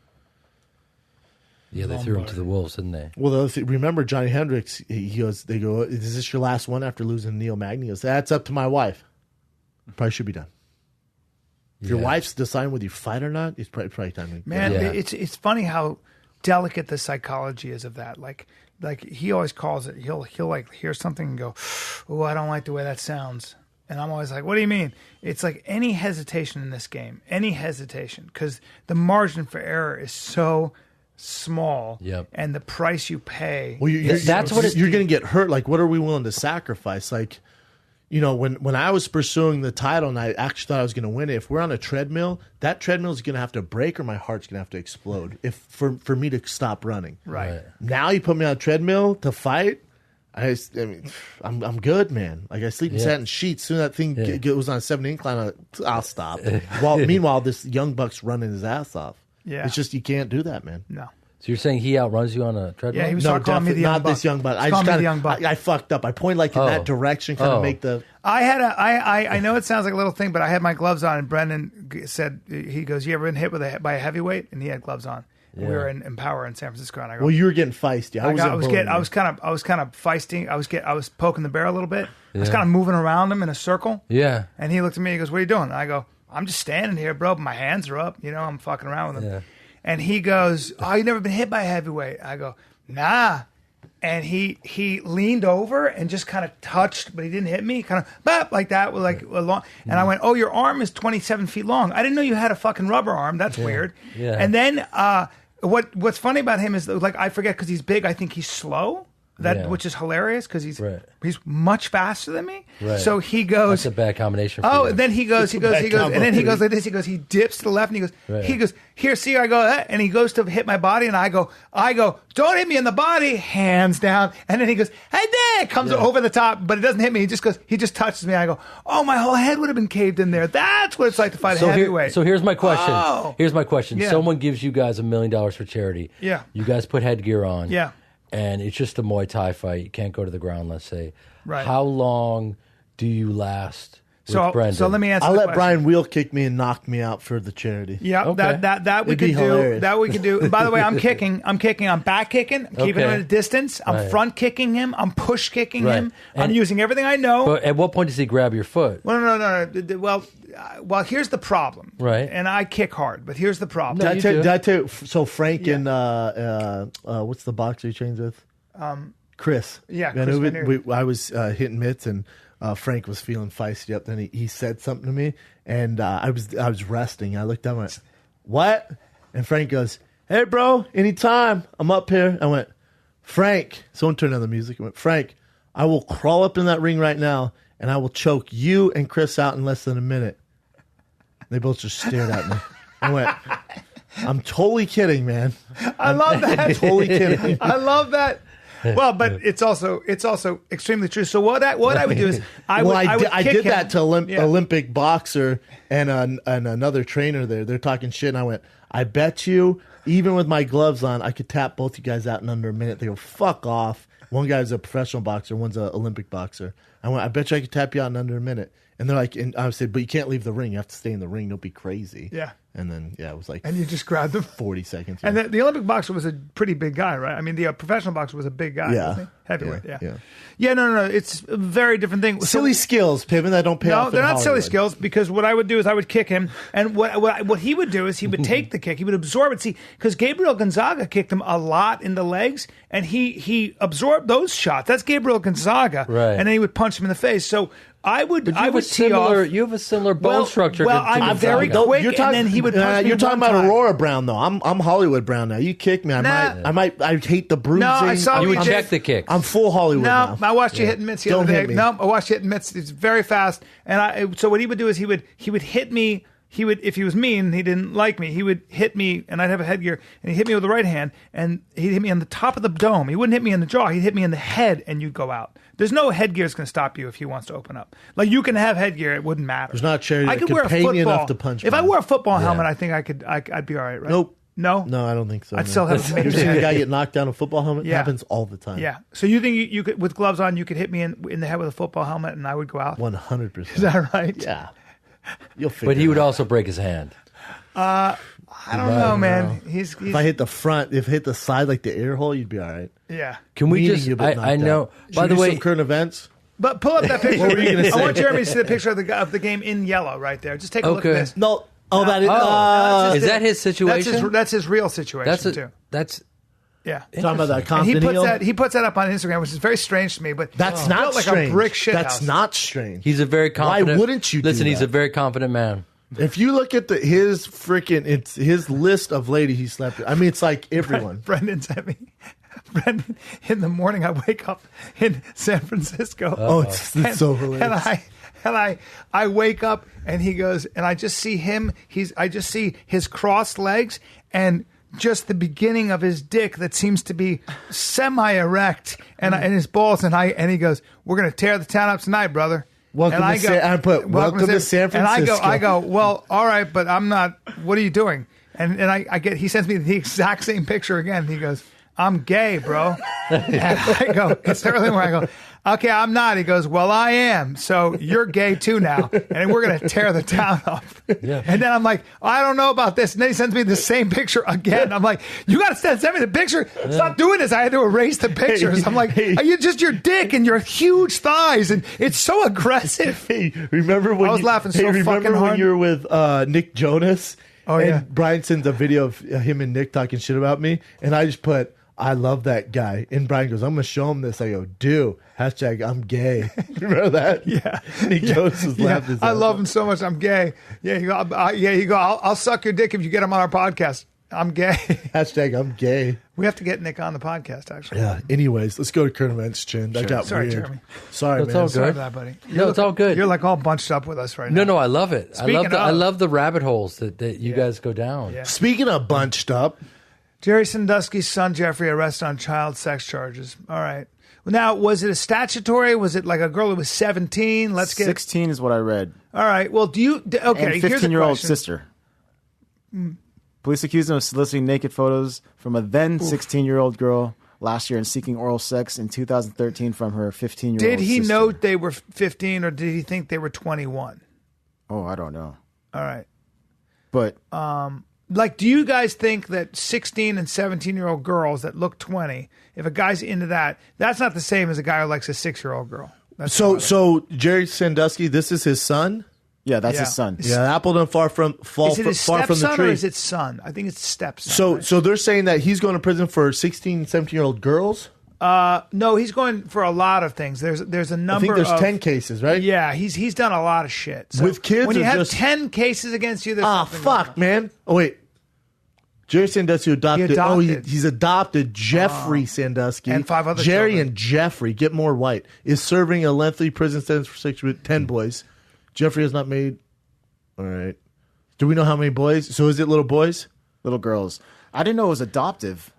[SPEAKER 3] Yeah, they threw him to the wolves, didn't they?
[SPEAKER 2] Well, remember Johnny Hendricks? They go, "Is this your last one after losing Neil Magny?" He goes, "That's up to my wife. Probably should be done." If your wife's deciding whether you fight or not, it's probably time to
[SPEAKER 1] Man, it's funny how delicate the psychology is of that. Like he always calls it. He'll like hear something and go, "Oh, I don't like the way that sounds." And I'm always like, "What do you mean?" It's like any hesitation in this game, because the margin for error is so small, and the price you pay.
[SPEAKER 2] Well, that's what you're going to get hurt. Like, what are we willing to sacrifice? Like, when I was pursuing the title and I actually thought I was going to win it, if we're on a treadmill, that treadmill is going to have to break or my heart's going to have to explode for me to stop running.
[SPEAKER 1] Right.
[SPEAKER 2] Now you put me on a treadmill to fight, I'm good, man. Like I sleep in satin sheets. Soon that thing goes on a 7 incline, I'll stop. Meanwhile, this young buck's running his ass off. Yeah. It's just you can't do that, man.
[SPEAKER 1] No.
[SPEAKER 3] So you're saying he outruns you on a treadmill?
[SPEAKER 1] Yeah, he was calling me the young buck.
[SPEAKER 2] Not this young buck. I fucked up. I pointed like in that direction, kind of make the.
[SPEAKER 1] I know it sounds like a little thing, but I had my gloves on, and Brendan said, he goes, "You ever been hit by a heavyweight?" And he had gloves on. Yeah. We were in Empower in San Francisco, and I go,
[SPEAKER 2] "Well, you were getting feisty." I
[SPEAKER 1] was kind of feisty. I was poking the bear a little bit. I was kind of moving around him in a circle.
[SPEAKER 3] Yeah.
[SPEAKER 1] And he looked at me. He goes, "What are you doing?" And I go, "I'm just standing here, bro. But my hands are up. I'm fucking around with him." Yeah. And he goes, "Oh, you never been hit by a heavyweight?" I go, "Nah." And he leaned over and just kind of touched, but he didn't hit me. Kind of bap like that with like a long. And I went, "Oh, your arm is 27 feet long. I didn't know you had a fucking rubber arm. That's weird." Yeah. And then what's funny about him is like I forget because he's big. I think he's slow. Which is hilarious because he's much faster than me. Right. So he goes.
[SPEAKER 3] That's a bad combination. For
[SPEAKER 1] you.
[SPEAKER 3] And
[SPEAKER 1] then he goes, and then he goes like this. He goes, he dips to the left, and he goes, here, see, I go, and he goes to hit my body, and I go, don't hit me in the body, hands down, and then he goes, hey, there, comes over the top, but it doesn't hit me. He just touches me. I go, oh, my whole head would have been caved in there. That's what it's like to fight a heavyweight.
[SPEAKER 3] So here's my question.
[SPEAKER 1] Oh.
[SPEAKER 3] Here's my question.
[SPEAKER 1] Yeah.
[SPEAKER 3] Someone gives you guys $1 million for charity.
[SPEAKER 1] Yeah.
[SPEAKER 3] You guys put headgear on.
[SPEAKER 1] Yeah.
[SPEAKER 3] And it's just a Muay Thai fight. You can't go to the ground, let's say.
[SPEAKER 1] Right.
[SPEAKER 3] How long do you last Brendan.
[SPEAKER 1] So let me answer.
[SPEAKER 2] I'll
[SPEAKER 1] the
[SPEAKER 2] let
[SPEAKER 1] question.
[SPEAKER 2] Brian wheel kick me and knock me out for the charity.
[SPEAKER 1] Yeah,
[SPEAKER 3] Okay.
[SPEAKER 1] that we
[SPEAKER 2] It'd be
[SPEAKER 1] could do.
[SPEAKER 2] hilarious.
[SPEAKER 1] That we could do. And by the way, I'm kicking. I'm back kicking. I'm keeping him at a distance. I'm
[SPEAKER 3] Right.
[SPEAKER 1] front kicking him. I'm push kicking
[SPEAKER 3] Right.
[SPEAKER 1] him. I'm
[SPEAKER 3] And-
[SPEAKER 1] using everything I know.
[SPEAKER 3] But at what point does he grab your foot?
[SPEAKER 1] Well, no. Well, here's the problem.
[SPEAKER 3] Right.
[SPEAKER 1] And I kick hard, but here's the problem.
[SPEAKER 3] No,
[SPEAKER 2] Did I tell you? So Frank and what's the boxer he trains with? Chris.
[SPEAKER 1] Yeah,
[SPEAKER 2] And
[SPEAKER 1] Chris
[SPEAKER 2] it was-
[SPEAKER 1] Vineyard.
[SPEAKER 2] I was hitting mitts, and Frank was feeling feisty up. Then he said something to me, and I was resting. I looked down and went, "What?" And Frank goes, "Hey, bro, anytime. I'm up here." I went, "Frank." Someone turned on the music. I went, "Frank, I will crawl up in that ring right now, and I will choke you and Chris out in less than a minute." They both just stared at me. I went, "I'm totally kidding, man.
[SPEAKER 1] I love that.
[SPEAKER 2] Totally kidding."
[SPEAKER 1] I love that. Well, but it's also extremely true. So what I would do is I
[SPEAKER 2] did
[SPEAKER 1] kick
[SPEAKER 2] that to
[SPEAKER 1] him. Yeah.
[SPEAKER 2] Olympic boxer and another trainer there. They're talking shit, and I went, "I bet you, even with my gloves on, I could tap both you guys out in under a minute." They go, "Fuck off." One guy's a professional boxer, one's an Olympic boxer. I went, "I bet you I could tap you out in under a minute." And they're like, and I said, "But you can't leave the ring. You have to stay in the ring. Don't be crazy."
[SPEAKER 1] Yeah.
[SPEAKER 2] And then, it was like
[SPEAKER 1] And you just grabbed him.
[SPEAKER 2] 40 seconds.
[SPEAKER 1] And the Olympic boxer was a pretty big guy, right? I mean, the professional boxer was a big guy.
[SPEAKER 2] Yeah.
[SPEAKER 1] Wasn't he? Heavyweight.
[SPEAKER 2] Yeah.
[SPEAKER 1] Yeah. No. It's a very different thing.
[SPEAKER 2] silly skills, Piven, that don't pay off.
[SPEAKER 1] No, they're
[SPEAKER 2] in
[SPEAKER 1] not silly
[SPEAKER 2] Hollywood.
[SPEAKER 1] skills, because what I would do is I would kick him, and what he would do is he would take the kick, he would absorb it. See, because Gabriel Gonzaga kicked him a lot in the legs, and he absorbed those shots. That's Gabriel Gonzaga,
[SPEAKER 3] Right.
[SPEAKER 1] And then he would punch him in the face. So I would
[SPEAKER 3] But you
[SPEAKER 1] I
[SPEAKER 3] have
[SPEAKER 1] would
[SPEAKER 3] a
[SPEAKER 1] tee
[SPEAKER 3] similar.
[SPEAKER 1] off.
[SPEAKER 3] You have a similar bone structure.
[SPEAKER 1] well,
[SPEAKER 3] to
[SPEAKER 1] I'm very
[SPEAKER 3] Gonzaga.
[SPEAKER 1] quick, and then he would punch me
[SPEAKER 2] You're talking
[SPEAKER 1] one
[SPEAKER 2] about
[SPEAKER 1] time.
[SPEAKER 2] Aurora Brown, though. I'm Hollywood Brown now. You kick me, I hate the bruising.
[SPEAKER 1] No, I saw
[SPEAKER 3] You
[SPEAKER 1] what
[SPEAKER 3] would
[SPEAKER 1] did.
[SPEAKER 3] check the kicks.
[SPEAKER 2] I'm full Hollywood
[SPEAKER 1] No,
[SPEAKER 2] now.
[SPEAKER 1] I watched you hitting mitts the
[SPEAKER 2] Don't
[SPEAKER 1] other day.
[SPEAKER 2] hit me.
[SPEAKER 1] No, I watched you hitting mitts. It's very fast. And so what he would do is he would hit me. He would, if he was mean, he didn't like me, he would hit me, and I'd have a headgear, and he'd hit me with the right hand, and he'd hit me on the top of the dome. He wouldn't hit me in the jaw. He'd hit me in the head, and you'd go out. There's no headgear that's going to stop you if he wants to open up. Like, you can have headgear, it wouldn't matter.
[SPEAKER 2] There's not a charity
[SPEAKER 1] I
[SPEAKER 2] that
[SPEAKER 1] could
[SPEAKER 2] could
[SPEAKER 1] wear a
[SPEAKER 2] pay me
[SPEAKER 1] football.
[SPEAKER 2] enough to punch
[SPEAKER 1] If
[SPEAKER 2] me.
[SPEAKER 1] I wore a football helmet, I think I'd be all right, right?
[SPEAKER 2] Nope.
[SPEAKER 1] No?
[SPEAKER 2] No, I don't think so.
[SPEAKER 1] I'd
[SPEAKER 2] man.
[SPEAKER 1] still have a
[SPEAKER 2] You ever
[SPEAKER 1] major
[SPEAKER 2] seen a
[SPEAKER 1] head.
[SPEAKER 2] guy get knocked down a football helmet?
[SPEAKER 1] Yeah.
[SPEAKER 2] It happens all the time.
[SPEAKER 1] Yeah. So you think you could, with gloves on, you could hit me in the head with a football helmet, and I would go out?
[SPEAKER 2] 100%.
[SPEAKER 1] Is that right?
[SPEAKER 2] Yeah. You'll figure
[SPEAKER 3] But he would
[SPEAKER 2] it out.
[SPEAKER 3] also break his hand.
[SPEAKER 1] I don't know, man. He's
[SPEAKER 2] If I hit the front, if I hit the side like the air hole, you'd be all right.
[SPEAKER 1] yeah.
[SPEAKER 3] Can we
[SPEAKER 2] Meaning
[SPEAKER 3] just?
[SPEAKER 2] you'll get
[SPEAKER 3] I
[SPEAKER 2] knocked
[SPEAKER 3] know.
[SPEAKER 2] out. Should
[SPEAKER 3] By
[SPEAKER 2] we
[SPEAKER 3] the
[SPEAKER 2] do
[SPEAKER 3] way,
[SPEAKER 2] some current events.
[SPEAKER 1] But pull up that picture.
[SPEAKER 2] What were you gonna
[SPEAKER 1] I want
[SPEAKER 2] say?
[SPEAKER 1] Jeremy to see the picture of the game in yellow right there. Just take a look
[SPEAKER 3] Okay.
[SPEAKER 1] at this.
[SPEAKER 2] No. Oh, that is.
[SPEAKER 3] is that his situation?
[SPEAKER 1] That's his real situation too.
[SPEAKER 3] That's
[SPEAKER 1] Yeah.
[SPEAKER 2] talking about that
[SPEAKER 1] And
[SPEAKER 2] Compton Hill?
[SPEAKER 1] he puts that up on Instagram, which is very strange to me. But
[SPEAKER 2] That's
[SPEAKER 1] it's
[SPEAKER 2] not
[SPEAKER 1] built like
[SPEAKER 2] strange.
[SPEAKER 1] a brick shit
[SPEAKER 2] That's
[SPEAKER 1] house.
[SPEAKER 2] not strange.
[SPEAKER 3] he's a very confident.
[SPEAKER 2] Why wouldn't you do
[SPEAKER 3] listen? He's
[SPEAKER 2] that?
[SPEAKER 3] a very confident man.
[SPEAKER 2] If you look at his list of ladies he slept with, I mean, it's like everyone.
[SPEAKER 1] Brendan sent me. Brendan, in the morning, I wake up in San Francisco.
[SPEAKER 2] Oh, it's so hilarious.
[SPEAKER 1] And I wake up, and he goes, and I just see him. I just see his crossed legs and just the beginning of his dick that seems to be semi-erect, and his balls. And he goes, "We're gonna tear the town up tonight, brother."
[SPEAKER 2] Welcome
[SPEAKER 1] and
[SPEAKER 2] to San- I put, "Welcome to San Francisco."
[SPEAKER 1] And I go, well, all right, but I'm not. What are you doing? And I get. He sends me the exact same picture again. He goes, "I'm gay, bro." And I go, it's early where I go, "Okay, I'm not." He goes, "Well, I am. So you're gay too now, and we're gonna tear the town up."
[SPEAKER 3] Yeah.
[SPEAKER 1] And then I'm like, "I don't know about this." And then he sends me the same picture again. I'm like, "You got to send me the picture. Stop doing this." I had to erase the pictures. I'm like, "Are you just your dick and your huge thighs?" And it's so aggressive.
[SPEAKER 2] Hey, remember when
[SPEAKER 1] I was laughing so
[SPEAKER 2] remember
[SPEAKER 1] fucking
[SPEAKER 2] when
[SPEAKER 1] hard.
[SPEAKER 2] you were with Nick Jonas?
[SPEAKER 1] Oh,
[SPEAKER 2] and
[SPEAKER 1] yeah.
[SPEAKER 2] Brian sends a video of him and Nick talking shit about me, and I just put, "I love that guy." And Brian goes, "I'm gonna show him this." I go, "Do hashtag I'm gay." Remember that?
[SPEAKER 1] Yeah.
[SPEAKER 2] Nick Jonas was laughing.
[SPEAKER 1] I love him so much. I'm gay. Yeah, you go. I'll suck your dick if you get him on our podcast. I'm gay.
[SPEAKER 2] Hashtag I'm gay.
[SPEAKER 1] We have to get Nick on the podcast, actually.
[SPEAKER 2] Yeah. Anyways, let's go to current events, Chin. That got
[SPEAKER 1] Sorry,
[SPEAKER 2] weird.
[SPEAKER 1] Jeremy.
[SPEAKER 2] Sorry,
[SPEAKER 3] That's
[SPEAKER 2] man.
[SPEAKER 3] all
[SPEAKER 1] Sorry
[SPEAKER 3] good.
[SPEAKER 1] for that, buddy.
[SPEAKER 3] No, it's all good.
[SPEAKER 1] You're like all bunched up with us right now.
[SPEAKER 3] No, I love it.
[SPEAKER 1] Speaking
[SPEAKER 3] I
[SPEAKER 1] of-
[SPEAKER 3] love the rabbit holes that you guys go down.
[SPEAKER 1] Yeah.
[SPEAKER 2] Speaking of bunched up,
[SPEAKER 1] Jerry Sandusky's son Jeffrey arrested on child sex charges. All right. Now, was it a statutory? Was it like a girl who was 17? Let's get
[SPEAKER 5] 16 is what I read.
[SPEAKER 1] All right. Well, okay.
[SPEAKER 5] And
[SPEAKER 1] Here's a
[SPEAKER 5] 15-year-old
[SPEAKER 1] question.
[SPEAKER 5] sister. Police accused him of soliciting naked photos from a then 16-year-old girl last year and seeking oral sex in 2013 from her 15-year-old
[SPEAKER 1] Did he
[SPEAKER 5] sister.
[SPEAKER 1] know they were 15 or did he think they were 21?
[SPEAKER 5] Oh, I don't know.
[SPEAKER 1] All right.
[SPEAKER 5] But
[SPEAKER 1] like, do you guys think that 16 and 17-year-old girls that look 20, if a guy's into that, that's not the same as a guy who likes a 6-year-old girl? That's
[SPEAKER 2] So Jerry Sandusky, this is his son?
[SPEAKER 5] yeah, that's his son.
[SPEAKER 2] Yeah, the apple doesn't fall
[SPEAKER 1] is it his
[SPEAKER 2] far from the
[SPEAKER 1] stepson
[SPEAKER 2] tree.
[SPEAKER 1] or is it son? I think it's stepson.
[SPEAKER 2] So
[SPEAKER 1] right?
[SPEAKER 2] so they're saying that he's going to prison for 16, 17-year-old girls?
[SPEAKER 1] No, he's going for a lot of things. There's a number.
[SPEAKER 2] I think there's
[SPEAKER 1] of,
[SPEAKER 2] 10 cases, right?
[SPEAKER 1] Yeah, he's done a lot of shit. So
[SPEAKER 2] With kids
[SPEAKER 1] when you
[SPEAKER 2] or
[SPEAKER 1] have
[SPEAKER 2] just-
[SPEAKER 1] 10 cases against you, there's
[SPEAKER 2] Ah,
[SPEAKER 1] something going
[SPEAKER 2] fuck,
[SPEAKER 1] on.
[SPEAKER 2] man. Oh, wait. Jerry Sandusky adopted.
[SPEAKER 1] He
[SPEAKER 2] Oh,
[SPEAKER 1] adopted.
[SPEAKER 2] he's adopted Jeffrey Sandusky.
[SPEAKER 1] And 5 other
[SPEAKER 2] Jerry
[SPEAKER 1] children.
[SPEAKER 2] and Jeffrey, get more white, is serving a lengthy prison sentence for 6 with 10 boys. Jeffrey has not made. All right. Do we know how many boys? So is it little boys?
[SPEAKER 5] Little girls. I didn't know it was adoptive.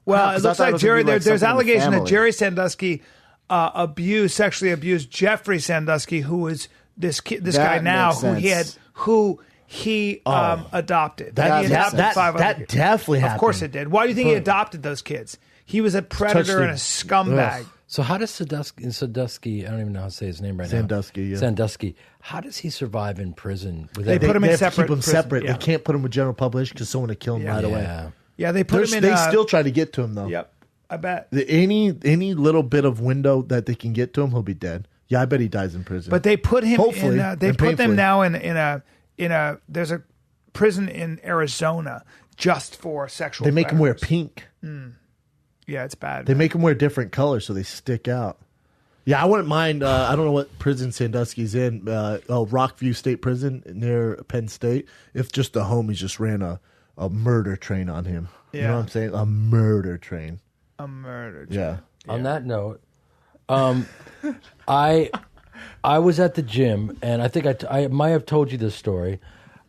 [SPEAKER 1] Well, it
[SPEAKER 5] 'Cause I
[SPEAKER 1] looks
[SPEAKER 5] thought it
[SPEAKER 1] like
[SPEAKER 5] was gonna
[SPEAKER 1] Jerry.
[SPEAKER 5] be like
[SPEAKER 1] There's
[SPEAKER 5] something in the
[SPEAKER 1] allegation that
[SPEAKER 5] family.
[SPEAKER 1] Jerry Sandusky sexually abused Jeffrey Sandusky, who is this
[SPEAKER 5] That
[SPEAKER 1] guy now,
[SPEAKER 5] makes sense.
[SPEAKER 1] who he adopted.
[SPEAKER 2] That-
[SPEAKER 1] He
[SPEAKER 5] that-
[SPEAKER 1] adopted
[SPEAKER 5] that-
[SPEAKER 1] 5 other
[SPEAKER 2] that
[SPEAKER 1] kids.
[SPEAKER 2] definitely
[SPEAKER 1] Of course
[SPEAKER 2] happened.
[SPEAKER 1] it did. Why do you think he adopted those kids? He was a predator and a scumbag.
[SPEAKER 2] Ugh.
[SPEAKER 3] So how does Sandusky, I don't even know how to say his name right
[SPEAKER 2] Sandusky,
[SPEAKER 3] now.
[SPEAKER 2] yeah.
[SPEAKER 3] Sandusky. How does he survive in prison? With
[SPEAKER 1] They
[SPEAKER 3] every-
[SPEAKER 1] put him in
[SPEAKER 2] have to
[SPEAKER 1] separate
[SPEAKER 2] keep them
[SPEAKER 1] prison,
[SPEAKER 2] separate.
[SPEAKER 1] yeah.
[SPEAKER 2] They can't put him with general population because someone would kill him right away.
[SPEAKER 3] Yeah.
[SPEAKER 1] Yeah, they put him in.
[SPEAKER 2] They still try to get to him, though.
[SPEAKER 1] Yep, I bet.
[SPEAKER 2] Any little bit of window that they can get to him, he'll be dead. Yeah, I bet he dies in prison.
[SPEAKER 1] But they put him
[SPEAKER 2] Hopefully,
[SPEAKER 1] in. They
[SPEAKER 2] and
[SPEAKER 1] put them
[SPEAKER 2] painfully.
[SPEAKER 1] now in a. There's a prison in Arizona just for sexual.
[SPEAKER 2] They make him wear
[SPEAKER 1] predators.
[SPEAKER 2] pink.
[SPEAKER 1] Yeah, it's bad.
[SPEAKER 2] They make him wear different colors so they stick out. Yeah, I wouldn't mind. I don't know what prison Sandusky's in. Rockview State Prison near Penn State. If just the homies just ran a murder train on him. You know
[SPEAKER 1] Yeah.
[SPEAKER 2] what I'm saying? A murder train.
[SPEAKER 1] a murder.
[SPEAKER 2] Yeah.
[SPEAKER 3] On that note, I was at the gym, and I think I might have told you this story.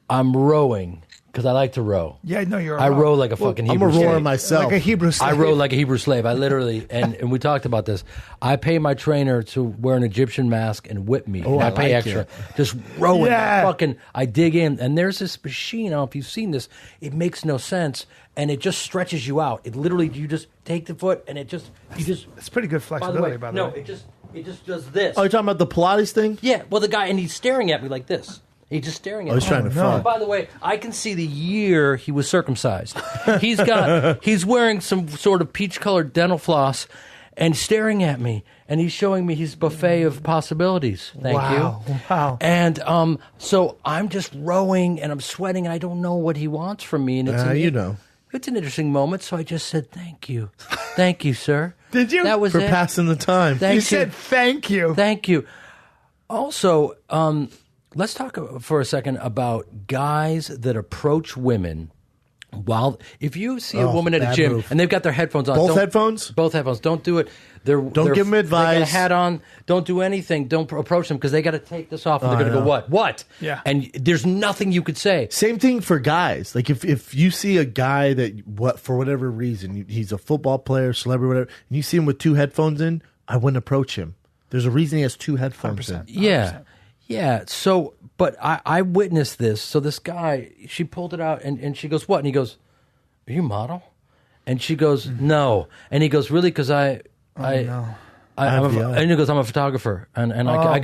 [SPEAKER 3] I'm rowing because I like to row.
[SPEAKER 1] Yeah, no, you're.
[SPEAKER 3] I row like a fucking
[SPEAKER 2] I'm
[SPEAKER 3] Hebrew
[SPEAKER 2] a rower
[SPEAKER 3] slave.
[SPEAKER 2] myself.
[SPEAKER 1] like a Hebrew
[SPEAKER 3] I
[SPEAKER 1] slave.
[SPEAKER 3] row like a Hebrew slave. I literally, and we talked about this. I pay my trainer to wear an Egyptian mask and whip me. And
[SPEAKER 2] I
[SPEAKER 3] I pay
[SPEAKER 2] like
[SPEAKER 3] extra.
[SPEAKER 2] it.
[SPEAKER 3] Just rowing.
[SPEAKER 1] Yeah.
[SPEAKER 3] I dig in, and there's this machine. I don't know if you've seen this. It makes no sense, and it just stretches you out. It literally, you just take the foot, and you just.
[SPEAKER 1] It's pretty good
[SPEAKER 3] By the
[SPEAKER 1] flexibility,
[SPEAKER 3] way,
[SPEAKER 1] by the way.
[SPEAKER 3] it just does this.
[SPEAKER 2] Oh, you're talking about the Pilates thing?
[SPEAKER 3] Yeah, well, the guy, and he's staring at me like this. He's just staring at me.
[SPEAKER 2] he's trying to fuck.
[SPEAKER 3] And by the way, I can see the year he was circumcised. He's wearing some sort of peach-colored dental floss and staring at me, and he's showing me his buffet of possibilities. Thank
[SPEAKER 1] Wow,
[SPEAKER 3] you.
[SPEAKER 1] wow.
[SPEAKER 3] And so I'm just rowing, and I'm sweating, and I don't know what he wants from me. And it's
[SPEAKER 2] You know.
[SPEAKER 3] It's an interesting moment, so I just said, thank you. Thank you, sir.
[SPEAKER 1] Did you?
[SPEAKER 3] That was
[SPEAKER 2] For
[SPEAKER 3] it.
[SPEAKER 2] passing the time.
[SPEAKER 3] Thank
[SPEAKER 1] You
[SPEAKER 3] you.
[SPEAKER 1] said thank you.
[SPEAKER 3] Thank you. Also, let's talk for a second about guys that approach women while if you see a
[SPEAKER 2] Oh,
[SPEAKER 3] woman at a
[SPEAKER 2] bad
[SPEAKER 3] gym
[SPEAKER 2] move.
[SPEAKER 3] and they've got their headphones on.
[SPEAKER 2] Both
[SPEAKER 3] don't-
[SPEAKER 2] headphones?
[SPEAKER 3] Both headphones. Don't do it. Don't
[SPEAKER 2] give 'em
[SPEAKER 3] They got a
[SPEAKER 2] advice.
[SPEAKER 3] hat on. Don't do anything. Don't approach them because they got to take this off and they're going to go,
[SPEAKER 2] know.
[SPEAKER 3] what? What?
[SPEAKER 1] Yeah.
[SPEAKER 3] And there's nothing you could say.
[SPEAKER 2] Same thing for guys. Like if you see a guy that for whatever reason he's a football player, celebrity, whatever, and you see him with 2 headphones in, I wouldn't approach him. There's a reason he has 2 headphones in.
[SPEAKER 1] 100%.
[SPEAKER 3] Yeah. Yeah. So, but I witnessed this. So this guy, she pulled it out and she goes, what? And he goes, are you a model? And she goes, no. And he goes, really? Because I'm and he goes, I'm a photographer. And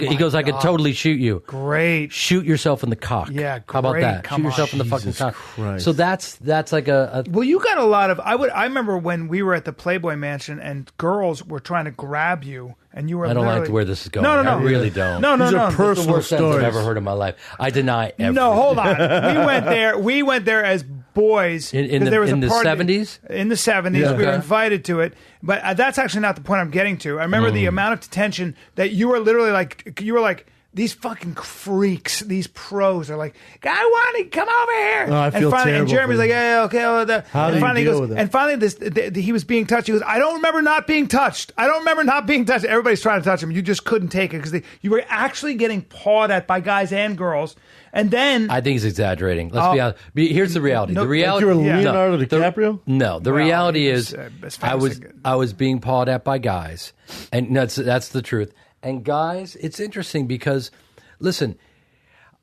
[SPEAKER 3] he goes, I could totally shoot you.
[SPEAKER 1] Great.
[SPEAKER 3] Shoot yourself in the cock.
[SPEAKER 1] Yeah,
[SPEAKER 3] How about
[SPEAKER 1] great.
[SPEAKER 3] that?
[SPEAKER 1] Come
[SPEAKER 3] Shoot yourself
[SPEAKER 1] on.
[SPEAKER 3] in the fucking
[SPEAKER 2] Jesus
[SPEAKER 3] cock.
[SPEAKER 2] Christ.
[SPEAKER 3] So that's like a
[SPEAKER 1] Well, you got a lot of. I remember when we were at the Playboy Mansion and girls were trying to grab you, and you were.
[SPEAKER 3] I don't like
[SPEAKER 1] literally-
[SPEAKER 3] where this is going.
[SPEAKER 1] No, no, no.
[SPEAKER 3] I really don't.
[SPEAKER 1] No, no,
[SPEAKER 2] These
[SPEAKER 1] no.
[SPEAKER 2] are
[SPEAKER 3] It's
[SPEAKER 2] personal
[SPEAKER 3] the worst sentence I've
[SPEAKER 2] stories.
[SPEAKER 3] ever heard in my life. I deny everything.
[SPEAKER 1] No, hold on. We went there as boys
[SPEAKER 3] In
[SPEAKER 1] 'cause
[SPEAKER 3] the-
[SPEAKER 1] there was
[SPEAKER 3] in
[SPEAKER 1] a
[SPEAKER 3] the
[SPEAKER 1] party-
[SPEAKER 3] 70s?
[SPEAKER 1] In the 70s,
[SPEAKER 2] Yeah.
[SPEAKER 1] we were
[SPEAKER 3] Okay.
[SPEAKER 1] invited to it, but that's actually not the point I'm getting to. I remember the amount of attention that you were literally like. You were like. These fucking freaks, these pros are like, I want to come over here.
[SPEAKER 2] Oh, I feel
[SPEAKER 1] and finally,
[SPEAKER 2] terrible
[SPEAKER 1] and Jeremy's
[SPEAKER 2] for
[SPEAKER 1] like,
[SPEAKER 2] you.
[SPEAKER 1] yeah, okay.
[SPEAKER 2] How do
[SPEAKER 1] and
[SPEAKER 2] you
[SPEAKER 1] finally he
[SPEAKER 2] deal
[SPEAKER 1] goes,
[SPEAKER 2] with it?
[SPEAKER 1] and finally he was being touched. He goes, I don't remember not being touched. I don't remember not being touched. Everybody's trying to touch him. You just couldn't take it because you were actually getting pawed at by guys and girls. And then
[SPEAKER 3] I think he's exaggerating. Let's be honest. Here's the reality.
[SPEAKER 1] No,
[SPEAKER 3] The reality.
[SPEAKER 2] You're
[SPEAKER 1] Yeah.
[SPEAKER 2] Leonardo
[SPEAKER 3] The-
[SPEAKER 2] DiCaprio?
[SPEAKER 3] No, the
[SPEAKER 1] Well,
[SPEAKER 3] reality
[SPEAKER 1] he
[SPEAKER 3] is,
[SPEAKER 1] was, as
[SPEAKER 3] I
[SPEAKER 1] famous
[SPEAKER 3] was
[SPEAKER 1] as-
[SPEAKER 3] I was being pawed at by guys, and that's the truth. And guys, it's interesting because, listen,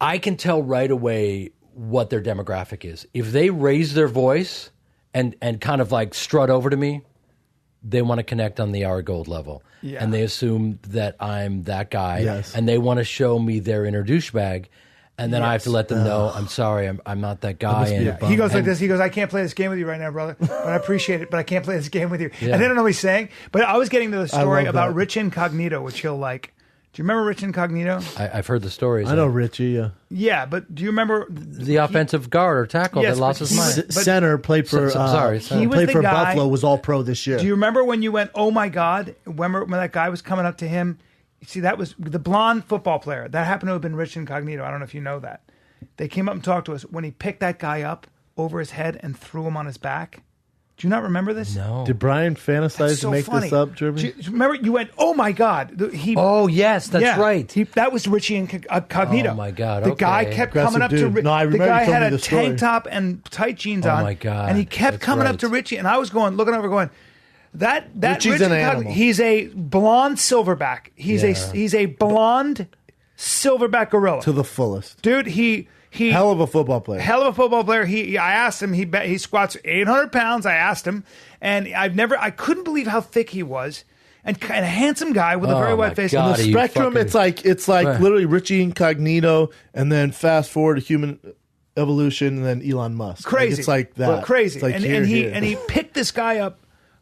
[SPEAKER 3] I can tell right away what their demographic is. If they raise their voice and kind of like strut over to me, they want to connect on the Ari Gold level.
[SPEAKER 1] Yeah.
[SPEAKER 3] And they assume that I'm that guy.
[SPEAKER 2] Yes.
[SPEAKER 3] And they want to show me their inner douchebag. And then I have to let them know, I'm sorry, I'm not that guy. And
[SPEAKER 1] He goes like this. He goes, I can't play this game with you right now, brother. But I appreciate it. But I can't play this game with you.
[SPEAKER 3] Yeah.
[SPEAKER 1] And they don't know what he's saying. But I was getting to the story
[SPEAKER 2] love
[SPEAKER 1] about
[SPEAKER 2] that.
[SPEAKER 1] Rich Incognito, which he'll like. Do you remember Rich Incognito?
[SPEAKER 3] I've heard the stories.
[SPEAKER 2] I know Richie. Yeah.
[SPEAKER 1] Yeah, but do you remember
[SPEAKER 3] The offensive guard or tackle
[SPEAKER 1] Yes,
[SPEAKER 3] that lost
[SPEAKER 1] but
[SPEAKER 3] his
[SPEAKER 1] he
[SPEAKER 3] mind.
[SPEAKER 1] was-
[SPEAKER 2] Center played for.
[SPEAKER 3] sorry,
[SPEAKER 1] He was
[SPEAKER 2] played
[SPEAKER 1] the
[SPEAKER 2] for
[SPEAKER 1] guy-
[SPEAKER 2] Buffalo. Was all pro this year.
[SPEAKER 1] Do you remember when you went, oh my God, when that guy was coming up to him? See, that was the blonde football player. That happened to have been Rich Incognito. I don't know if you know that. They came up and talked to us. When he picked that guy up over his head and threw him on his back. Do you not remember this?
[SPEAKER 3] No.
[SPEAKER 2] Did Brian fantasize
[SPEAKER 1] That's
[SPEAKER 2] to
[SPEAKER 1] so
[SPEAKER 2] make
[SPEAKER 1] funny.
[SPEAKER 2] this up, Jeremy?
[SPEAKER 1] Do you remember you went, oh my God.
[SPEAKER 3] Oh, yes, that's right.
[SPEAKER 1] That was Richie Incognito.
[SPEAKER 3] Oh, my God,
[SPEAKER 1] The guy
[SPEAKER 3] okay.
[SPEAKER 1] kept
[SPEAKER 2] Aggressive
[SPEAKER 1] coming up to
[SPEAKER 2] dude.
[SPEAKER 1] Richie.
[SPEAKER 2] No, I
[SPEAKER 1] The
[SPEAKER 2] remember
[SPEAKER 1] guy
[SPEAKER 2] you told
[SPEAKER 1] had
[SPEAKER 2] me
[SPEAKER 1] a
[SPEAKER 2] the story.
[SPEAKER 1] tank top and tight jeans
[SPEAKER 3] Oh,
[SPEAKER 1] on.
[SPEAKER 3] my God.
[SPEAKER 1] And he kept
[SPEAKER 3] That's
[SPEAKER 1] coming
[SPEAKER 3] right.
[SPEAKER 1] up to Richie. And I was going, looking over, going, that
[SPEAKER 2] Richie's
[SPEAKER 1] Richie
[SPEAKER 2] an
[SPEAKER 1] Incognito,
[SPEAKER 2] animal.
[SPEAKER 1] he's a blonde silverback. He's a blonde silverback gorilla.
[SPEAKER 2] To the fullest.
[SPEAKER 1] Dude, he
[SPEAKER 2] Hell of a football player.
[SPEAKER 1] Hell of a football player. I asked him. He squats 800 pounds. I asked him, and I couldn't believe how thick he was, and a handsome guy with a very
[SPEAKER 3] Oh,
[SPEAKER 1] white
[SPEAKER 3] my
[SPEAKER 1] face.
[SPEAKER 3] God.
[SPEAKER 2] The
[SPEAKER 3] Are you
[SPEAKER 2] spectrum,
[SPEAKER 3] fucking-
[SPEAKER 2] it's like
[SPEAKER 3] Right.
[SPEAKER 2] literally Richie Incognito, and then fast forward to human evolution, and then Elon Musk.
[SPEAKER 1] Crazy.
[SPEAKER 2] Like, it's like that.
[SPEAKER 1] Crazy.
[SPEAKER 2] It's like
[SPEAKER 1] and
[SPEAKER 2] here, here.
[SPEAKER 1] he picked this guy up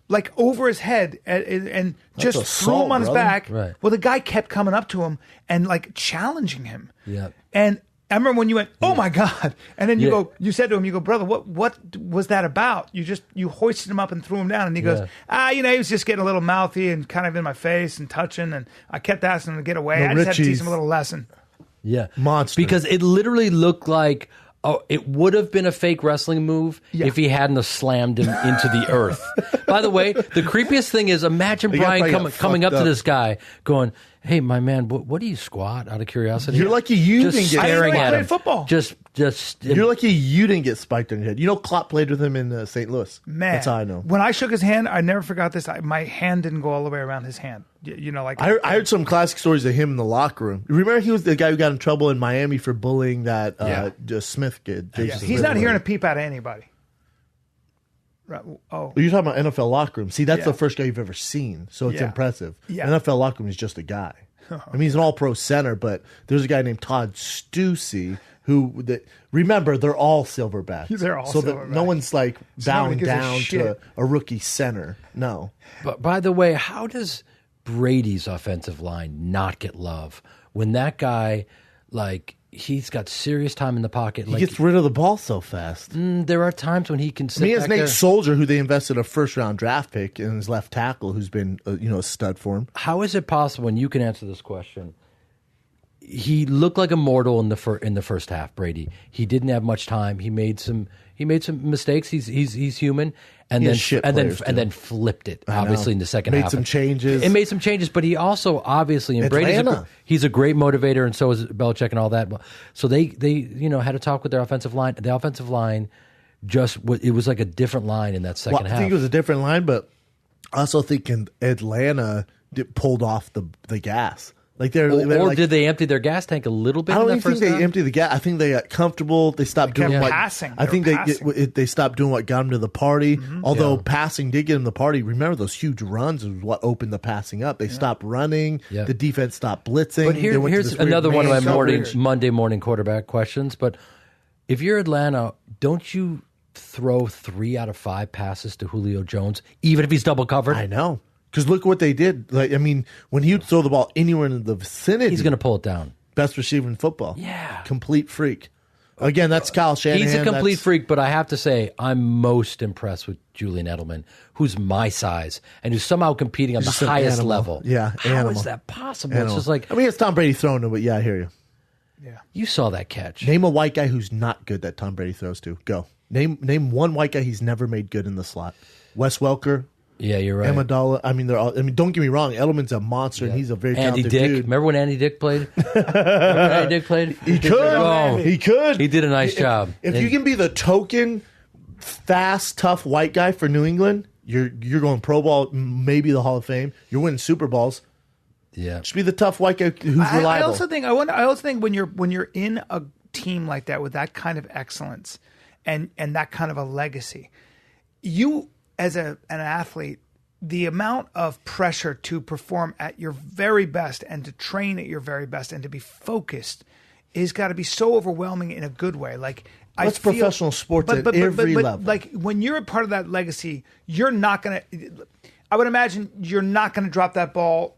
[SPEAKER 1] like over his head and just threw
[SPEAKER 2] assault,
[SPEAKER 1] him on his
[SPEAKER 2] brother.
[SPEAKER 1] back.
[SPEAKER 3] Right.
[SPEAKER 1] Well, the guy kept coming up to him and like challenging him.
[SPEAKER 3] Yeah.
[SPEAKER 1] And I remember when you went, oh my God. And then
[SPEAKER 3] Yeah.
[SPEAKER 1] you said to him, you go, brother, what was that about? You hoisted him up and threw him down. And he goes, he was just getting a little mouthy and kind of in my face and touching. And I kept asking him to get away.
[SPEAKER 2] No,
[SPEAKER 1] I just had to teach
[SPEAKER 2] Richie's-
[SPEAKER 1] him a little lesson.
[SPEAKER 3] Yeah.
[SPEAKER 2] Monster.
[SPEAKER 3] Because it literally looked like it would have been a fake wrestling move
[SPEAKER 1] Yeah.
[SPEAKER 3] if he hadn't have slammed him into the earth. By the way, the creepiest thing is imagine
[SPEAKER 2] You got
[SPEAKER 3] Brian
[SPEAKER 2] probably got
[SPEAKER 3] coming up
[SPEAKER 2] fucked
[SPEAKER 3] to
[SPEAKER 2] up.
[SPEAKER 3] this guy going, hey, my man, what do you squat out of curiosity?
[SPEAKER 2] You're lucky you
[SPEAKER 3] just
[SPEAKER 2] didn't get-
[SPEAKER 3] staring
[SPEAKER 1] I didn't know he
[SPEAKER 3] at
[SPEAKER 1] played
[SPEAKER 3] him.
[SPEAKER 1] football.
[SPEAKER 3] Just
[SPEAKER 2] You're lucky you didn't get spiked on your head. You know, Klopp played with him in St. Louis.
[SPEAKER 1] Man,
[SPEAKER 2] That's how I know.
[SPEAKER 1] When I shook his hand, I never forgot this. My hand didn't go all the way around his hand. You know, like
[SPEAKER 2] I heard some classic stories of him in the locker room. Remember, he was the guy who got in trouble in Miami for bullying that Smith kid.
[SPEAKER 1] Yeah,
[SPEAKER 2] Jason
[SPEAKER 1] he's
[SPEAKER 2] Smith.
[SPEAKER 1] not hearing a peep out of anybody. Right. Oh,
[SPEAKER 2] You're talking about NFL locker room. See, that's
[SPEAKER 1] Yeah.
[SPEAKER 2] the first guy you've ever seen, so it's
[SPEAKER 1] Yeah.
[SPEAKER 2] impressive.
[SPEAKER 1] Yeah.
[SPEAKER 2] NFL locker room is just a guy. I mean, he's an all-pro center, but there's a guy named Todd Stussy who remember they're all silverbacks.
[SPEAKER 1] They're all
[SPEAKER 2] so that
[SPEAKER 1] silverbacks.
[SPEAKER 2] no one's like
[SPEAKER 1] So nobody
[SPEAKER 2] bowing
[SPEAKER 1] gives a
[SPEAKER 2] down to
[SPEAKER 1] shit.
[SPEAKER 2] a rookie center. No,
[SPEAKER 3] But by the way, how does Brady's offensive line not get love when that guy, like, he's got serious time in the pocket?
[SPEAKER 2] he
[SPEAKER 3] Like,
[SPEAKER 2] gets rid of the ball so fast.
[SPEAKER 3] there are times when he can sit
[SPEAKER 2] Me as
[SPEAKER 3] back
[SPEAKER 2] Nate
[SPEAKER 3] there.
[SPEAKER 2] Soldier, who they invested a first-round draft pick in his left tackle, who's been a stud for him.
[SPEAKER 3] How is it possible? And you can answer this question. He looked like a mortal in the first half. Brady. He didn't have much time. He made some mistakes. He's human. And
[SPEAKER 2] He
[SPEAKER 3] then
[SPEAKER 2] has shit
[SPEAKER 3] and
[SPEAKER 2] players,
[SPEAKER 3] then flipped it.
[SPEAKER 2] I know.
[SPEAKER 3] Obviously in the second
[SPEAKER 2] Made
[SPEAKER 3] half,
[SPEAKER 2] some changes.
[SPEAKER 3] It made some changes, but he also obviously and Brady's
[SPEAKER 2] Atlanta.
[SPEAKER 3] he's a great motivator, and so is Belichick and all that. So they had to talk with their offensive line. The offensive line it was like a different line in that second half.
[SPEAKER 2] I think it was a different line, but I also think in Atlanta pulled off the gas. Like they're
[SPEAKER 3] or
[SPEAKER 2] like,
[SPEAKER 3] did they empty their gas tank a little bit?
[SPEAKER 2] I don't
[SPEAKER 3] in
[SPEAKER 2] even
[SPEAKER 3] that
[SPEAKER 2] think
[SPEAKER 3] first
[SPEAKER 2] they
[SPEAKER 3] half?
[SPEAKER 2] emptied the gas. I think they got comfortable. They stopped doing
[SPEAKER 1] kept
[SPEAKER 2] what
[SPEAKER 1] passing.
[SPEAKER 2] I think
[SPEAKER 1] They were
[SPEAKER 2] they stopped doing what got them to the party. Although passing did get them the party. Remember those huge runs was what opened the passing up. They stopped running.
[SPEAKER 3] Yeah.
[SPEAKER 2] The defense stopped blitzing.
[SPEAKER 3] But
[SPEAKER 2] They went to
[SPEAKER 3] here's
[SPEAKER 2] this weird
[SPEAKER 3] another one of my
[SPEAKER 2] man coverage.
[SPEAKER 3] Monday morning quarterback questions. But if you're Atlanta, don't you throw 3 out of 5 passes to Julio Jones, even if he's double covered?
[SPEAKER 2] I know. Because look what they did. Like, I mean, when he would throw the ball anywhere in the vicinity,
[SPEAKER 3] He's going to pull it down.
[SPEAKER 2] best receiver in football.
[SPEAKER 3] Yeah.
[SPEAKER 2] Complete freak. Again, that's Kyle Shanahan.
[SPEAKER 3] He's a complete
[SPEAKER 2] That's-
[SPEAKER 3] freak, but I have to say, I'm most impressed with Julian Edelman, who's my size and who's somehow competing on the
[SPEAKER 2] just an
[SPEAKER 3] highest
[SPEAKER 2] animal.
[SPEAKER 3] level.
[SPEAKER 2] Yeah,
[SPEAKER 3] How
[SPEAKER 2] animal.
[SPEAKER 3] is that possible?
[SPEAKER 2] Animal.
[SPEAKER 3] It's just like,
[SPEAKER 2] I mean, it's Tom Brady throwing it, but yeah, I hear you.
[SPEAKER 3] you saw that catch.
[SPEAKER 2] Name a white guy who's not good that Tom Brady throws to. Go. Name one white guy he's never made good in the slot. Wes Welker,
[SPEAKER 3] Yeah, you're right.
[SPEAKER 2] Amendola. I mean, they're all. I mean, don't get me wrong. Edelman's a monster, and he's a very
[SPEAKER 3] Andy
[SPEAKER 2] talented
[SPEAKER 3] Dick.
[SPEAKER 2] dude.
[SPEAKER 3] Remember when Andy Dick played? Remember when Andy Dick played?
[SPEAKER 2] He could.
[SPEAKER 3] Oh,
[SPEAKER 2] He could.
[SPEAKER 3] He did a nice job.
[SPEAKER 2] If you can be the token fast, tough white guy for New England, you're going Pro Bowl, maybe the Hall of Fame. You're winning Super Bowls.
[SPEAKER 3] Yeah.
[SPEAKER 2] Just be the tough white guy who's reliable.
[SPEAKER 1] I also think when you're in a team like that with that kind of excellence and that kind of a legacy, you as an athlete, the amount of pressure to perform at your very best and to train at your very best and to be focused is got to be so overwhelming in a good way. Like
[SPEAKER 2] that's professional sports at every level.
[SPEAKER 1] Like when you're a part of that legacy, you're not going to. I would imagine you're not going to drop that ball.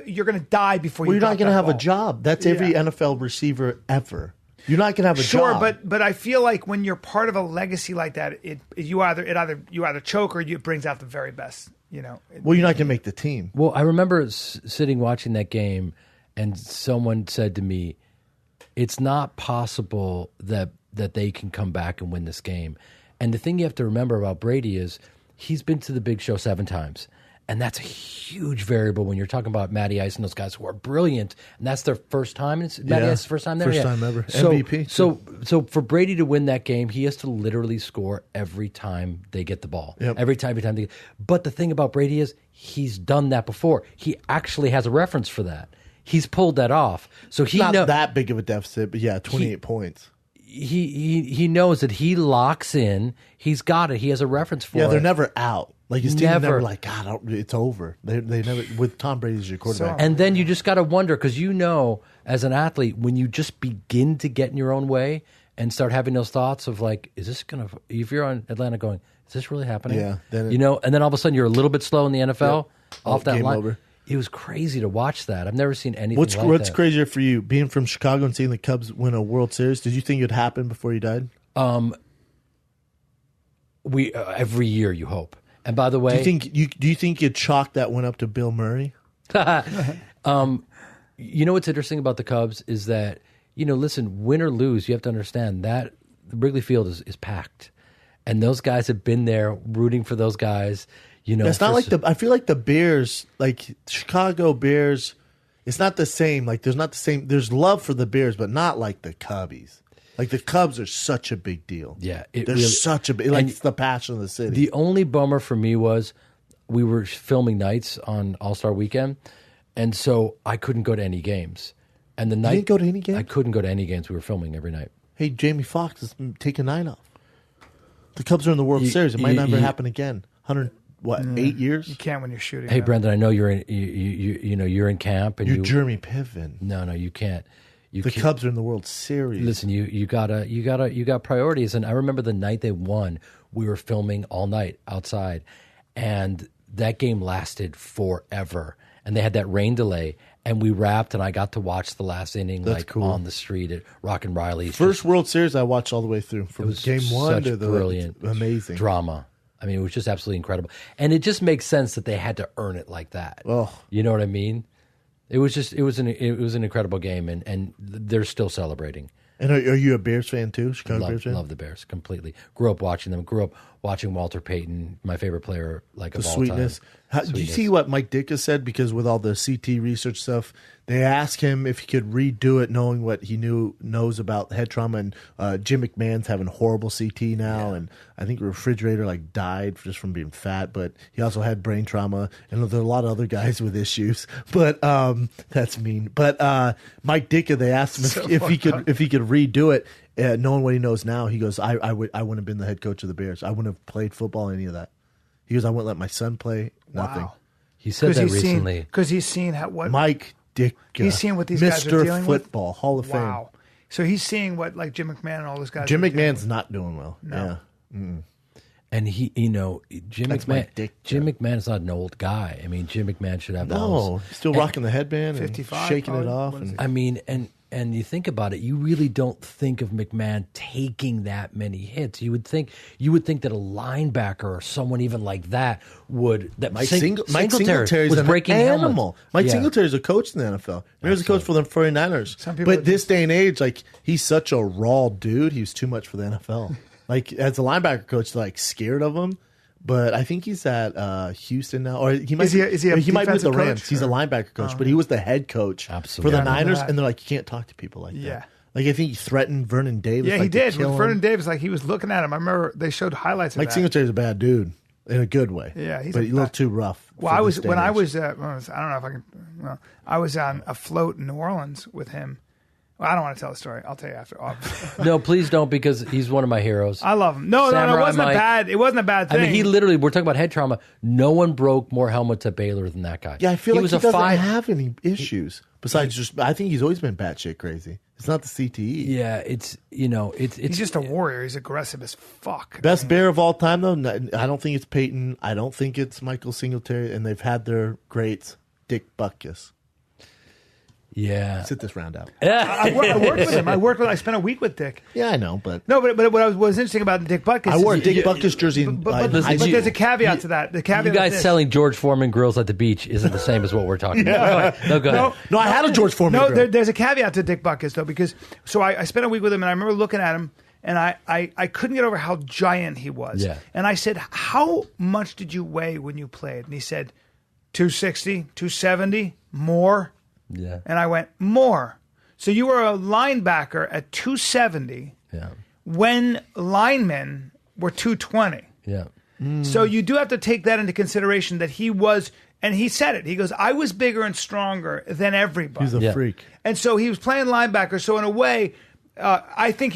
[SPEAKER 1] You're going to die before you.
[SPEAKER 2] You're not going to have
[SPEAKER 1] ball.
[SPEAKER 2] a job. That's every NFL receiver ever. You're not going to have a
[SPEAKER 1] job.
[SPEAKER 2] Sure,
[SPEAKER 1] but I feel like when you're part of a legacy like that, you either choke or it brings out the very best.
[SPEAKER 2] Well, you're not going to make the team.
[SPEAKER 3] Well, I remember sitting watching that game, and someone said to me, "It's not possible that they can come back and win this game." And the thing you have to remember about Brady is he's been to the Big Show 7 times. And that's a huge variable when you're talking about Matty Ice and those guys who are brilliant, and that's their first time. It's Matty Ice's first time there,
[SPEAKER 2] first time ever, MVP.
[SPEAKER 3] So for Brady to win that game, he has to literally score every time they get the ball.
[SPEAKER 2] Yep.
[SPEAKER 3] Every time they. But the thing about Brady is he's done that before. He actually has a reference for that. He's pulled that off. So he
[SPEAKER 2] not that big of a deficit, but 28 points.
[SPEAKER 3] He knows that he locks in. He's got it. He has a reference for it.
[SPEAKER 2] Yeah, they're never out. Like his team never like, God, it's over. They never with Tom Brady as your quarterback.
[SPEAKER 3] And then you just got to wonder because as an athlete, when you just begin to get in your own way and start having those thoughts of like, is this gonna? If you're on Atlanta, going, is this really happening?
[SPEAKER 2] Yeah. Then
[SPEAKER 3] and then all of a sudden you're a little bit slow in the NFL off that
[SPEAKER 2] game
[SPEAKER 3] line.
[SPEAKER 2] Over.
[SPEAKER 3] It was crazy to watch that. I've never seen anything like that.
[SPEAKER 2] What's crazier for you, being from Chicago and seeing the Cubs win a World Series? Did you think it would happen before you died?
[SPEAKER 3] We every year you hope. And by the way,
[SPEAKER 2] do you think you'd chalk that one up to Bill Murray?
[SPEAKER 3] What's interesting about the Cubs is that listen, win or lose, you have to understand that the Wrigley Field is packed, and those guys have been there rooting for those guys.
[SPEAKER 2] It's not like I feel like the Bears, like Chicago Bears, it's not the same. Like there's not the same. There's love for the Bears, but not like the Cubbies. Like the Cubs are such a big deal.
[SPEAKER 3] Yeah,
[SPEAKER 2] they're such a big. Like it's the passion of the city.
[SPEAKER 3] The only bummer for me was we were filming nights on All-Star Weekend, and so I couldn't go to any games. And the night
[SPEAKER 2] you didn't go to any games?
[SPEAKER 3] I couldn't go to any games. We were filming every night.
[SPEAKER 2] Hey, Jamie Foxx is taking 9 off. The Cubs are in the World Series. It might never happen again. 8 years?
[SPEAKER 1] You can't when you're shooting.
[SPEAKER 3] Hey, Brendan, I know you're in. You're in camp, and
[SPEAKER 2] you're Jeremy Piven.
[SPEAKER 3] No, you can't.
[SPEAKER 2] The Cubs are in the World Series.
[SPEAKER 3] Listen, you got priorities. And I remember the night they won, we were filming all night outside, and that game lasted forever. And they had that rain delay, and we wrapped, and I got to watch the last inning on the street at Rock and Riley's.
[SPEAKER 2] First World Series I watched all the way through from game one to the
[SPEAKER 3] brilliant,
[SPEAKER 2] amazing
[SPEAKER 3] drama. I mean, it was just absolutely incredible, and it just makes sense that they had to earn it like that.
[SPEAKER 2] Oh,
[SPEAKER 3] you know what I mean? It was an incredible game, and they're still celebrating.
[SPEAKER 2] And are you a Bears fan too? Chicago Bears fan?
[SPEAKER 3] Love the Bears completely. Grew up watching them. Grew up watching Walter Payton, my favorite player, of all
[SPEAKER 2] sweetness.
[SPEAKER 3] time.
[SPEAKER 2] Did you see what Mike Ditka said? Because with all the CT research stuff, they asked him if he could redo it, knowing what he knows about head trauma. And Jim McMahon's having horrible CT now, and I think Refrigerator died just from being fat. But he also had brain trauma, and there are a lot of other guys with issues. But that's mean. But Mike Ditka, they asked him if he could redo it. Knowing what he knows now, he goes, I wouldn't have been the head coach of the Bears. I wouldn't have played football, any of that. He goes, I wouldn't let my son play. Nothing.
[SPEAKER 1] Wow.
[SPEAKER 3] He said that recently.
[SPEAKER 1] Because he's seen what
[SPEAKER 2] Mike Ditka.
[SPEAKER 1] He's seen what these guys are dealing
[SPEAKER 2] Mr.
[SPEAKER 1] with.
[SPEAKER 2] Football, Hall of Fame.
[SPEAKER 1] Wow. So he's seeing what Jim McMahon and all those guys.
[SPEAKER 2] Jim McMahon's not doing well.
[SPEAKER 1] No.
[SPEAKER 2] Yeah. Mm-mm.
[SPEAKER 3] And Jim McMahon is not an old guy. I mean, Jim McMahon should have
[SPEAKER 2] he's still rocking the headband 55, and shaking it off.
[SPEAKER 3] And you think about it, you really don't think of McMahon taking that many hits. You would think that a linebacker or someone even like that would. That
[SPEAKER 2] Mike Singletary was breaking animal. Mike Singletary is a coach in the NFL. He was a coach for the 49ers. But this day and age, he's such a raw dude. He was too much for the NFL. As a linebacker coach, they're scared of him. But I think he's at Houston now, or he might. He might be with the Rams.
[SPEAKER 1] Coach,
[SPEAKER 2] he's a linebacker coach, but he was the head coach for the Niners, and they're like, you can't talk to people like that. I think he threatened Vernon Davis.
[SPEAKER 1] Yeah, he did. With Vernon Davis, he was looking at him. I remember they showed highlights of that.
[SPEAKER 2] Mike Singletary's a bad dude in a good way.
[SPEAKER 1] Yeah, he's
[SPEAKER 2] a little too rough.
[SPEAKER 1] Well, I was I don't know if I can. Well, I was on a float in New Orleans with him, Well, I don't want to tell the story. I'll tell you after.
[SPEAKER 3] No, please don't, because he's one of my heroes.
[SPEAKER 1] I love him. No, it wasn't a bad. It wasn't a bad thing.
[SPEAKER 3] I mean, he literally. We're talking about head trauma. No one broke more helmets at Baylor than that guy.
[SPEAKER 2] Yeah, I feel like he doesn't have any issues besides just. I think he's always been batshit crazy. It's not the CTE.
[SPEAKER 3] Yeah, it's
[SPEAKER 1] he's just a warrior. He's aggressive as fuck.
[SPEAKER 2] Best bear of all time, though. I don't think it's Peyton. I don't think it's Michael Singletary, and they've had their greats. Dick Butkus.
[SPEAKER 3] Yeah.
[SPEAKER 2] Sit this round out.
[SPEAKER 1] I worked with him. I spent a week with Dick.
[SPEAKER 2] Yeah, I know, but
[SPEAKER 1] what was interesting about Dick Butkus.
[SPEAKER 2] I wore a Dick Butkus jersey.
[SPEAKER 1] But there's a caveat to that. The caveat.
[SPEAKER 3] You guys selling George Foreman grills at the beach isn't the same as what we're talking about. No, go ahead.
[SPEAKER 2] No, I had a George Foreman.
[SPEAKER 1] No, there's a caveat to Dick Butkus though, because I spent a week with him, and I remember looking at him, and I couldn't get over how giant he was.
[SPEAKER 3] Yeah.
[SPEAKER 1] And I said, "How much did you weigh when you played?" And he said, 260, 270, more.
[SPEAKER 3] Yeah.
[SPEAKER 1] And I went, more. So you were a linebacker at 270 when linemen were 220.
[SPEAKER 3] Yeah.
[SPEAKER 1] So you do have to take that into consideration that he was, and he said it. He goes, I was bigger and stronger than everybody.
[SPEAKER 2] He's a freak.
[SPEAKER 1] And so he was playing linebacker. So in a way, I think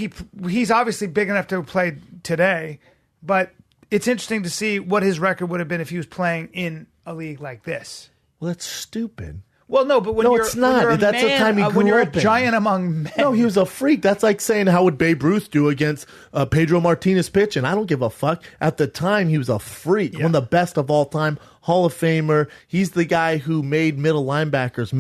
[SPEAKER 1] he's obviously big enough to play today, but it's interesting to see what his record would have been if he was playing in a league like this.
[SPEAKER 2] Well, that's stupid.
[SPEAKER 1] Well, no, but when
[SPEAKER 2] it's not. That's the time he grew
[SPEAKER 1] when you're
[SPEAKER 2] up
[SPEAKER 1] a giant among men.
[SPEAKER 2] No, he was a freak. That's like saying, how would Babe Ruth do against Pedro Martinez pitching? I don't give a fuck. At the time, he was a freak. One of the best of all time. Hall of Famer. He's the guy who made middle linebackers.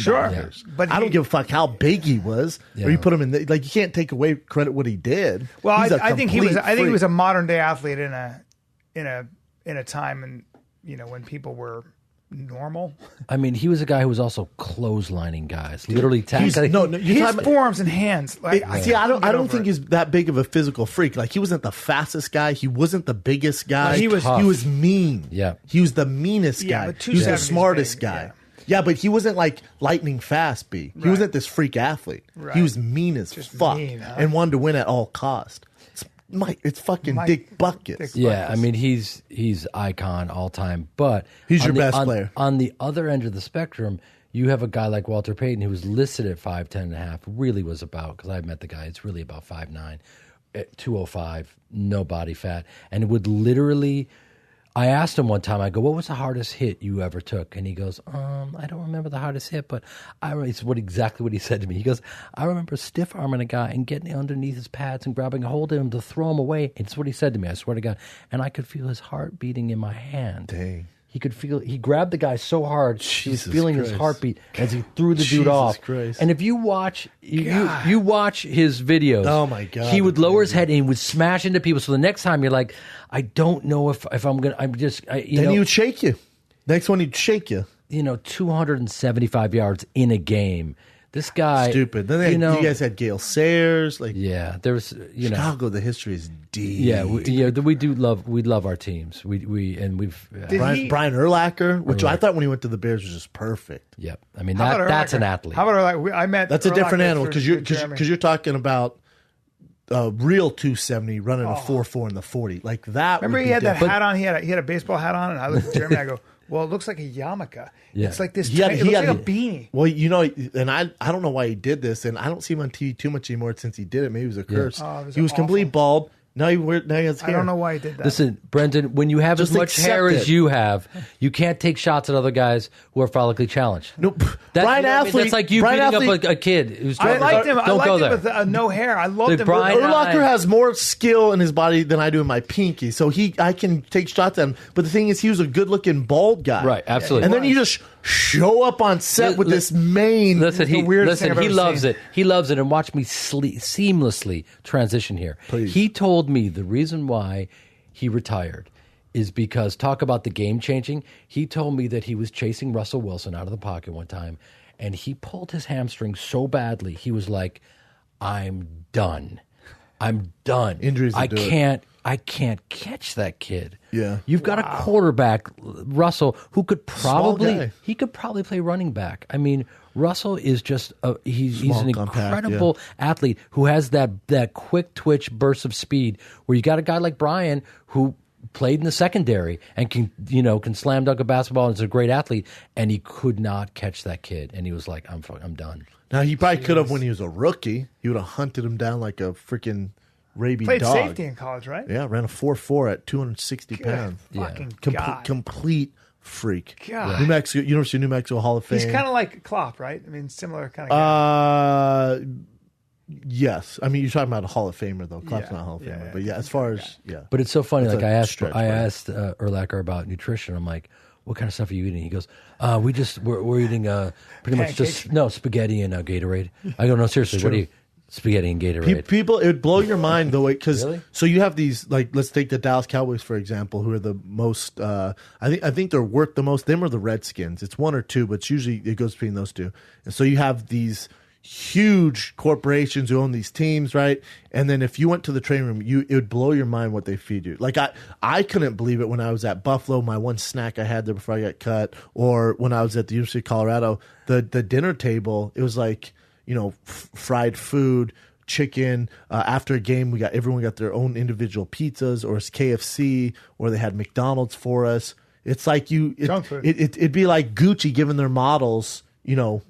[SPEAKER 1] Sure.
[SPEAKER 2] But I don't give a fuck how big he was. Or you put him in you can't take away credit what he did.
[SPEAKER 1] Well, I think he was a modern day athlete in a time when people were normal.
[SPEAKER 3] I mean, he was a guy who was also clotheslining guys, literally tackling.
[SPEAKER 1] His forearms and hands.
[SPEAKER 2] See, I don't think he's that big of a physical freak. Like, he wasn't the fastest guy. He wasn't the biggest guy.
[SPEAKER 1] He
[SPEAKER 2] was mean.
[SPEAKER 3] Yeah,
[SPEAKER 2] he was the meanest guy.
[SPEAKER 1] But
[SPEAKER 2] he was the smartest
[SPEAKER 1] big,
[SPEAKER 2] guy. Yeah, but he wasn't like lightning fast. He wasn't this freak athlete. Right. He was mean as fuck and wanted to win at all cost. It's fucking Dick Butkus.
[SPEAKER 3] Yeah, I mean, he's icon all time, but
[SPEAKER 2] he's your best player.
[SPEAKER 3] On the other end of the spectrum, you have a guy like Walter Payton, who was listed at 5'10" and a half, really was about, because I've met the guy, it's really about 5'9", 205, no body fat, and would literally, I asked him one time, I go, what was the hardest hit you ever took? And he goes, I don't remember the hardest hit, but it's exactly what he said to me. He goes, I remember stiff arming a guy and getting underneath his pads and grabbing a hold of him to throw him away. It's what he said to me, I swear to God. And I could feel his heart beating in my hand.
[SPEAKER 2] Dang.
[SPEAKER 3] He grabbed the guy so hard, he was feeling his heartbeat as he threw the dude off.
[SPEAKER 2] Christ.
[SPEAKER 3] And if you watch, you watch his videos,
[SPEAKER 2] oh my God,
[SPEAKER 3] he would lower his head and he would smash into people. So the next time you're like, I don't know if I'm going to,
[SPEAKER 2] then he would shake you. Next one, he'd shake you.
[SPEAKER 3] 275 yards in a game. This guy,
[SPEAKER 2] stupid. Then you guys had Gale Sayers.
[SPEAKER 3] There was
[SPEAKER 2] Chicago. The history is deep.
[SPEAKER 3] Yeah, we love our teams. We've
[SPEAKER 2] Brian Urlacher, which I thought when he went to the Bears was just perfect.
[SPEAKER 3] Yep, I mean that's an athlete.
[SPEAKER 1] How about Urlacher? I met.
[SPEAKER 2] That's a different animal because you're talking about real 270 running a 4.4 in the 40 like that.
[SPEAKER 1] Remember he had that hat on. He had a baseball hat on, and I looked at Jeremy. I go, well, it looks like a yarmulke. Yeah. It's like this. It looks like a beanie.
[SPEAKER 2] Well, and I don't know why he did this, and I don't see him on TV too much anymore since he did it. Maybe it was a curse.
[SPEAKER 1] Yeah.
[SPEAKER 2] He was completely bald. Now he has hair.
[SPEAKER 1] I don't know why he did that.
[SPEAKER 3] Listen, Brendan, when you have as much hair as you have, you can't take shots at other guys who are follically challenged.
[SPEAKER 2] Nope. Brian Athlete.
[SPEAKER 3] That's like you beating up a kid who's
[SPEAKER 1] I liked him.
[SPEAKER 3] Don't go there.
[SPEAKER 1] With no hair. I loved him.
[SPEAKER 2] Urlacher has more skill in his body than I do in my pinky, so I can take shots at him. But the thing is, he was a good-looking bald guy.
[SPEAKER 3] Right, absolutely.
[SPEAKER 2] And then you just show up on set with this mane.
[SPEAKER 3] He loves it. He loves it. And watch me seamlessly transition here.
[SPEAKER 2] Please.
[SPEAKER 3] He told me the reason why he retired is because, talk about the game changing. He told me that he was chasing Russell Wilson out of the pocket one time, and he pulled his hamstring so badly, he was like, I'm done.
[SPEAKER 2] Injuries.
[SPEAKER 3] I can't catch that kid.
[SPEAKER 2] Yeah.
[SPEAKER 3] You've got a quarterback, Russell, who could probably play running back. I mean, Russell is just he's an incredible athlete who has that quick twitch burst of speed where you got a guy like Bryan who played in the secondary and can slam dunk a basketball and is a great athlete, and he could not catch that kid, and he was like, I'm done.
[SPEAKER 2] Now, he probably could have when he was a rookie. He would have hunted him down like a freaking rabid
[SPEAKER 1] Played
[SPEAKER 2] dog.
[SPEAKER 1] safety in college, right?
[SPEAKER 2] Yeah, ran a 4.4 at 260 pounds.
[SPEAKER 1] Fucking God.
[SPEAKER 2] Complete freak.
[SPEAKER 1] God.
[SPEAKER 2] New Mexico, University of New Mexico Hall of Fame.
[SPEAKER 1] He's kind of like Klopp, right? I mean, similar kind of guy.
[SPEAKER 2] Yes. I mean, you're talking about a Hall of Famer, though. Klopp's
[SPEAKER 1] Yeah,
[SPEAKER 2] not a Hall of Famer.
[SPEAKER 1] yeah,
[SPEAKER 2] But yeah, as far as,
[SPEAKER 3] But it's so funny.
[SPEAKER 2] That's
[SPEAKER 3] Like
[SPEAKER 2] a
[SPEAKER 3] I
[SPEAKER 2] stretch,
[SPEAKER 3] asked Urlacher about nutrition. I'm like, what kind of stuff are you eating? He goes, we're eating pretty much just spaghetti and Gatorade. I go, no, seriously, what do you? Spaghetti and Gatorade.
[SPEAKER 2] People, it would blow your mind the way, because
[SPEAKER 3] Really?
[SPEAKER 2] so you have these, like, let's take the Dallas Cowboys for example, who are the most. I think they're worth the most. Them or the Redskins. It's one or two, but it's usually it goes between those two. And so you have these huge corporations who own these teams, right? And then if you went to the training room, it would blow your mind what they feed you. Like I couldn't believe it when I was at Buffalo. My one snack I had there before I got cut, or when I was at the University of Colorado, the dinner table, it was like, fried food, chicken. After a game, everyone got their own individual pizzas, or it's KFC, or they had McDonald's for us. It's like it'd be like Gucci giving their models,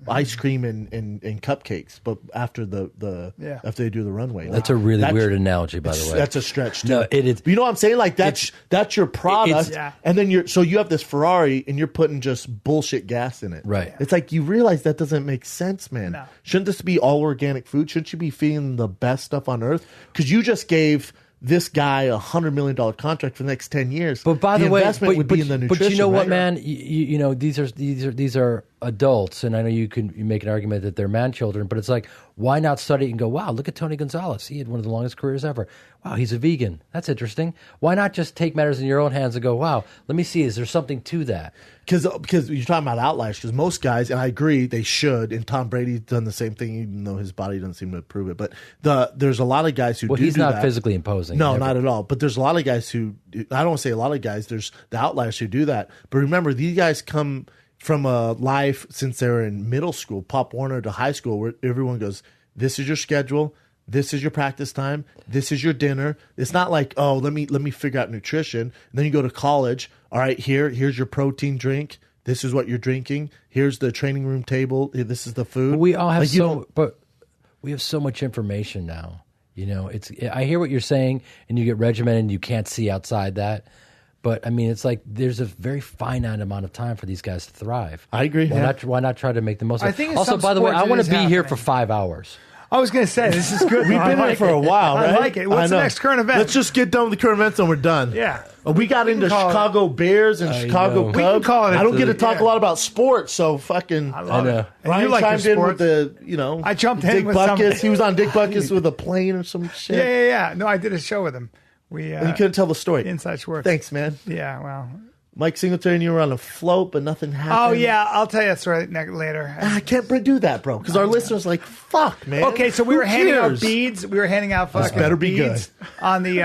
[SPEAKER 2] ice cream and cupcakes, but after after they do the runway.
[SPEAKER 3] That's a really weird analogy, by the way.
[SPEAKER 2] That's a stretch too.
[SPEAKER 3] No, it is.
[SPEAKER 2] You know what I'm saying? Like that's your product, and then you have this Ferrari, and you're putting just bullshit gas in it.
[SPEAKER 3] Right.
[SPEAKER 2] It's like you realize that doesn't make sense, man.
[SPEAKER 1] No.
[SPEAKER 2] Shouldn't this be all organic food? Shouldn't you be feeding the best stuff on earth? Because you just gave this guy $100 million contract for the next 10 years.
[SPEAKER 3] But by the way,
[SPEAKER 2] investment would be in the nutrition.
[SPEAKER 3] But you know what,
[SPEAKER 2] right?
[SPEAKER 3] man? These are adults, and I know you make an argument that they're man children, but it's like, why not study it and go, wow, look at Tony Gonzalez. He had one of the longest careers ever. Wow, he's a vegan. That's interesting. Why not just take matters in your own hands and go, wow, let me see, is there something to that?
[SPEAKER 2] Because you're talking about outliers. Because most guys, and I agree, they should. And Tom Brady's done the same thing, even though his body doesn't seem to prove it. But there's a lot of guys who
[SPEAKER 3] he's not
[SPEAKER 2] that.
[SPEAKER 3] Physically imposing.
[SPEAKER 2] No, not at all. But there's a lot of guys who, I don't want to say a lot of guys, there's the outliers who do that. But remember, these guys come from a life since they were in middle school, Pop Warner, to high school, where everyone goes, this is your schedule. This is your practice time. This is your dinner. It's not like, oh, let me figure out nutrition. And then you go to college. All right, here's your protein drink. This is what you're drinking. Here's the training room table. This is the food.
[SPEAKER 3] We all have but we have so much information now. I hear what you're saying, and you get regimented, and you can't see outside that. But I mean, it's like there's a very finite amount of time for these guys to thrive.
[SPEAKER 2] I agree.
[SPEAKER 3] Why not try to make the most of it?
[SPEAKER 1] I think
[SPEAKER 3] also, by the way, I want to be here for 5 hours.
[SPEAKER 1] I was going to say, this is good.
[SPEAKER 2] We've been here for a while, right?
[SPEAKER 1] I like it. What's the next current event?
[SPEAKER 2] Let's just get done with the current events and we're done.
[SPEAKER 1] Yeah.
[SPEAKER 2] We got into Chicago Bears and Chicago Cubs.
[SPEAKER 1] We can call it.
[SPEAKER 2] I don't get to talk a lot about sports, so fucking.
[SPEAKER 1] I love it. And
[SPEAKER 2] Ryan
[SPEAKER 1] you like
[SPEAKER 2] chimed in with the,
[SPEAKER 1] I jumped in
[SPEAKER 2] Dick
[SPEAKER 1] with
[SPEAKER 2] Butkus. He was on Dick Butkus with a plane or some shit.
[SPEAKER 1] Yeah. No, I did a show with him.
[SPEAKER 2] And you couldn't tell the story.
[SPEAKER 1] Inside Schwartz.
[SPEAKER 2] Thanks, man.
[SPEAKER 1] Yeah, well.
[SPEAKER 2] Mike Singletary and you were on a float, but nothing happened.
[SPEAKER 1] Oh, yeah. I'll tell you that story later.
[SPEAKER 2] I can't do that, bro, because our listeners are like, fuck, man.
[SPEAKER 1] Okay, so we were handing out beads. We were handing out fucking
[SPEAKER 2] better be
[SPEAKER 1] beads
[SPEAKER 2] good.
[SPEAKER 1] on the.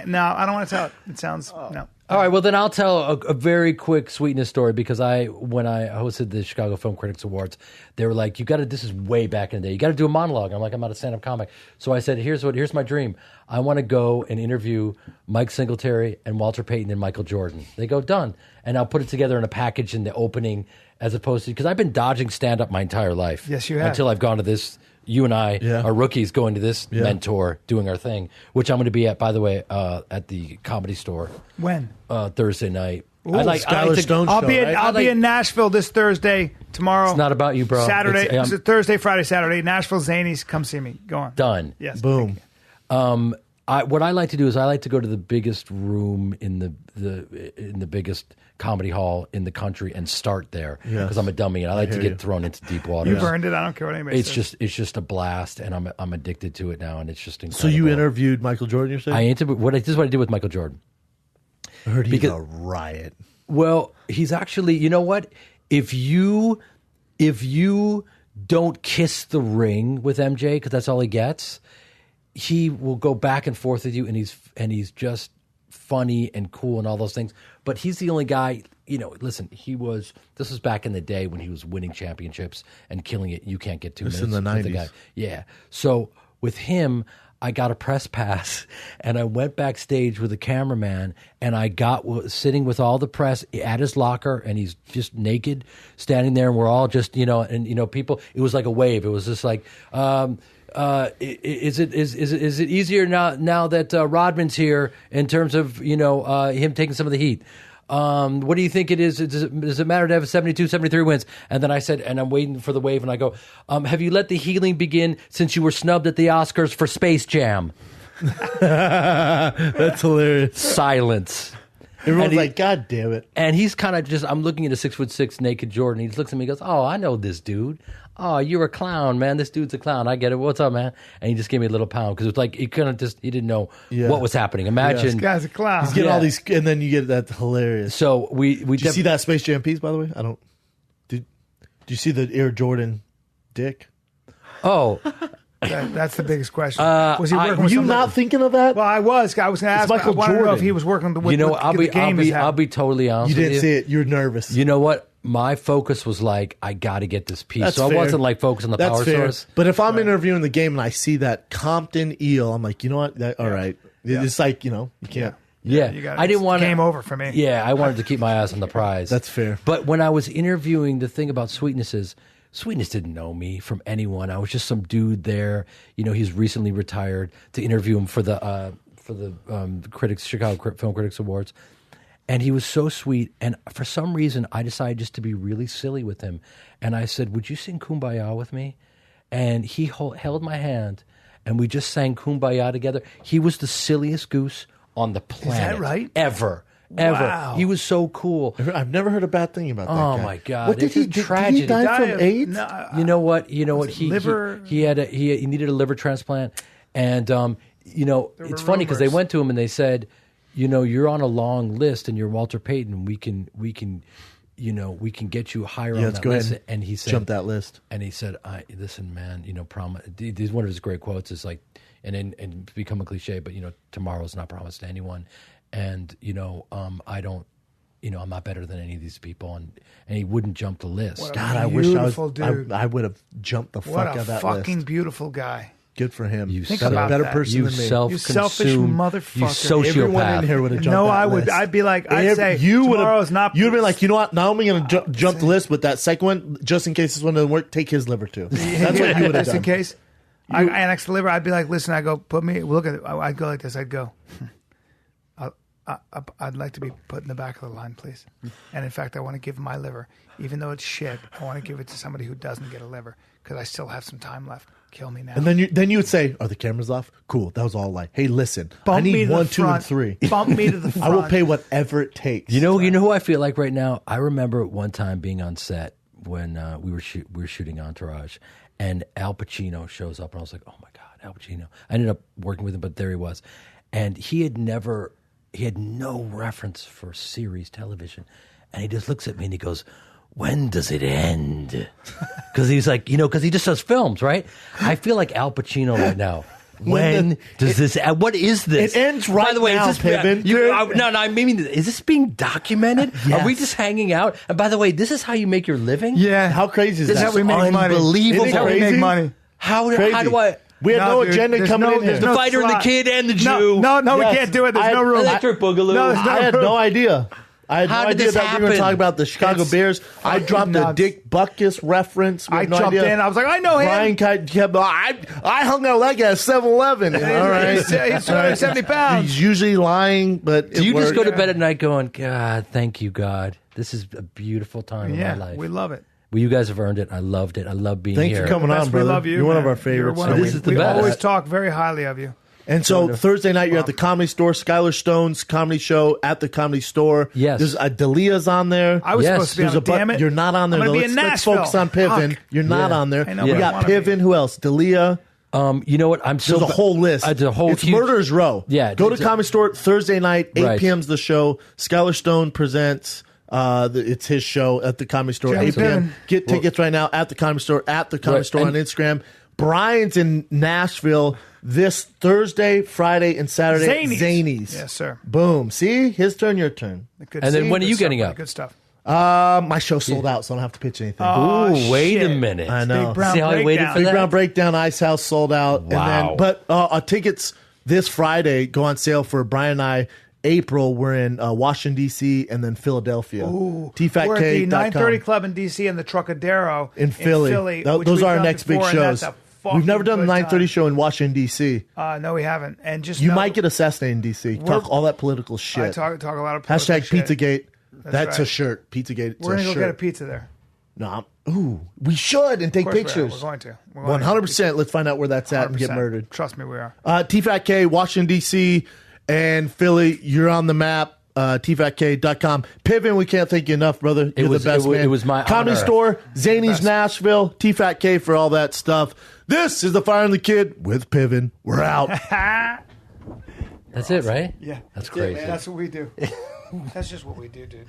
[SPEAKER 1] No, I don't want to tell it. It sounds no.
[SPEAKER 3] All right, well then I'll tell a very quick sweetness story because when I hosted the Chicago Film Critics Awards, they were like, this is way back in the day. You got to do a monologue. I'm like, I'm not a stand-up comic. So I said, here's my dream. I want to go and interview Mike Singletary and Walter Payton and Michael Jordan. They go, done. And I'll put it together in a package in the opening as opposed to, because I've been dodging stand-up my entire life.
[SPEAKER 1] Yes, you have.
[SPEAKER 3] Until I've gone to this. You and I are rookies going to this mentor doing our thing, which I'm going to be at, by the way, at the Comedy Store.
[SPEAKER 1] When?
[SPEAKER 3] Thursday night.
[SPEAKER 2] Ooh, Skylar Stone
[SPEAKER 1] I'll
[SPEAKER 2] show,
[SPEAKER 1] be
[SPEAKER 2] right?
[SPEAKER 1] I'll be in Nashville this Thursday, tomorrow.
[SPEAKER 3] It's not about you, bro.
[SPEAKER 1] Saturday, Thursday, Friday, Saturday. Nashville Zanies, come see me. Go on.
[SPEAKER 3] Done.
[SPEAKER 1] Yes.
[SPEAKER 2] Boom.
[SPEAKER 3] What I like to do is I like to go to the biggest room in the biggest comedy hall in the country and start there because I'm a dummy and I like to get thrown into deep water.
[SPEAKER 1] You've earned it. I don't care what anybody says.
[SPEAKER 3] It's just a blast, and I'm addicted to it now, and it's just incredible.
[SPEAKER 2] So you interviewed Michael Jordan, you're saying?
[SPEAKER 3] This is what I did with Michael Jordan.
[SPEAKER 2] I heard he's a riot.
[SPEAKER 3] Well, he's actually, you know what? If you don't kiss the ring with MJ because that's all he gets, he will go back and forth with you, and he's just funny and cool and all those things. But he's the only guy, listen, this was back in the day when he was winning championships and killing it. You can't get 2 minutes.
[SPEAKER 2] This in the 90s.
[SPEAKER 3] Yeah. So with him, I got a press pass and I went backstage with a cameraman and I got sitting with all the press at his locker and he's just naked standing there and we're all just, people, it was like a wave. It was just like, is it easier now that Rodman's here in terms of, him taking some of the heat? What do you think it is? Does it matter to have 72, 73 wins? And then I said, and I'm waiting for the wave, and I go, have you let the healing begin since you were snubbed at the Oscars for Space Jam?
[SPEAKER 2] That's hilarious.
[SPEAKER 3] Silence.
[SPEAKER 2] Everyone's like, God damn it.
[SPEAKER 3] And he's kind of just, I'm looking at a 6'6" naked Jordan. He just looks at me and goes, oh, I know this dude. Oh, you're a clown, man. This dude's a clown. I get it. What's up, man? And he just gave me a little pound because it was like he didn't know what was happening. Imagine.
[SPEAKER 1] This guy's a clown.
[SPEAKER 2] He's getting all these, and then you get that hilarious.
[SPEAKER 3] So
[SPEAKER 2] did you see that Space Jam piece, by the way? Did you see the Air Jordan dick?
[SPEAKER 3] Oh.
[SPEAKER 1] That's the biggest question. Was he working
[SPEAKER 2] were
[SPEAKER 1] with
[SPEAKER 2] you
[SPEAKER 1] somebody?
[SPEAKER 2] not thinking of that?
[SPEAKER 1] Well, I was going to ask.
[SPEAKER 2] Michael
[SPEAKER 1] I wanted to know
[SPEAKER 2] Jordan.
[SPEAKER 1] if he was working with
[SPEAKER 3] I'll be totally honest
[SPEAKER 2] You
[SPEAKER 3] with
[SPEAKER 2] didn't see it. You're nervous.
[SPEAKER 3] You know what? My focus was like, I got to get this piece.
[SPEAKER 2] That's
[SPEAKER 3] so
[SPEAKER 2] fair.
[SPEAKER 3] I wasn't like focused on the
[SPEAKER 2] That's
[SPEAKER 3] power
[SPEAKER 2] fair.
[SPEAKER 3] source.
[SPEAKER 2] But if I'm interviewing the game and I see that Compton eel, I'm like, you know what? All right. It's like, you can't.
[SPEAKER 3] Yeah. I didn't want
[SPEAKER 1] game over for me.
[SPEAKER 3] Yeah, I wanted to keep my eyes on the prize.
[SPEAKER 2] That's fair.
[SPEAKER 3] But when I was interviewing, the thing about Sweetness is, Sweetness didn't know me from anyone. I was just some dude there. He's recently retired to interview him for the Chicago Film Critics Awards. And he was so sweet. And for some reason, I decided just to be really silly with him. And I said, would you sing Kumbaya with me? And he held my hand, and we just sang Kumbaya together. He was the silliest goose on the planet.
[SPEAKER 1] Is that right?
[SPEAKER 3] Ever.
[SPEAKER 1] Wow.
[SPEAKER 3] He was so cool.
[SPEAKER 2] I've never heard a bad thing about that guy.
[SPEAKER 3] Oh my God!
[SPEAKER 2] What did he do?
[SPEAKER 3] Tragedy.
[SPEAKER 2] Did he die from AIDS?
[SPEAKER 1] No,
[SPEAKER 3] You know what?
[SPEAKER 1] liver?
[SPEAKER 3] He needed a liver transplant, and it's funny because they
[SPEAKER 1] rumors.
[SPEAKER 3] went to him and they said, you're on a long list and you're Walter Payton. We can get you higher on
[SPEAKER 2] let's
[SPEAKER 3] that
[SPEAKER 2] go
[SPEAKER 3] list.
[SPEAKER 2] ahead
[SPEAKER 3] And he said,
[SPEAKER 2] jump that list.
[SPEAKER 3] And he said, listen, man, one of his great quotes is like, and become a cliche, but tomorrow's not promised to anyone. And, I don't, I'm not better than any of these people. And he wouldn't jump the list.
[SPEAKER 2] God, I wish I was.
[SPEAKER 1] Dude.
[SPEAKER 2] I would have jumped the fuck out of that
[SPEAKER 1] What a fucking
[SPEAKER 2] list.
[SPEAKER 1] beautiful guy.
[SPEAKER 2] Good for him.
[SPEAKER 3] You
[SPEAKER 1] Think
[SPEAKER 3] son of
[SPEAKER 1] about
[SPEAKER 2] better
[SPEAKER 1] that.
[SPEAKER 2] person
[SPEAKER 3] You
[SPEAKER 2] than me.
[SPEAKER 1] You selfish
[SPEAKER 3] self-consumed,
[SPEAKER 1] motherfucker.
[SPEAKER 3] you sociopath.
[SPEAKER 2] Everyone in here would have jumped
[SPEAKER 1] No,
[SPEAKER 2] that
[SPEAKER 1] I would.
[SPEAKER 2] list.
[SPEAKER 1] I'd be like, I'd say
[SPEAKER 2] you would
[SPEAKER 1] tomorrow's
[SPEAKER 2] have.
[SPEAKER 1] not.
[SPEAKER 2] You'd have been like, you know what? Now I'm going to jump the list with that second one, just in case this one doesn't work. Take his liver too. That's what you would have
[SPEAKER 1] just
[SPEAKER 2] done.
[SPEAKER 1] in case. I annex the liver. I'd be like, listen. I go, put me. Look at it. I'd go like this. I'd go. I'd like to be put in the back of the line, please. And in fact, I want to give my liver, even though it's shit. I want to give it to somebody who doesn't get a liver because I still have some time left. Kill me now.
[SPEAKER 2] And then you would say, "Are the cameras off? Cool. That was all a lie. Hey, listen, I
[SPEAKER 1] Bump me
[SPEAKER 2] need
[SPEAKER 1] to the
[SPEAKER 2] 1, 2, and
[SPEAKER 1] front.
[SPEAKER 2] 3.
[SPEAKER 1] Bump me to the front.
[SPEAKER 2] I will pay whatever it takes."
[SPEAKER 3] You know who I feel like right now? I remember one time being on set when we were shooting Entourage, and Al Pacino shows up, and I was like, "Oh my God, Al Pacino!" I ended up working with him, but there he was, and he had no reference for series television, and he just looks at me and he goes, "When does it end?" Because he's like, because he just does films, right? I feel like Al Pacino right now. When does this? What is this?
[SPEAKER 2] It ends right
[SPEAKER 3] By the way,
[SPEAKER 2] now,
[SPEAKER 3] is this,
[SPEAKER 2] Piven.
[SPEAKER 3] no, I mean, is this being documented?
[SPEAKER 2] Yes.
[SPEAKER 3] Are we just hanging out? And by the way, this is how you make your living?
[SPEAKER 1] Yeah.
[SPEAKER 2] How crazy is
[SPEAKER 1] This
[SPEAKER 2] that?
[SPEAKER 1] is how we make money.
[SPEAKER 3] Unbelievable.
[SPEAKER 1] This is how we
[SPEAKER 2] Crazy?
[SPEAKER 1] make money.
[SPEAKER 3] How do
[SPEAKER 2] Crazy.
[SPEAKER 3] I?
[SPEAKER 2] We had no
[SPEAKER 1] dude,
[SPEAKER 2] agenda
[SPEAKER 1] there's
[SPEAKER 2] coming
[SPEAKER 1] no-
[SPEAKER 2] in here.
[SPEAKER 1] there's
[SPEAKER 3] The
[SPEAKER 1] no
[SPEAKER 3] fighter and the
[SPEAKER 1] slot.
[SPEAKER 3] kid and the
[SPEAKER 1] No,
[SPEAKER 3] Jew.
[SPEAKER 1] we
[SPEAKER 2] Yes.
[SPEAKER 1] can't do it. There's
[SPEAKER 2] I-
[SPEAKER 1] no room.
[SPEAKER 3] Electric Boogaloo.
[SPEAKER 1] No, there's no
[SPEAKER 2] I had
[SPEAKER 1] room.
[SPEAKER 2] no idea. I had
[SPEAKER 3] How
[SPEAKER 2] no
[SPEAKER 3] did
[SPEAKER 2] idea
[SPEAKER 3] this
[SPEAKER 2] that we were
[SPEAKER 3] happen?
[SPEAKER 2] talking about the Chicago
[SPEAKER 1] It's
[SPEAKER 2] Bears. I dropped
[SPEAKER 1] nuts.
[SPEAKER 2] a Dick Butkus reference. We
[SPEAKER 1] I
[SPEAKER 2] had no
[SPEAKER 1] jumped
[SPEAKER 2] idea.
[SPEAKER 1] in. I was like, I know him.
[SPEAKER 2] Brian kept, I hung out like at 7-Eleven. All right.
[SPEAKER 1] He's 270 pounds.
[SPEAKER 2] He's usually lying, but
[SPEAKER 3] Do you just go to
[SPEAKER 2] worked.
[SPEAKER 3] bed at night going, God, thank you, God. This is a beautiful time in
[SPEAKER 1] Yeah,
[SPEAKER 3] my life.
[SPEAKER 1] we love it.
[SPEAKER 3] Well, you guys have earned it. I loved it. I love being
[SPEAKER 2] Thanks
[SPEAKER 3] here.
[SPEAKER 2] for coming
[SPEAKER 1] Best,
[SPEAKER 2] on, brother.
[SPEAKER 1] we love you.
[SPEAKER 2] You're one of
[SPEAKER 1] man.
[SPEAKER 2] our favorites.
[SPEAKER 1] You're one of
[SPEAKER 3] This is the
[SPEAKER 1] we
[SPEAKER 3] best.
[SPEAKER 1] always talk very highly of you.
[SPEAKER 2] And so Thursday night, you're at the Comedy Store. Skylar Stone's comedy show at the Comedy Store.
[SPEAKER 3] Yes.
[SPEAKER 2] There's Delia's on there.
[SPEAKER 1] I was
[SPEAKER 3] Yes.
[SPEAKER 1] supposed to be
[SPEAKER 2] There's
[SPEAKER 1] on
[SPEAKER 2] a
[SPEAKER 1] it. Damn it.
[SPEAKER 2] You're not on there.
[SPEAKER 1] I'm
[SPEAKER 2] though.
[SPEAKER 1] gonna be in
[SPEAKER 2] Let's
[SPEAKER 1] Nashville.
[SPEAKER 2] focus on Piven.
[SPEAKER 1] Fuck.
[SPEAKER 2] You're not
[SPEAKER 3] Yeah.
[SPEAKER 2] on there.
[SPEAKER 1] I know,
[SPEAKER 2] we
[SPEAKER 1] but I
[SPEAKER 2] got
[SPEAKER 1] wanna be.
[SPEAKER 2] Piven. Who else? Delia.
[SPEAKER 3] You know what? I'm so
[SPEAKER 2] There's a whole list.
[SPEAKER 3] It's a whole
[SPEAKER 2] It's
[SPEAKER 3] huge-
[SPEAKER 2] Murderers Row.
[SPEAKER 3] Yeah,
[SPEAKER 2] Go to
[SPEAKER 3] it's a-
[SPEAKER 2] Comedy Store Thursday night, 8
[SPEAKER 3] Right.
[SPEAKER 2] p.m.'s the show. Skylar Stone presents. It's his show at the Comedy Store.
[SPEAKER 1] Jeremy
[SPEAKER 2] 8 p.m.
[SPEAKER 1] Piven.
[SPEAKER 2] Get tickets right now at the Comedy Store. At the Comedy
[SPEAKER 3] Right,
[SPEAKER 2] Store on
[SPEAKER 3] and-
[SPEAKER 2] Instagram. Brian's in Nashville this Thursday, Friday, and Saturday.
[SPEAKER 1] Zanies.
[SPEAKER 2] Zanies.
[SPEAKER 1] Yes, sir.
[SPEAKER 2] Boom. See? His turn, your turn.
[SPEAKER 1] Good
[SPEAKER 3] And then
[SPEAKER 1] stuff.
[SPEAKER 3] when are you
[SPEAKER 1] Good stuff,
[SPEAKER 3] getting
[SPEAKER 1] buddy.
[SPEAKER 3] up?
[SPEAKER 1] Good stuff.
[SPEAKER 2] My show sold out, so I don't have to pitch anything.
[SPEAKER 1] Oh,
[SPEAKER 3] Ooh, wait a
[SPEAKER 1] shit.
[SPEAKER 3] minute.
[SPEAKER 2] I know.
[SPEAKER 1] Big Brown
[SPEAKER 3] See how I waited
[SPEAKER 1] Breakdown.
[SPEAKER 3] for
[SPEAKER 2] Big
[SPEAKER 3] that?
[SPEAKER 2] Brown Breakdown, Ice House sold out.
[SPEAKER 3] Wow.
[SPEAKER 2] But tickets this Friday go on sale for Brian and I. April, we're in Washington, D.C., and then Philadelphia.
[SPEAKER 1] Ooh. We're at the 930
[SPEAKER 2] TFATK.com.
[SPEAKER 1] Club in D.C. and the Trocadero
[SPEAKER 2] In Philly.
[SPEAKER 1] which
[SPEAKER 2] Those
[SPEAKER 1] we've
[SPEAKER 2] are our
[SPEAKER 1] done
[SPEAKER 2] next big
[SPEAKER 1] before, and
[SPEAKER 2] shows.
[SPEAKER 1] that's a
[SPEAKER 2] We've never done the
[SPEAKER 1] fucking good
[SPEAKER 2] 930
[SPEAKER 1] time.
[SPEAKER 2] show in Washington, D.C.
[SPEAKER 1] No, we haven't. And just
[SPEAKER 2] You
[SPEAKER 1] know-
[SPEAKER 2] might get assassinated in D.C. Talk all that political shit.
[SPEAKER 1] I talk a lot of political
[SPEAKER 2] Hashtag
[SPEAKER 1] shit.
[SPEAKER 2] Pizzagate. That's a
[SPEAKER 1] right.
[SPEAKER 2] shirt. Pizzagate.
[SPEAKER 1] We're gonna go
[SPEAKER 2] shirt.
[SPEAKER 1] get a pizza there.
[SPEAKER 2] No, we should and take
[SPEAKER 1] Of course
[SPEAKER 2] pictures.
[SPEAKER 1] We're going to. We're going to.
[SPEAKER 2] 100%. Let's find out where that's at and get
[SPEAKER 1] 100%.
[SPEAKER 2] murdered.
[SPEAKER 1] Trust me, we are.
[SPEAKER 2] TFATK, Washington, D.C., and Philly. You're on the map. TFATK.com. Piven, we can't thank you enough, brother. You're
[SPEAKER 3] was-
[SPEAKER 2] the best, man.
[SPEAKER 3] it was my
[SPEAKER 2] Comedy
[SPEAKER 3] honor.
[SPEAKER 2] Store, Zany's Nashville, TFATK for all that stuff. This is the Fire and the Kid with Piven. We're out.
[SPEAKER 3] That's it, right?
[SPEAKER 1] Yeah.
[SPEAKER 3] That's crazy.
[SPEAKER 1] That's what we do. That's just what we do, dude.